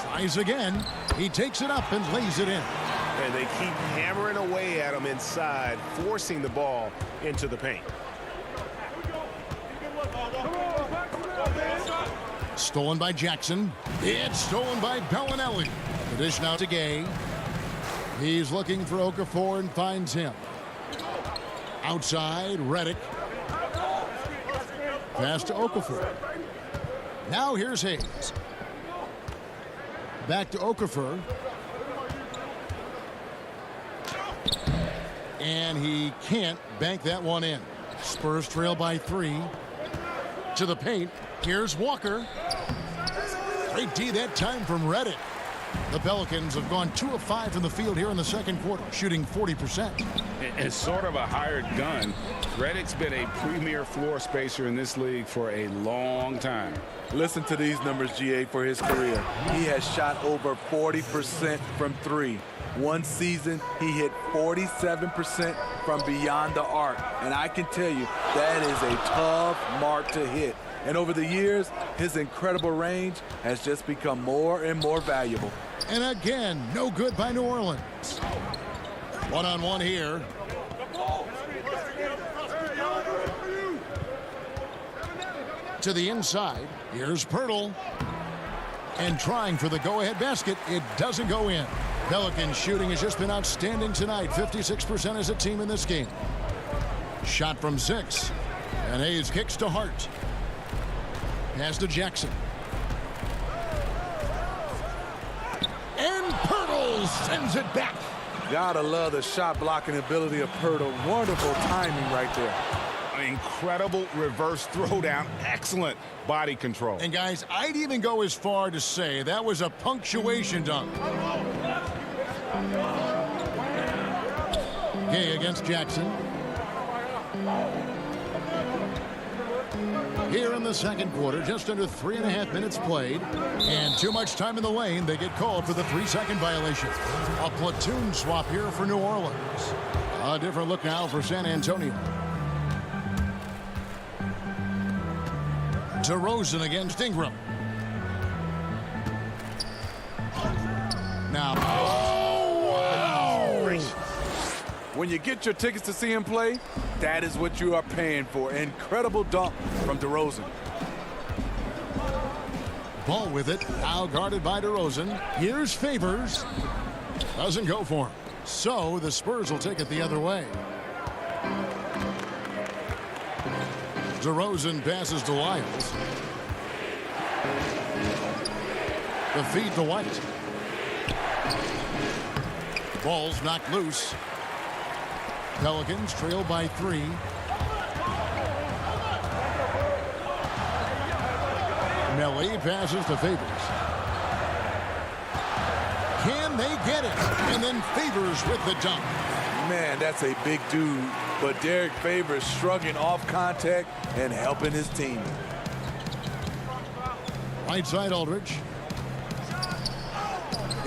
Tries again. He takes it up and lays it in. And they keep hammering away at him inside, forcing the ball into the paint. Stolen by Jackson. It's stolen by Bellinelli. The dish now to Gay. He's looking for Okafor and finds him. Outside, Redick. Pass to Okafor. Now here's Hayes. Back to Okafor. And he can't bank that one in. Spurs trail by 3. To the paint. Here's Walker. Great D that time from Redick. The Pelicans have gone 2 of 5 from the field here in the second quarter, shooting 40%. It's sort of a hired gun. Redick's been a premier floor spacer in this league for a long time. Listen to these numbers, GA, for his career. He has shot over 40% from 3. One season, he hit 47% from beyond the arc. And I can tell you, that is a tough mark to hit. And over the years, his incredible range has just become more and more valuable. And again, no good by New Orleans. One-on-one here. To the inside. Here's Pirtle. And trying for the go-ahead basket. It doesn't go in. Pelicans shooting has just been outstanding tonight. 56% as a team in this game. Shot from 6. And Hayes kicks to Hart. Pass to Jackson. And Pirtle sends it back. Gotta love the shot blocking ability of Pirtle. Wonderful timing right there. An incredible reverse throwdown. Excellent body control. And guys, I'd even go as far to say that was a punctuation dunk. Gay against Jackson. Here in the second quarter, just under 3.5 minutes played, and too much time in the lane. They get called for the 3-second violation. A platoon swap here for New Orleans. A different look now for San Antonio. DeRozan against Ingram. Now, when you get your tickets to see him play, that is what you are paying for. Incredible dunk from DeRozan. Ball with it, now guarded by DeRozan. Here's Favors. Doesn't go for him. So the Spurs will take it the other way. DeRozan passes to Lyles. The feed to White. Ball's knocked loose. Pelicans trail by 3. Melly passes to Favors. Can they get it? And then Favors with the dunk. Man, that's a big dude. But Derek Favors shrugging off contact and helping his team. Right side Aldridge.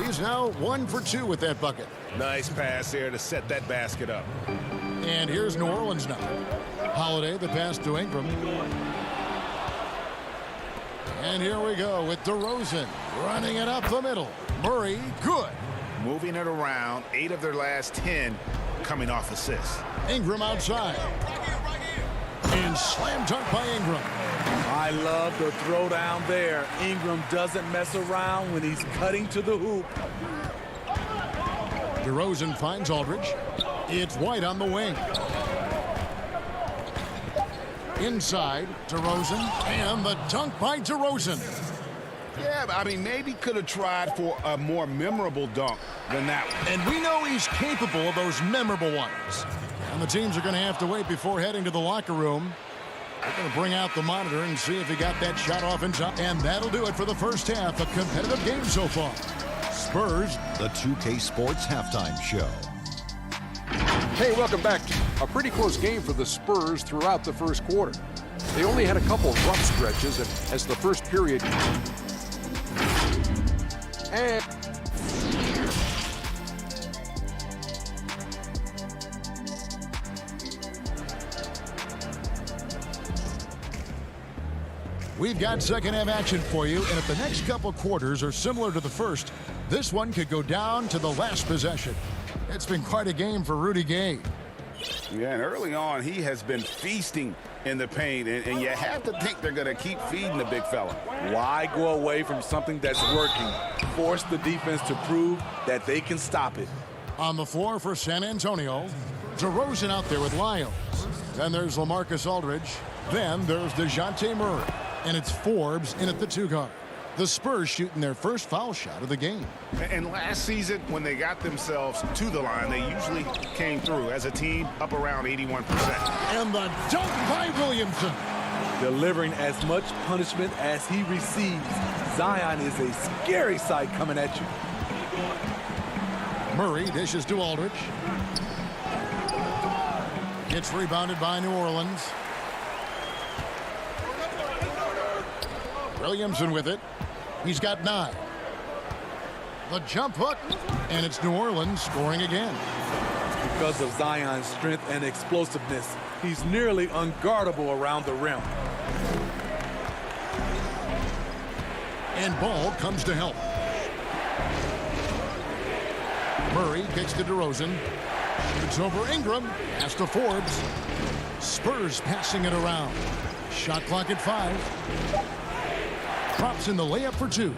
He's now 1 for 2 with that bucket. Nice pass there to set that basket up. And here's New Orleans now. Holiday, the pass to Ingram. And here we go with DeRozan running it up the middle. Murray, good. Moving it around, 8 of their last 10 coming off assists. Ingram outside. And slam dunk by Ingram. I love the throwdown there. Ingram doesn't mess around when he's cutting to the hoop. DeRozan finds Aldridge. It's White on the wing. Inside, DeRozan, and the dunk by DeRozan. Yeah, I mean, maybe could have tried for a more memorable dunk than that one. And we know he's capable of those memorable ones. And the teams are going to have to wait before heading to the locker room. They're going to bring out the monitor and see if he got that shot off in time. And that'll do it for the first half. A competitive game so far. Spurs. The 2K Sports Halftime Show. Hey, welcome back. A pretty close game for the Spurs throughout the first quarter. They only had a couple of rough stretches as the first period. And we've got second half action for you, and if the next couple quarters are similar to the first, this one could go down to the last possession. It's been quite a game for Rudy Gay. Yeah, and early on, he has been feasting in the paint, and you have to think they're going to keep feeding the big fella. Why go away from something that's working? Force the defense to prove that they can stop it. On the floor for San Antonio, DeRozan out there with Lyles. Then there's LaMarcus Aldridge. Then there's DeJounte Murray. And it's Forbes in at the 2 guard. The Spurs shooting their first foul shot of the game. And last season, when they got themselves to the line, they usually came through as a team up around 81%. And the dunk by Williamson. Delivering as much punishment as he receives. Zion is a scary sight coming at you. Murray dishes to Aldridge. It's rebounded by New Orleans. Williamson with it. He's got 9. The jump hook, and it's New Orleans scoring again. Because of Zion's strength and explosiveness, he's nearly unguardable around the rim. And ball comes to help. Murray kicks to DeRozan. Shoots over Ingram. Pass to Forbes. Spurs passing it around. Shot clock at 5. Drops in the layup for 2.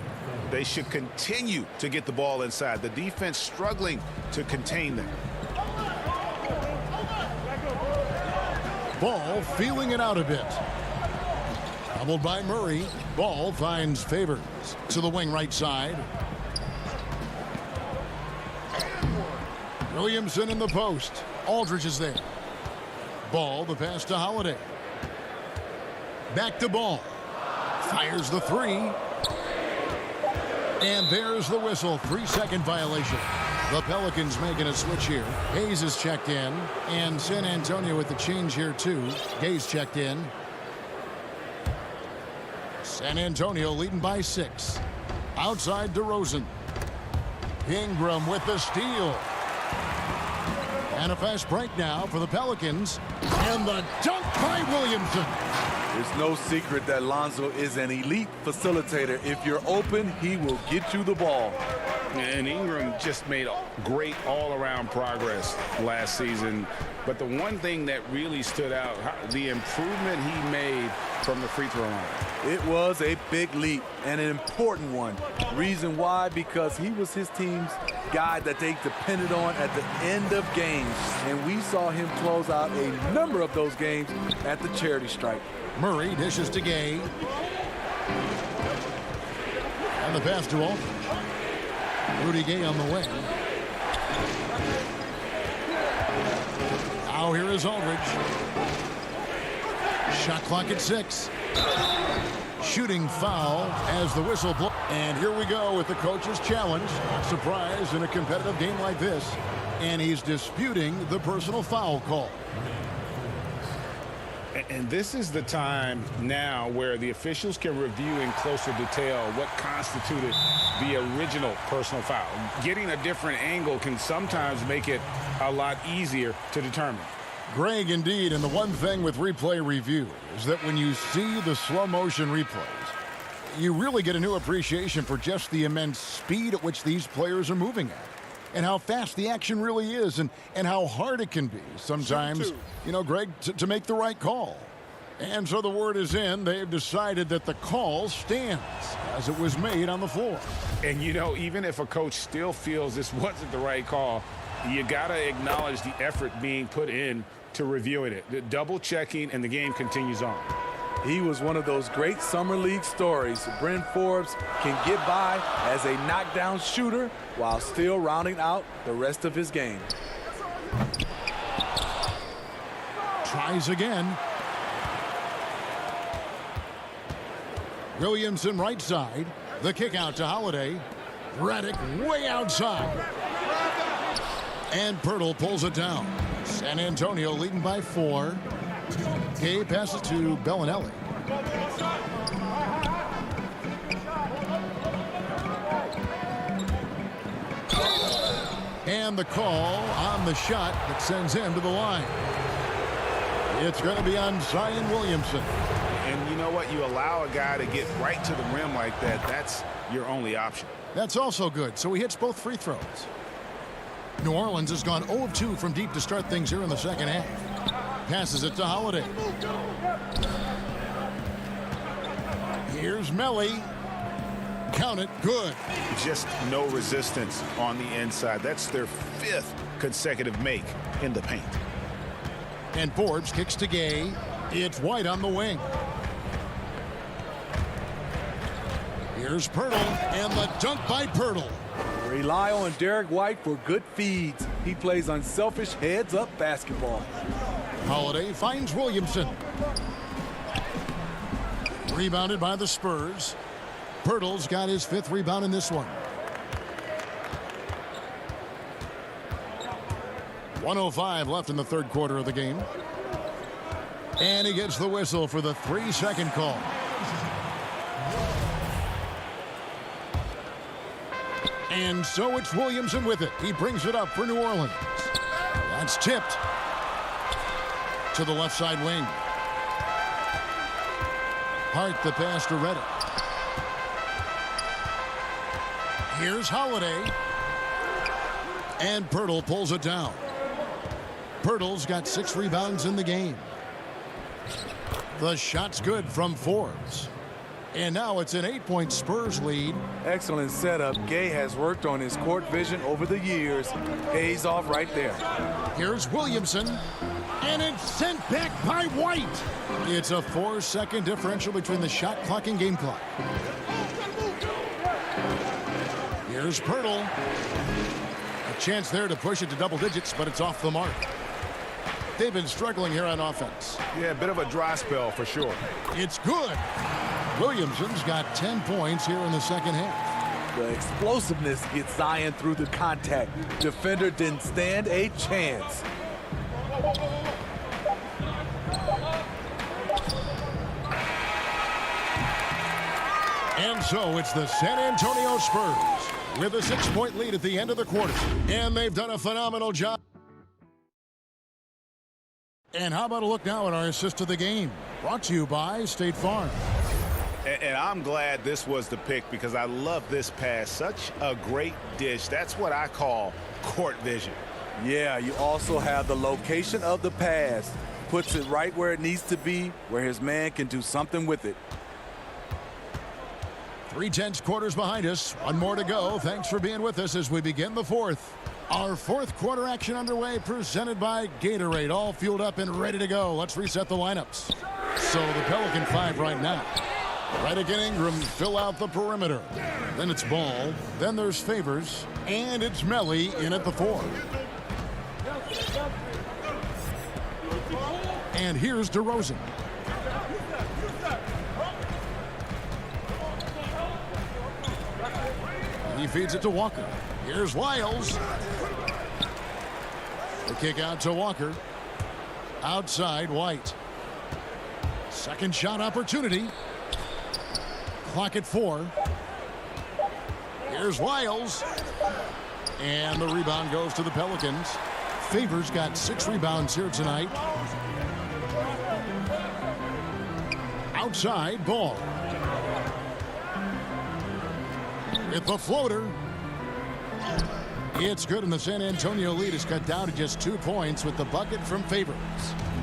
They should continue to get the ball inside. The defense struggling to contain them. Ball feeling it out a bit. Doubled by Murray. Ball finds Favors to the wing right side. Williamson in the post. Aldridge is there. Ball, the pass to Holiday. Back to Ball. Fires the three. And there's the whistle. 3-second violation. The Pelicans making a switch here. Hayes is checked in. And San Antonio with the change here too. Hayes checked in. San Antonio leading by 6. Outside DeRozan. Ingram with the steal. And a fast break now for the Pelicans. And the dunk by Williamson. It's no secret that Lonzo is an elite facilitator. If you're open, he will get you the ball. And Ingram just made great all-around progress last season. But the one thing that really stood out, the improvement he made from the free throw line. It was a big leap and an important one. Reason why? Because he was his team's guy that they depended on at the end of games. And we saw him close out a number of those games at the charity stripe. Murray dishes to Gay. And the pass to Aldridge. Rudy Gay on the way. Now here is Aldridge. Shot clock at 6. Shooting foul as the whistle blows. And here we go with the coach's challenge. Surprise in a competitive game like this. And he's disputing the personal foul call. And this is the time now where the officials can review in closer detail what constituted the original personal foul. Getting a different angle can sometimes make it a lot easier to determine. Greg, indeed, and the one thing with replay review is that when you see the slow motion replays, you really get a new appreciation for just the immense speed at which these players are moving at. And how fast the action really is, and how hard it can be sometimes, you know, Greg, to make the right call. And so the word is in. They've decided that the call stands as it was made on the floor. And, you know, even if a coach still feels this wasn't the right call, you got to acknowledge the effort being put in to reviewing it. Double checking, and the game continues on. He was one of those great summer league stories. Bryn Forbes can get by as a knockdown shooter while still rounding out the rest of his game. Tries again. Williamson right side. The kick out to Holiday. Redick way outside. And Pirtle pulls it down. San Antonio leading by 4. Gay passes to Bellinelli. And the call on the shot that sends him to the line. It's going to be on Zion Williamson. And you know what? You allow a guy to get right to the rim like that. That's your only option. That's also good. So he hits both free throws. New Orleans has gone 0 of 2 from deep to start things here in the second half. Passes it to Holiday. Here's Melly. Count it. Good. Just no resistance on the inside. That's their 5th consecutive make in the paint. And Forbes kicks to Gay. It's White on the wing. Here's Pirtle, and the dunk by Pirtle. Rely on Derek White for good feeds. He plays unselfish heads-up basketball. Holiday finds Williamson. Rebounded by the Spurs. Pirtle's got his 5th rebound in this one. 1:05 left in the third quarter of the game. And he gets the whistle for the 3-second call. And so it's Williamson with it. He brings it up for New Orleans. That's tipped to the left side wing. Hart the pass to Redick. Here's Holiday. And Pirtle pulls it down. Pirtle's got 6 rebounds in the game. The shot's good from Forbes. And now it's an 8-point Spurs lead. Excellent setup. Gay has worked on his court vision over the years. Pays off right there. Here's Williamson. And it's sent back by White. It's a 4-second differential between the shot clock and game clock. Here's Pirtle. A chance there to push it to double digits, but it's off the mark. They've been struggling here on offense. Yeah, a bit of a dry spell for sure. It's good. Williamson's got 10 points here in the second half. The explosiveness gets Zion through the contact. Defender didn't stand a chance. And so it's the San Antonio Spurs with a 6-point lead at the end of the quarter. And they've done a phenomenal job. And how about a look now at our assist of the game? Brought to you by State Farm. And I'm glad this was the pick because I love this pass. Such a great dish. That's what I call court vision. Yeah, you also have the location of the pass. Puts it right where it needs to be, where his man can do something with it. 3/10 quarters behind us. One more to go. Thanks for being with us as we begin the fourth. Our fourth quarter action underway, presented by Gatorade. All fueled up and ready to go. Let's reset the lineups. So the Pelican 5 right now. Reddick and Ingram fill out the perimeter. Then it's Ball. Then there's Favors. And it's Melly in at the 4. And here's DeRozan. He feeds it to Walker. Here's Wiles. The kick out to Walker. Outside, White. Second shot opportunity. Clock at 4. Here's Wiles. And the rebound goes to the Pelicans. Favors got 6 rebounds here tonight. Outside, Ball. With the floater. It's good, and the San Antonio lead is cut down to just 2 points with the bucket from Favors.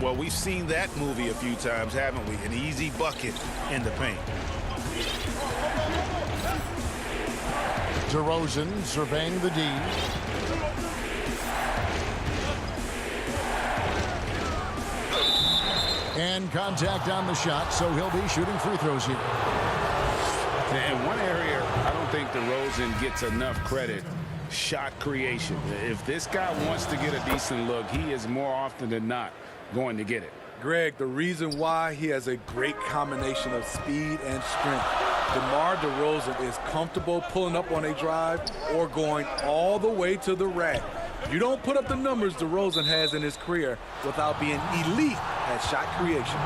Well, we've seen that movie a few times, haven't we? An easy bucket in the paint. DeRozan surveying the D. And contact on the shot, so he'll be shooting free throws here. And one area I don't think DeRozan gets enough credit, shot creation. If this guy wants to get a decent look, he is more often than not going to get it. Greg, the reason why he has a great combination of speed and strength. DeMar DeRozan is comfortable pulling up on a drive or going all the way to the rack. You don't put up the numbers DeRozan has in his career without being elite at shot creation.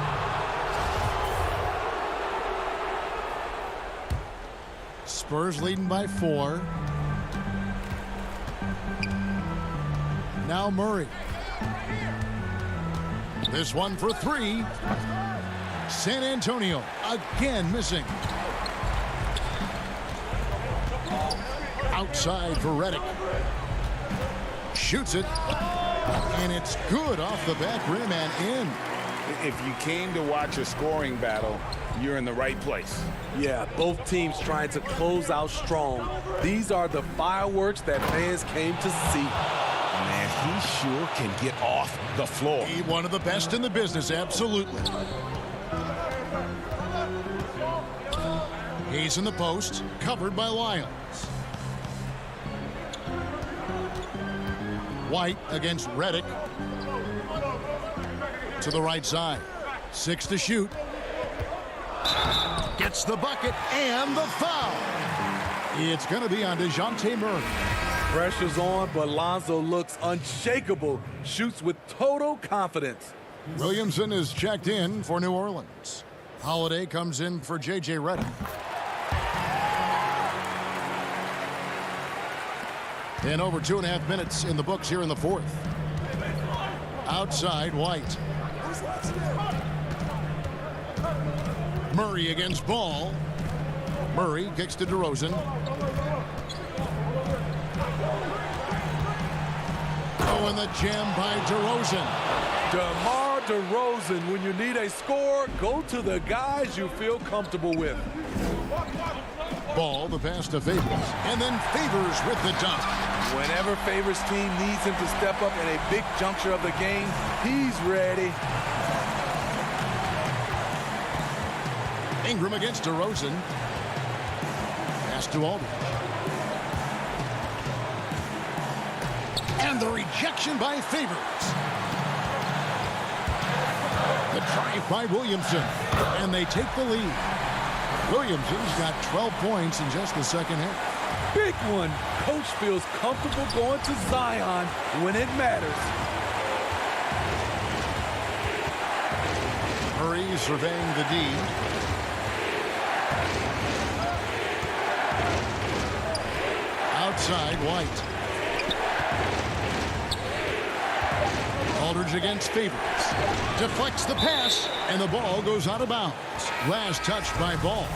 Spurs leading by 4. Now Murray. This one for 3. San Antonio again missing. Outside for Reddick. Shoots it. And it's good off the back rim and in. If you came to watch a scoring battle, you're in the right place. Yeah, both teams trying to close out strong. These are the fireworks that fans came to see. Man, he sure can get off the floor. He's one of the best in the business, absolutely. He's in the post, covered by Lyons. White against Reddick. To the right side. 6 to shoot. Gets the bucket and the foul. It's going to be on DeJounte Murray. Pressure's on, but Lonzo looks unshakable. Shoots with total confidence. Williamson is checked in for New Orleans. Holiday comes in for J.J. Redick. And over 2.5 minutes in the books here in the fourth. Outside, White. Murray against Ball. Murray kicks to DeRozan. Oh, and the jam by DeRozan. DeMar DeRozan, when you need a score, go to the guys you feel comfortable with. Ball, the pass to Favors. And then Favors with the dunk. Whenever Favors' team needs him to step up in a big juncture of the game, he's ready. Ingram against DeRozan. Pass to Aldridge. And the rejection by Favors. The drive by Williamson. And they take the lead. Williamson's got 12 points in just the second half. Big one. Coach feels comfortable going to Zion when it matters. Murray surveying the D. Outside, White. Aldridge against Favors. Deflects the pass, and the ball goes out of bounds. Last touch by Ball.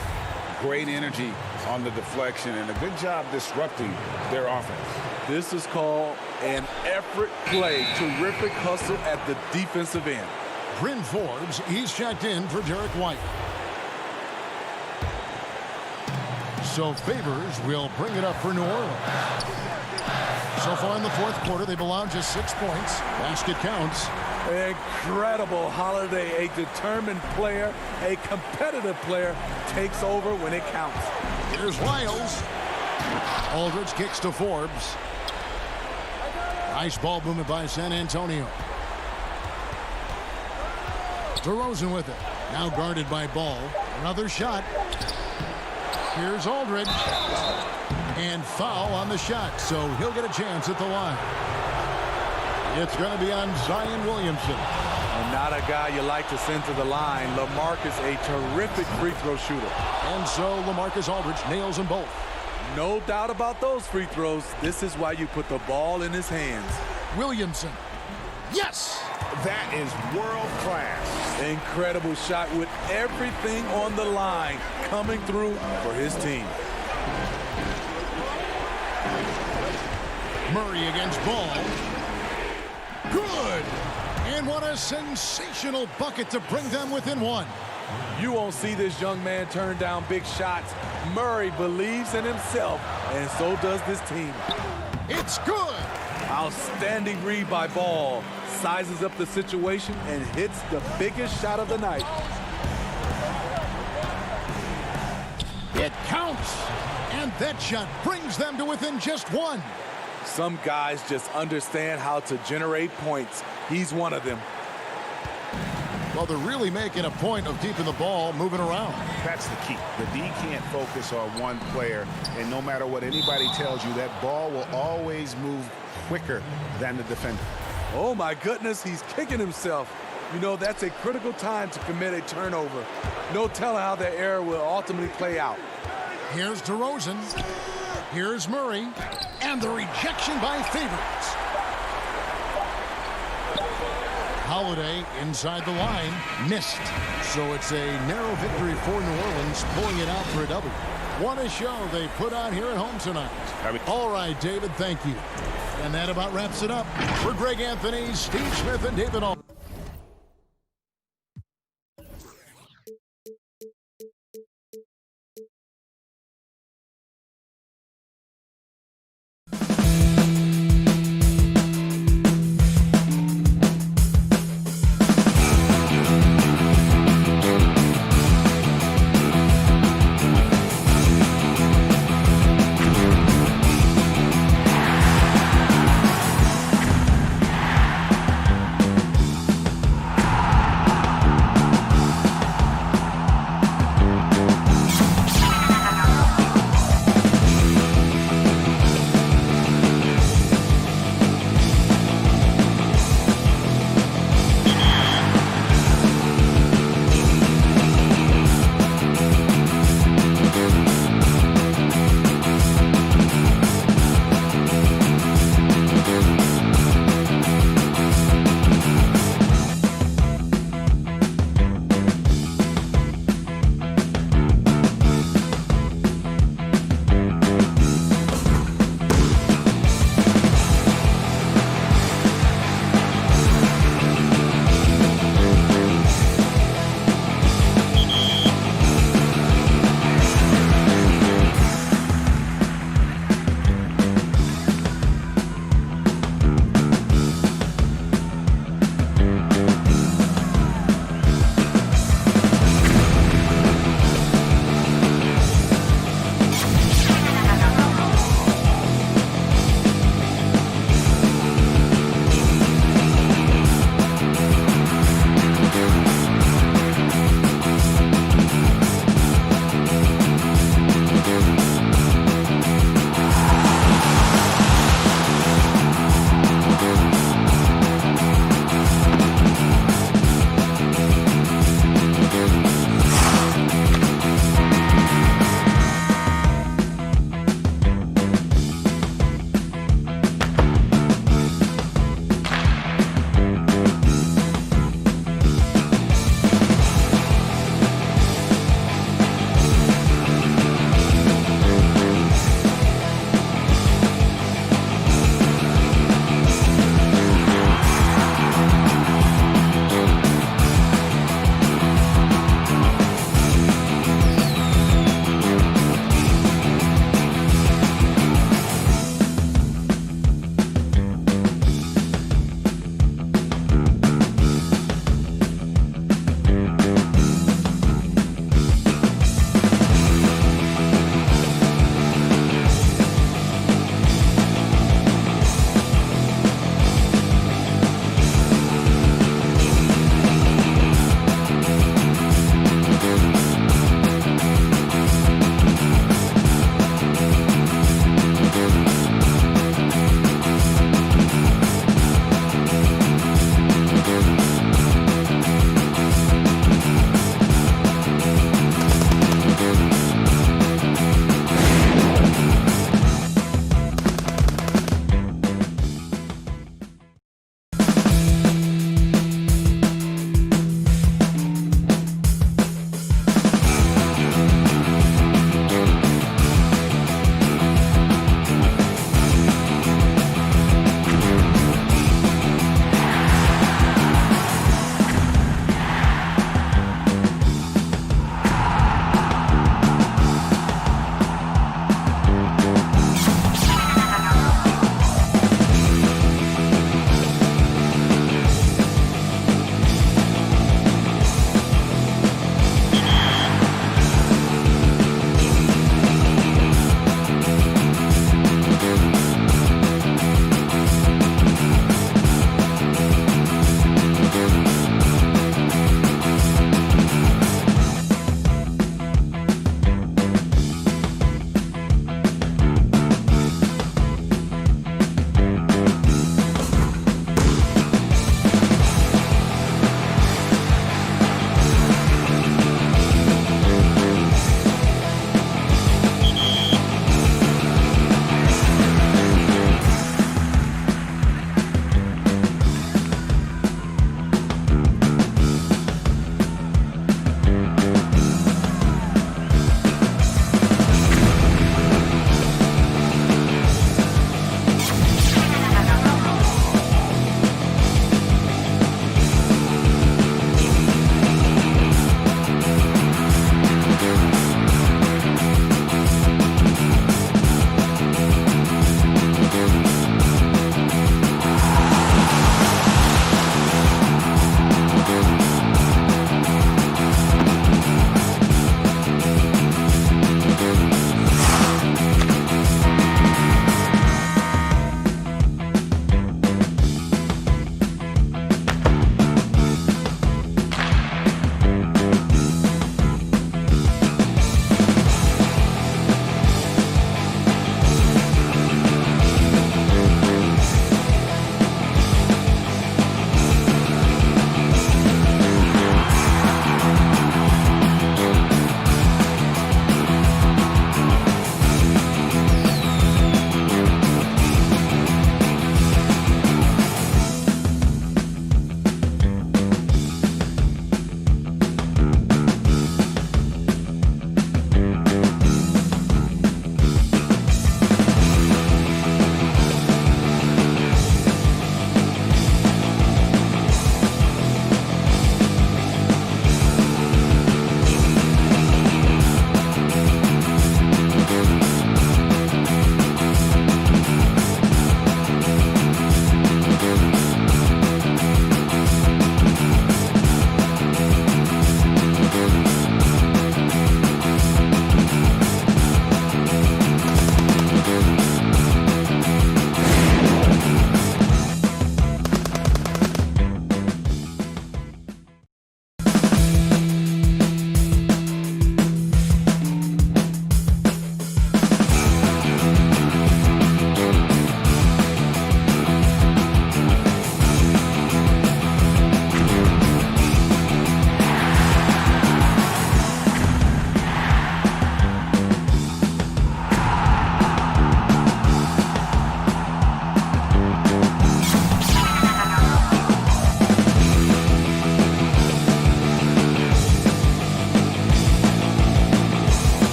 Great energy on the deflection and a good job disrupting their offense. This is called an effort play. Terrific hustle at the defensive end. Bryn Forbes, he's checked in for Derek White. So Favors will bring it up for New Orleans. So far in the fourth quarter, they've allowed just 6 points. Basket counts. Incredible Holiday, a determined player, a competitive player, takes over when it counts. Here's Wiles. Aldridge kicks to Forbes. Nice ball movement by San Antonio. DeRozan with it. Now guarded by Ball. Another shot. Here's Aldridge. And foul on the shot, so he'll get a chance at the line. It's going to be on Zion Williamson. And not a guy you like to send to the line. LaMarcus, a terrific free throw shooter. And so LaMarcus Aldridge nails them both. No doubt about those free throws. This is why you put the ball in his hands. Williamson. Yes! That is world class. Incredible shot with everything on the line coming through for his team. Murray against Ball. Good! And what a sensational bucket to bring them within one. You won't see this young man turn down big shots. Murray believes in himself, and so does this team. It's good! Outstanding read by Ball. Sizes up the situation and hits the biggest shot of the night. It counts! And that shot brings them to within just one. Some guys just understand how to generate points. He's one of them. Well, they're really making a point of keeping the ball moving around. That's the key. The D can't focus on one player, and no matter what anybody tells you, that ball will always move quicker than the defender. Oh, my goodness, he's kicking himself. You know, that's a critical time to commit a turnover. No telling how that error will ultimately play out. Here's DeRozan. Here's Murray. And the rejection by Favors. Holiday inside the line. Missed. So it's a narrow victory for New Orleans, pulling it out for a W. What a show they put on here at home tonight. All right, David, thank you. And that about wraps it up. For Greg Anthony, Steve Smith, and David All.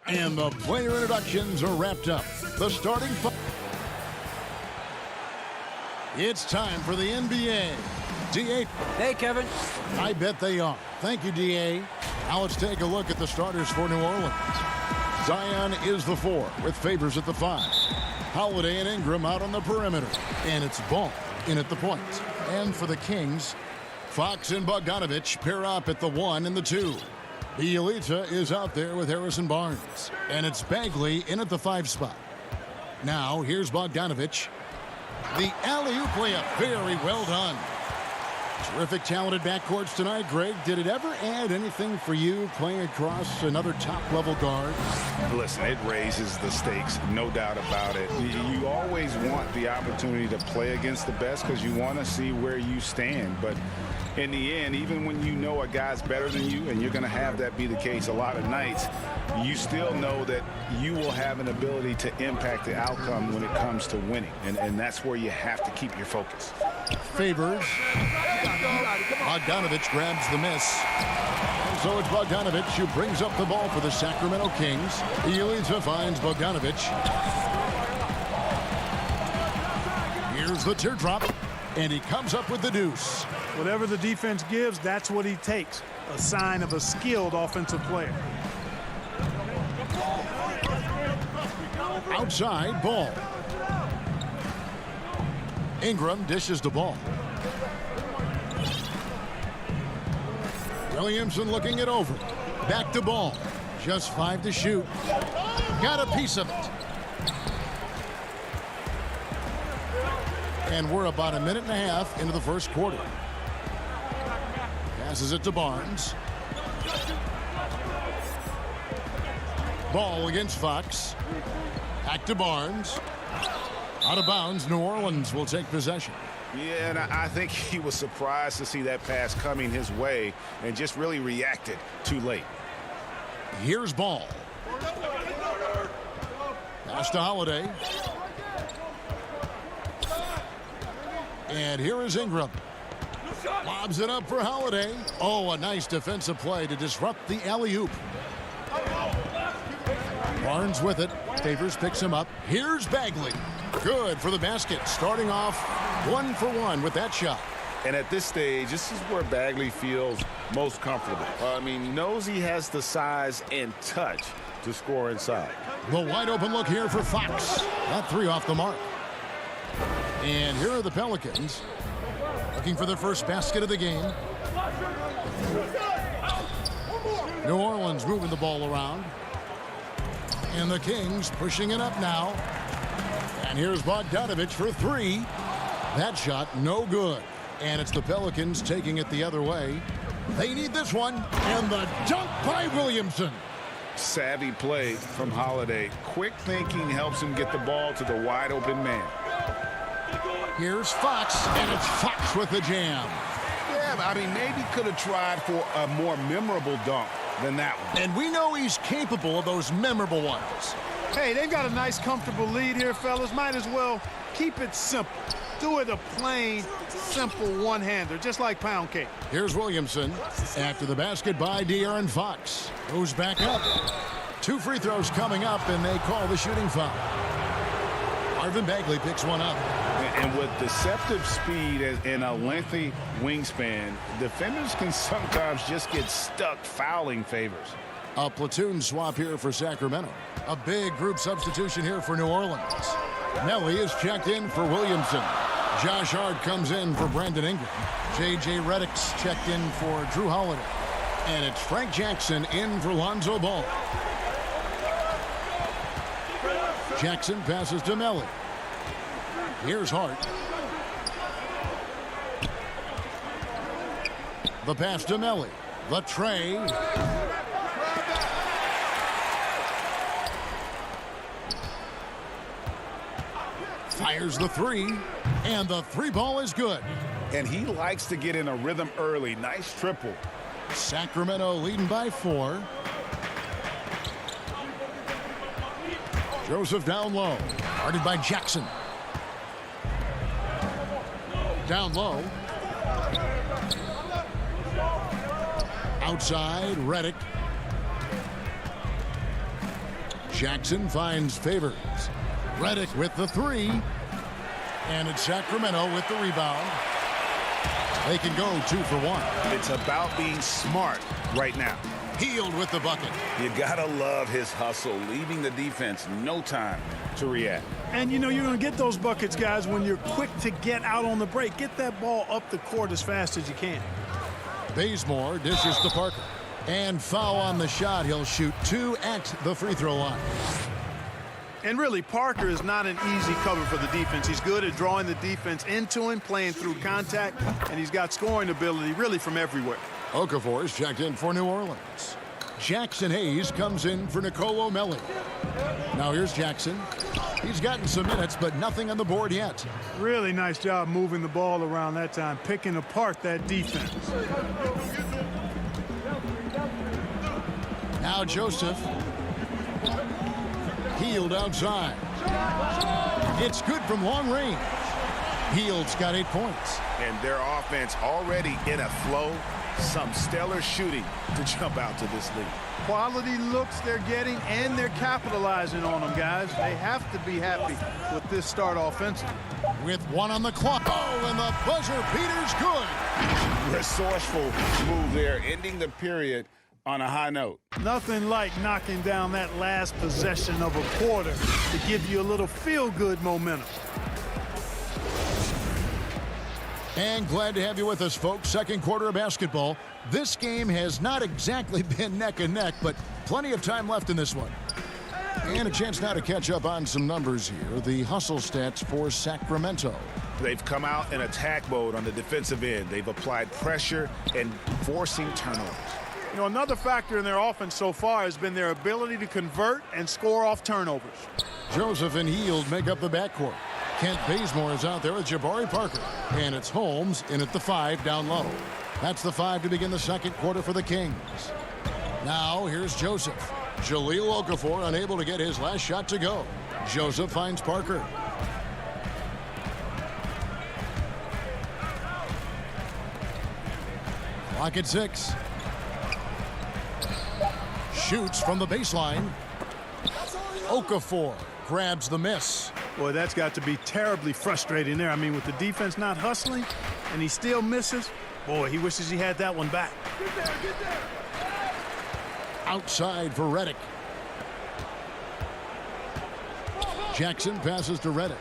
And the player introductions are wrapped up. The starting five. It's time for the NBA. D.A. Hey, Kevin. I bet they are. Thank you, D.A. Now let's take a look at the starters for New Orleans. Zion is the 4 with Favors at the 5. Holiday and Ingram out on the perimeter. And it's Ball in at the point. And for the Kings, Fox and Bogdanovich pair up at the 1 and the 2. Bielitsa is out there with Harrison Barnes. And it's Bagley in at the 5 spot. Now, here's Bogdanovich. The alley-oop layup, very well done. Terrific, talented backcourts tonight, Greg. Did it ever add anything for you playing across another top-level guard? Listen, it raises the stakes, no doubt about it. You always want the opportunity to play against the best because you want to see where you stand. But in the end, even when you know a guy's better than you, and you're going to have that be the case a lot of nights, you still know that you will have an ability to impact the outcome when it comes to winning. And that's where you have to keep your focus. Favors. Bogdanovich grabs the miss. And so it's Bogdanovich who brings up the ball for the Sacramento Kings. Bielitsa finds Bogdanovich. Here's the teardrop. And he comes up with the deuce. Whatever the defense gives, that's what he takes. A sign of a skilled offensive player. Outside, Ball. Ingram dishes the ball. Williamson looking it over. Back to Ball. Just 5 to shoot. Got a piece of it. And we're about a minute and a half into the first quarter. Passes it to Barnes. Ball against Fox. Back to Barnes. Out of bounds, New Orleans will take possession. Yeah, and I think he was surprised to see that pass coming his way and just really reacted too late. Here's Ball. Pass to Holiday. And here is Ingram. Lobs it up for Holiday. Oh, a nice defensive play to disrupt the alley-oop. Barnes with it. Favors picks him up. Here's Bagley. Good for the basket. Starting off 1 for 1 with that shot. And at this stage, this is where Bagley feels most comfortable. He knows he has the size and touch to score inside. The wide open look here for Fox. That 3 off the mark. And here are the Pelicans looking for their first basket of the game. New Orleans moving the ball around. And the Kings pushing it up now. And here's Bogdanovich for 3. That shot no good. And it's the Pelicans taking it the other way. They need this one. And the dunk by Williamson. Savvy play from Holiday. Quick thinking helps him get the ball to the wide open man. Here's Fox, and it's Fox with the jam. Yeah, maybe could have tried for a more memorable dunk than that one. And we know he's capable of those memorable ones. Hey, they've got a nice, comfortable lead here, fellas. Might as well keep it simple. Do it a plain, simple one-hander, just like pound cake. Here's Williamson after the basket by De'Aaron Fox. Goes back up. 2 free throws coming up, and they call the shooting foul. Marvin Bagley picks one up. And with deceptive speed and a lengthy wingspan, defenders can sometimes just get stuck fouling Favors. A platoon swap here for Sacramento. A big group substitution here for New Orleans. Nelly is checked in for Williamson. Josh Hart comes in for Brandon Ingram. J.J. Redick's checked in for Drew Holiday. And it's Frank Jackson in for Lonzo Ball. Jackson passes to Melly. Here's Hart. The pass to Melly. The tray. Fires the 3. And the 3 ball is good. And he likes to get in a rhythm early. Nice triple. Sacramento leading by 4. Joseph down low. Guarded by Jackson. Down low. Outside, Redick. Jackson finds Favors. Reddick with the three. And it's Sacramento with the rebound. They can go 2 for 1. It's about being smart right now. Hield with the bucket. You gotta love his hustle, leaving the defense no time to react. And you know you're going to get those buckets, guys, when you're quick to get out on the break. Get that ball up the court as fast as you can. Bazemore dishes to Parker. And foul on the shot. He'll shoot 2 at the free throw line. And really, Parker is not an easy cover for the defense. He's good at drawing the defense into him, playing through contact, and he's got scoring ability really from everywhere. Okafor is checked in for New Orleans. Jackson Hayes comes in for Nicolo Melli. Now here's Jackson. He's gotten some minutes, but nothing on the board yet. Really nice job moving the ball around that time, picking apart that defense. Now Joseph. Hield outside. It's good from long range. Hield's got 8 points. And their offense already in a flow. Some stellar shooting to jump out to this lead. Quality looks they're getting, and they're capitalizing on them, guys. They have to be happy with this start offensively. With 1 on the clock. Oh, and the buzzer beater's good. Resourceful move there, ending the period on a high note. Nothing like knocking down that last possession of a quarter to give you a little feel-good momentum. And glad to have you with us, folks. Second quarter of basketball. This game has not exactly been neck and neck, but plenty of time left in this one. And a chance now to catch up on some numbers here. The hustle stats for Sacramento. They've come out in attack mode on the defensive end. They've applied pressure and forcing turnovers. You know, another factor in their offense so far has been their ability to convert and score off turnovers. Joseph and Hield make up the backcourt. Kent Bazemore is out there with Jabari Parker. And it's Holmes in at the 5 down low. That's the 5 to begin the second quarter for the Kings. Now here's Joseph. Jahlil Okafor unable to get his last shot to go. Joseph finds Parker. Clock at 6. Shoots from the baseline. Okafor grabs the miss. Boy, that's got to be terribly frustrating there. I mean, with the defense not hustling and he still misses, boy, he wishes he had that one back. Get there. Outside for Reddick. Jackson passes to Reddick.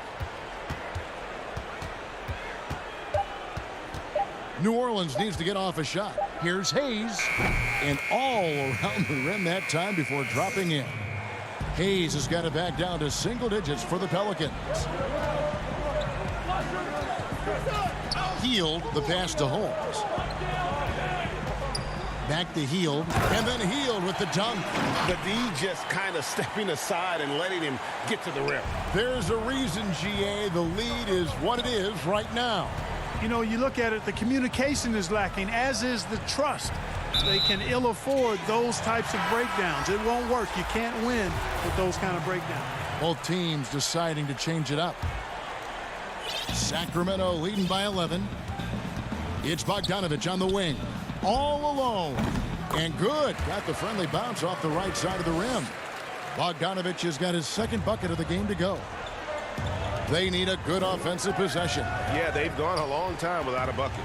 New Orleans needs to get off a shot. Here's Hayes. And all around the rim that time before dropping in. Hayes has got it back down to single digits for the Pelicans. Hield the pass to Holmes. Back to Hield, and then Hield with the dunk. The D just kind of stepping aside and letting him get to the rim. There's a reason, GA, the lead is what it is right now. You know, you look at it, the communication is lacking, as is the trust. They can ill afford those types of breakdowns. It won't work. You can't win with those kind of breakdowns. Both teams deciding to change it up. Sacramento leading by 11. It's Bogdanovich on the wing. All alone. And good. Got the friendly bounce off the right side of the rim. Bogdanovich has got his second bucket of the game to go. They need a good offensive possession. Yeah, they've gone a long time without a bucket.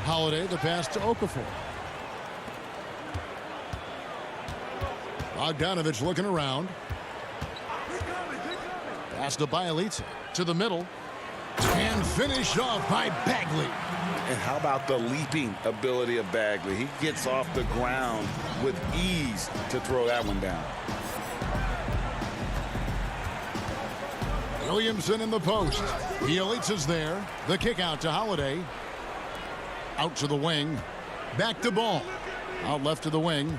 Holiday, the pass to Okafor. Bogdanovich looking around. Pass to Bielitsa. To the middle. And finished off by Bagley. And how about the leaping ability of Bagley? He gets off the ground with ease to throw that one down. Williamson in the post. Bielitsa's there. The kick out to Holiday. Out to the wing. Back to Ball. Out left to the wing.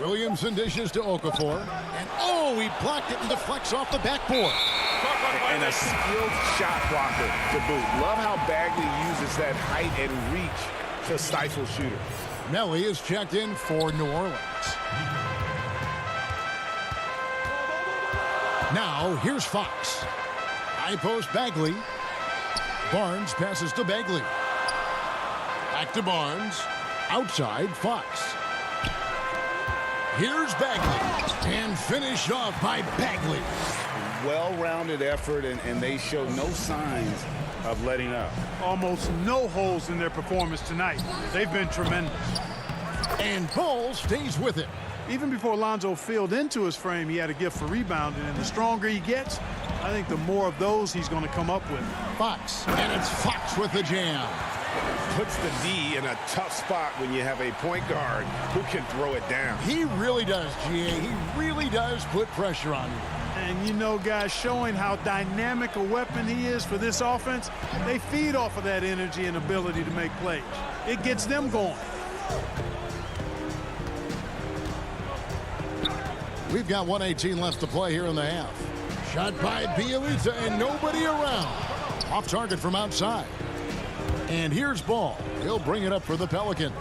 Williamson dishes to Okafor. And oh, he blocked it and deflects off the backboard. And a skilled shot blocker to boot. Love how Bagley uses that height and reach to stifle shooters. Melli is checked in for New Orleans. Now, here's Fox. High post Bagley. Barnes passes to Bagley. Back to Barnes. Outside, Fox. Here's Bagley. And finished off by Bagley. Well-rounded effort, and they show no signs of letting up. Almost no holes in their performance tonight. They've been tremendous. And Ball stays with it. Even before Lonzo filled into his frame, he had a gift for rebounding, and the stronger he gets, I think the more of those he's going to come up with. Fox, and it's Fox with the jam. Puts the D in a tough spot when you have a point guard who can throw it down. He really does, GA. He really does put pressure on you. And you know, guys, showing how dynamic a weapon he is for this offense, they feed off of that energy and ability to make plays. It gets them going. We've got 1:18 left to play here in the half. Shot by Bielitsa and nobody around. Off target from outside. And here's Ball. He'll bring it up for the Pelicans.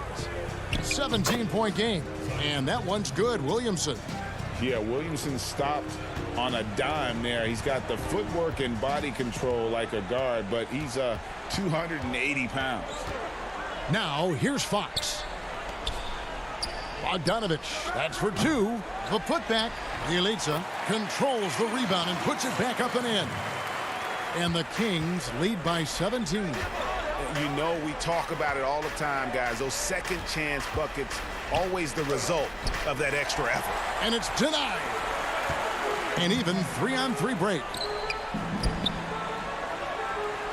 17-point game. And that one's good. Williamson. Yeah, Williamson stopped on a dime there. He's got the footwork and body control like a guard, but he's 280 pounds. Now, here's Fox. Bogdanovich, that's for two. The putback. Bielitsa controls the rebound and puts it back up and in. And the Kings lead by 17. You know, we talk about it all the time, guys. Those second chance buckets, always the result of that extra effort. And it's denied. An even 3-on-3 break.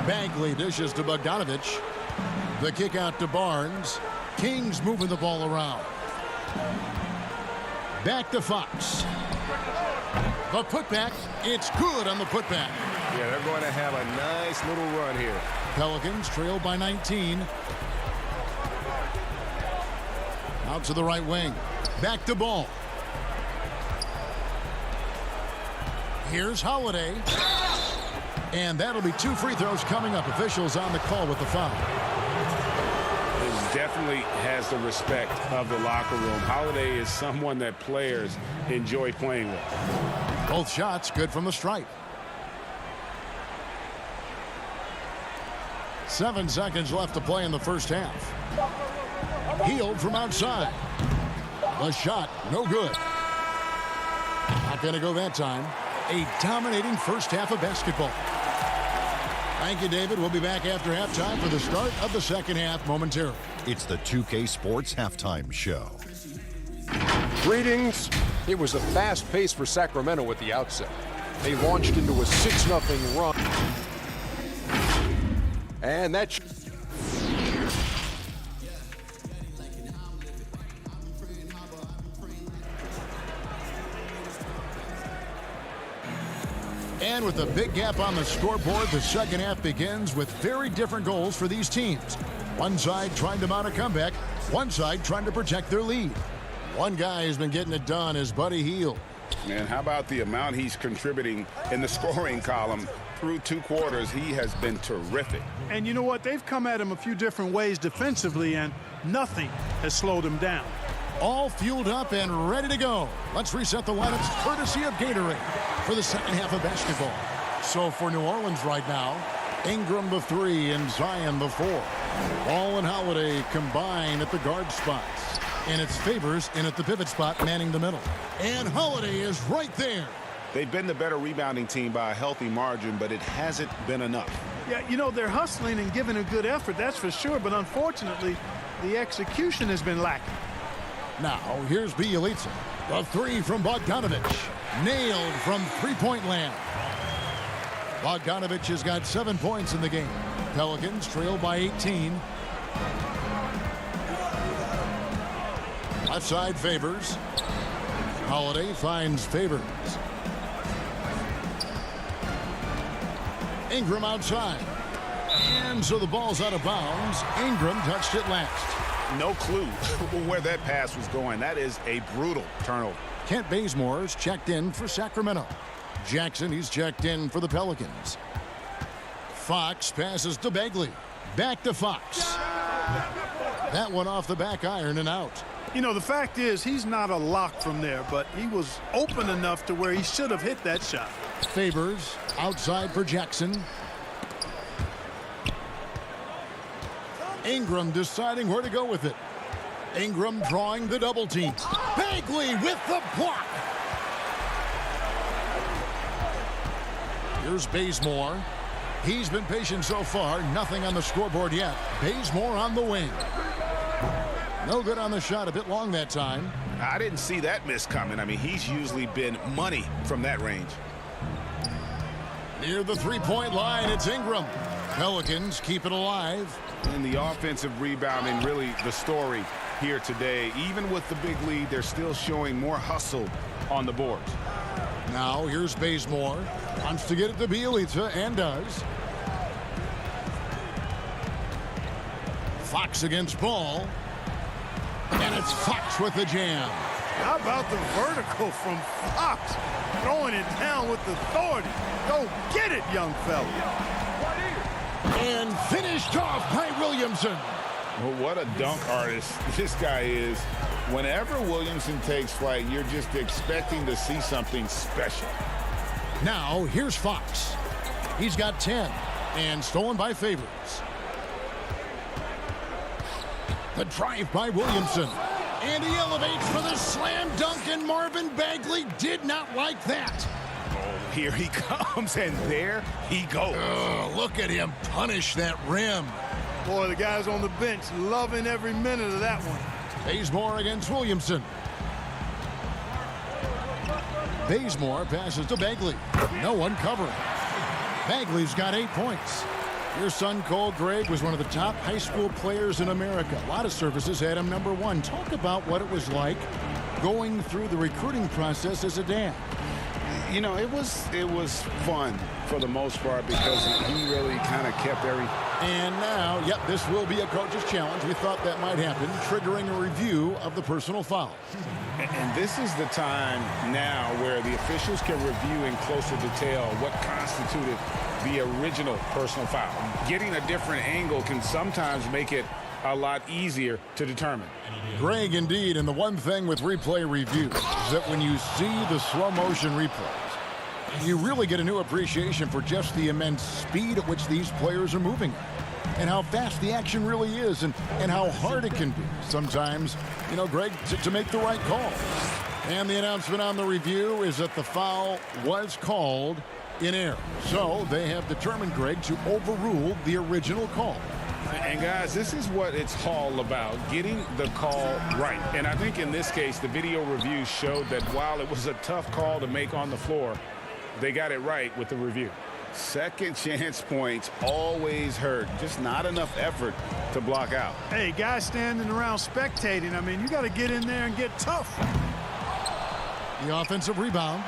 Bagley dishes to Bogdanovich. The kick out to Barnes. Kings moving the ball around. Back to Fox. The putback. It's good on the putback. Yeah, they're going to have a nice little run here. Pelicans trail by 19. Out to the right wing. Back to Ball. Here's Holiday. And that'll be 2 free throws coming up. Officials on the call with the foul. It definitely has the respect of the locker room. Holiday is someone that players enjoy playing with. Both shots good from the stripe. 7 seconds left to play in the first half. Healed from outside. The shot, no good. Not going to go that time. A dominating first half of basketball. Thank you, David. We'll be back after halftime for the start of the second half momentarily. It's the 2K Sports Halftime Show. Greetings. It was a fast pace for Sacramento at the outset. They launched into a 6-0 run. And that... And with a big gap on the scoreboard, the second half begins with very different goals for these teams. One side trying to mount a comeback, one side trying to protect their lead. One guy has been getting it done is Buddy Hield. Man, how about the amount he's contributing in the scoring column? Through 2 quarters, he has been terrific. And you know what? They've come at him a few different ways defensively, and nothing has slowed him down. All fueled up and ready to go. Let's reset the lineups courtesy of Gatorade for the second half of basketball. So for New Orleans right now, Ingram the 3 and Zion the 4. Ball and Holiday combine at the guard spots. And it's Favors in at the pivot spot manning the middle. And Holiday is right there. They've been the better rebounding team by a healthy margin, but it hasn't been enough. Yeah, you know, they're hustling and giving a good effort, that's for sure. But unfortunately, the execution has been lacking. Now, here's Bielitsa. The 3 from Bogdanovich. Nailed from three-point land. Bogdanovich has got 7 points in the game. Pelicans trail by 18. Left side Favors. Holiday finds Favors. Ingram outside. And so the ball's out of bounds. Ingram touched it last. No clue where that pass was going. That is a brutal turnover. Kent Bazemore's checked in for Sacramento. Jackson, he's checked in for the Pelicans. Fox passes to Bagley. Back to Fox. That one off the back iron and out. You know, the fact is he's not a lock from there, but he was open enough to where he should have hit that shot. Favors outside for Jackson. Ingram deciding where to go with it. Ingram drawing the double team. Bagley with the block. Here's Bazemore. He's been patient so far. Nothing on the scoreboard yet. Bazemore on the wing. No good on the shot. A bit long that time. I didn't see that miss coming. I mean, he's usually been money from that range. Near the three-point line, it's Ingram. Pelicans keep it alive. And the offensive rebounding, really the story here today. Even with the big lead, they're still showing more hustle on the boards. Now here's Bazemore. Wants to get it to Bielitsa and does. Fox against Ball. And it's Fox with the jam. How about the vertical from Fox? Throwing it down with authority. Go get it, young fella. And finished off by Williamson. Well, what a dunk artist this guy is. Whenever Williamson takes flight, you're just expecting to see something special. Now, here's Fox. He's got 10 and stolen by Favors. The drive by Williamson. And he elevates for the slam dunk, and Marvin Bagley did not like that. Oh, here he comes, and there he goes. Look at him punish that rim. Boy, the guys on the bench loving every minute of that one. Bazemore against Williamson. Bazemore passes to Bagley. No one covering. Bagley's got 8 points. Your son, Cole Gregg, was one of the top high school players in America. A lot of services had him #1. Talk about what it was like going through the recruiting process as a dad. You know, it was fun for the most part because he really kind of kept everything. And now, yep, this will be a coach's challenge. We thought that might happen, triggering a review of the personal foul. And this is the time now where the officials can review in closer detail what constituted the original personal foul. Getting a different angle can sometimes make it a lot easier to determine. Greg, indeed, and the one thing with replay reviews is that when you see the slow motion replays, you really get a new appreciation for just the immense speed at which these players are moving and how fast the action really is and how hard it can be sometimes, you know, Greg, to make the right call. And the announcement on the review is that the foul was called in error. So they have determined, Greg, to overrule the original call. And guys, this is what it's all about, getting the call right. And I think in this case, the video review showed that while it was a tough call to make on the floor, they got it right with the review. Second chance points always hurt. Just not enough effort to block out. Hey, guys standing around spectating, I mean, you got to get in there and get tough. The offensive rebound.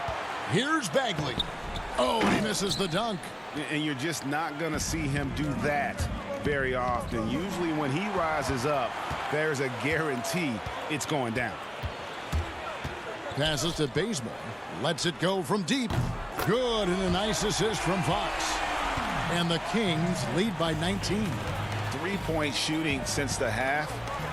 Here's Bagley. Oh, and he misses the dunk. And you're just not going to see him do that very often. Usually when he rises up, there's a guarantee it's going down. Passes to Bazemore. Lets it go from deep. Good, and a nice assist from Fox. And the Kings lead by 19. Three-point shooting since the half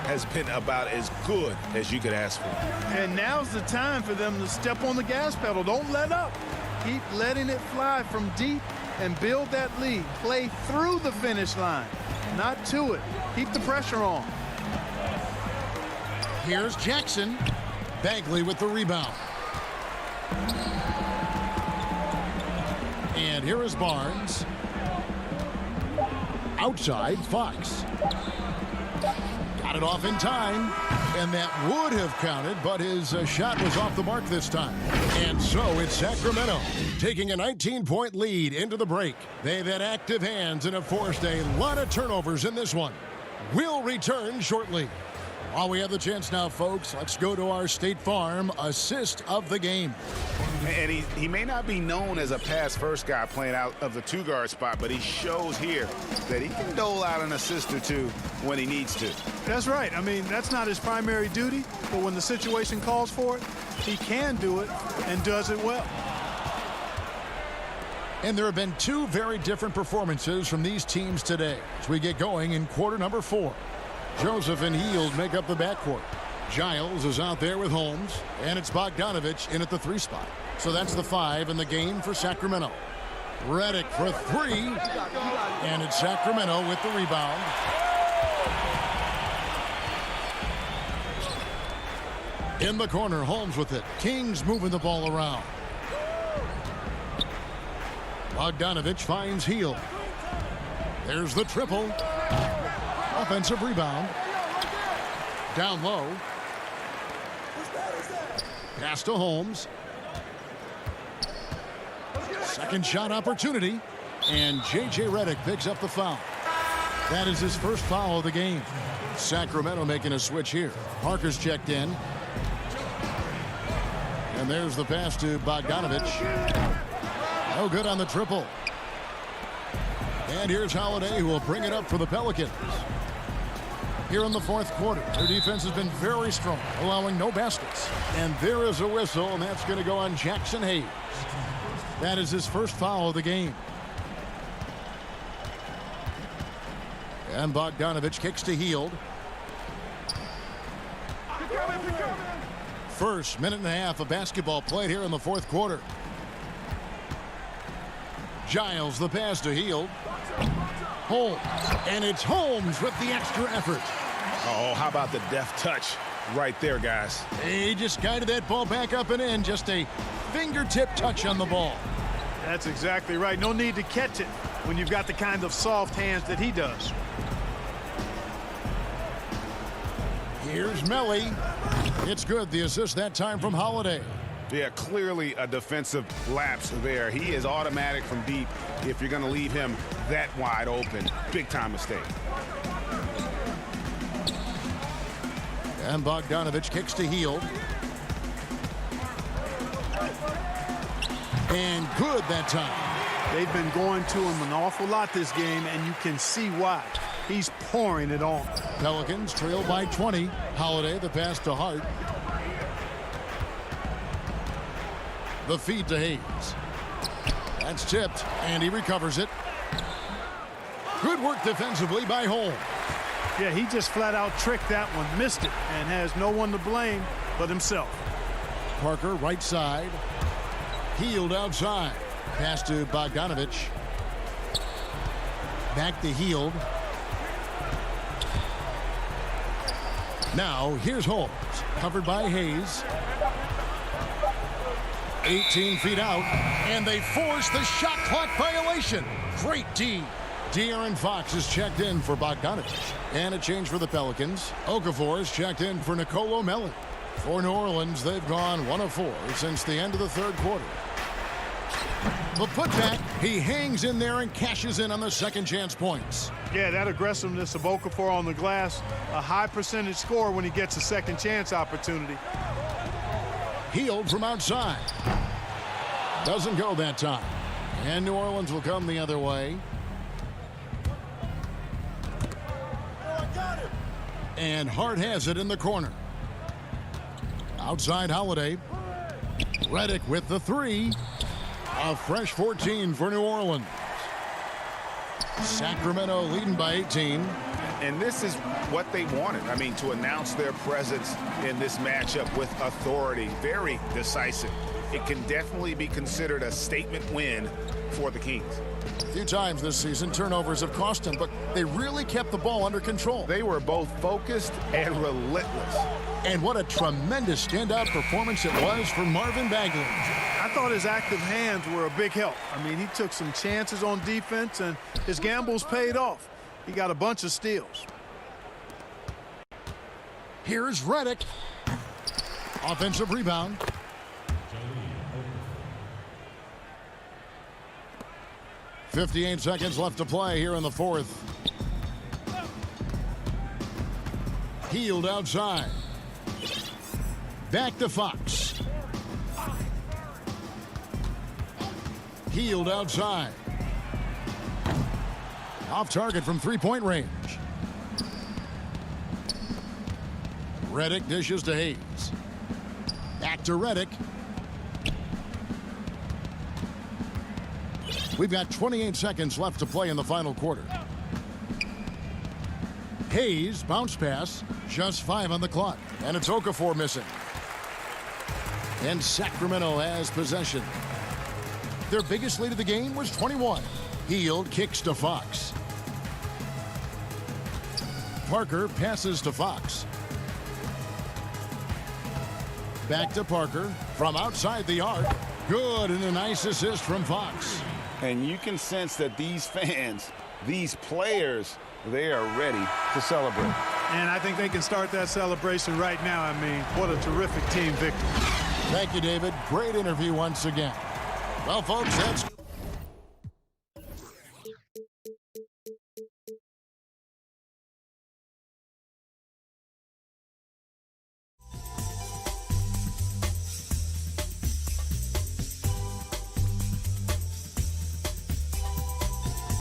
has been about as good as you could ask for. And now's the time for them to step on the gas pedal. Don't let up. Keep letting it fly from deep and build that lead. Play through the finish line, not to it. Keep the pressure on. Here's Jackson. Bagley with the rebound. And here is Barnes. Outside, Fox. Got it off in time. And that would have counted, but his shot was off the mark this time. And so it's Sacramento taking a 19-point lead into the break. They've had active hands and have forced a lot of turnovers in this one. We'll return shortly. While we have the chance now, folks, let's go to our State Farm assist of the game. And he may not be known as a pass-first guy playing out of the two-guard spot, but he shows here that he can dole out an assist or two when he needs to. That's right. I mean, that's not his primary duty, but when the situation calls for it, he can do it and does it well. And there have been two very different performances from these teams today as we get going in quarter number 4. Joseph and Hield make up the backcourt. Giles is out there with Holmes, and it's Bogdanovich in at the 3 spot. So that's the 5 in the game for Sacramento. Redick for 3, and it's Sacramento with the rebound. In the corner, Holmes with it. Kings moving the ball around. Bogdanovich finds Hield. There's the triple. Offensive rebound. Down low. Pass to Holmes. Second shot opportunity. And J.J. Redick picks up the foul. That is his first foul of the game. Sacramento making a switch here. Parker's checked in. And there's the pass to Bogdanovich. No good on the triple. And here's Holiday, who will bring it up for the Pelicans. Here in the fourth quarter, their defense has been very strong, allowing no baskets. And there is a whistle, and that's going to go on Jackson Hayes. That is his first foul of the game. And Bogdanovich kicks to Hield. First minute and a half of basketball played here in the fourth quarter. Giles the pass to Hield. Holmes. And it's Holmes with the extra effort. Oh, how about the deft touch right there, guys? He just guided that ball back up and in. Just a fingertip touch on the ball. That's exactly right. No need to catch it when you've got the kind of soft hands that he does. Here's Melly. It's good. The assist that time from Holiday. Yeah, clearly a defensive lapse there. He is automatic from deep if you're going to leave him that wide open. Big time mistake. And Bogdanovich kicks to Hield. And good that time. They've been going to him an awful lot this game, and you can see why. He's pouring it on. Pelicans trail by 20. Holiday the pass to Hart. The feed to Hayes. That's tipped, and he recovers it. Good work defensively by Holmes. Yeah, he just flat out tricked that one, missed it, and has no one to blame but himself. Parker right side. Hield outside. Pass to Bogdanovich. Back to Hield. Now here's Holmes, covered by Hayes. 18 feet out, and they force the shot clock violation. Great D. De'Aaron Fox is checked in for Bogdanovich. And a change for the Pelicans. Okafor is checked in for Nicolo Melli. For New Orleans, they've gone 1 of 4 since the end of the third quarter. The putback, he hangs in there and cashes in on the second chance points. Yeah, that aggressiveness of Okafor on the glass, a high percentage score when he gets a second chance opportunity. Hield from outside. Doesn't go that time. And New Orleans will come the other way. And Hart has it in the corner. Outside Holiday. Redick with the three. A fresh 14 for New Orleans. Sacramento leading by 18. And this is what they wanted. I mean, to announce their presence in this matchup with authority. Very decisive. It can definitely be considered a statement win for the Kings. A few times this season, turnovers have cost them, but they really kept the ball under control. They were both focused and relentless. And what a tremendous standout performance it was for Marvin Bagley. I thought his active hands were a big help. I mean, he took some chances on defense, and his gambles paid off. He got a bunch of steals. Here's Redick. Offensive rebound. .58 seconds left to play here in the fourth. Hield outside. Back to Fox. Hield outside. Off target from three-point range. Redick dishes to Hayes. Back to Redick. We've got 28 seconds left to play in the final quarter. Hayes, bounce pass, just 5 on the clock, and it's Okafor missing. And Sacramento has possession. Their biggest lead of the game was 21. Hield kicks to Fox. Parker passes to Fox. Back to Parker from outside the arc. Good, and a nice assist from Fox. And you can sense that these fans, these players, they are ready to celebrate. And I think they can start that celebration right now. I mean, what a terrific team victory. Thank you, David. Great interview once again. Well, folks, that's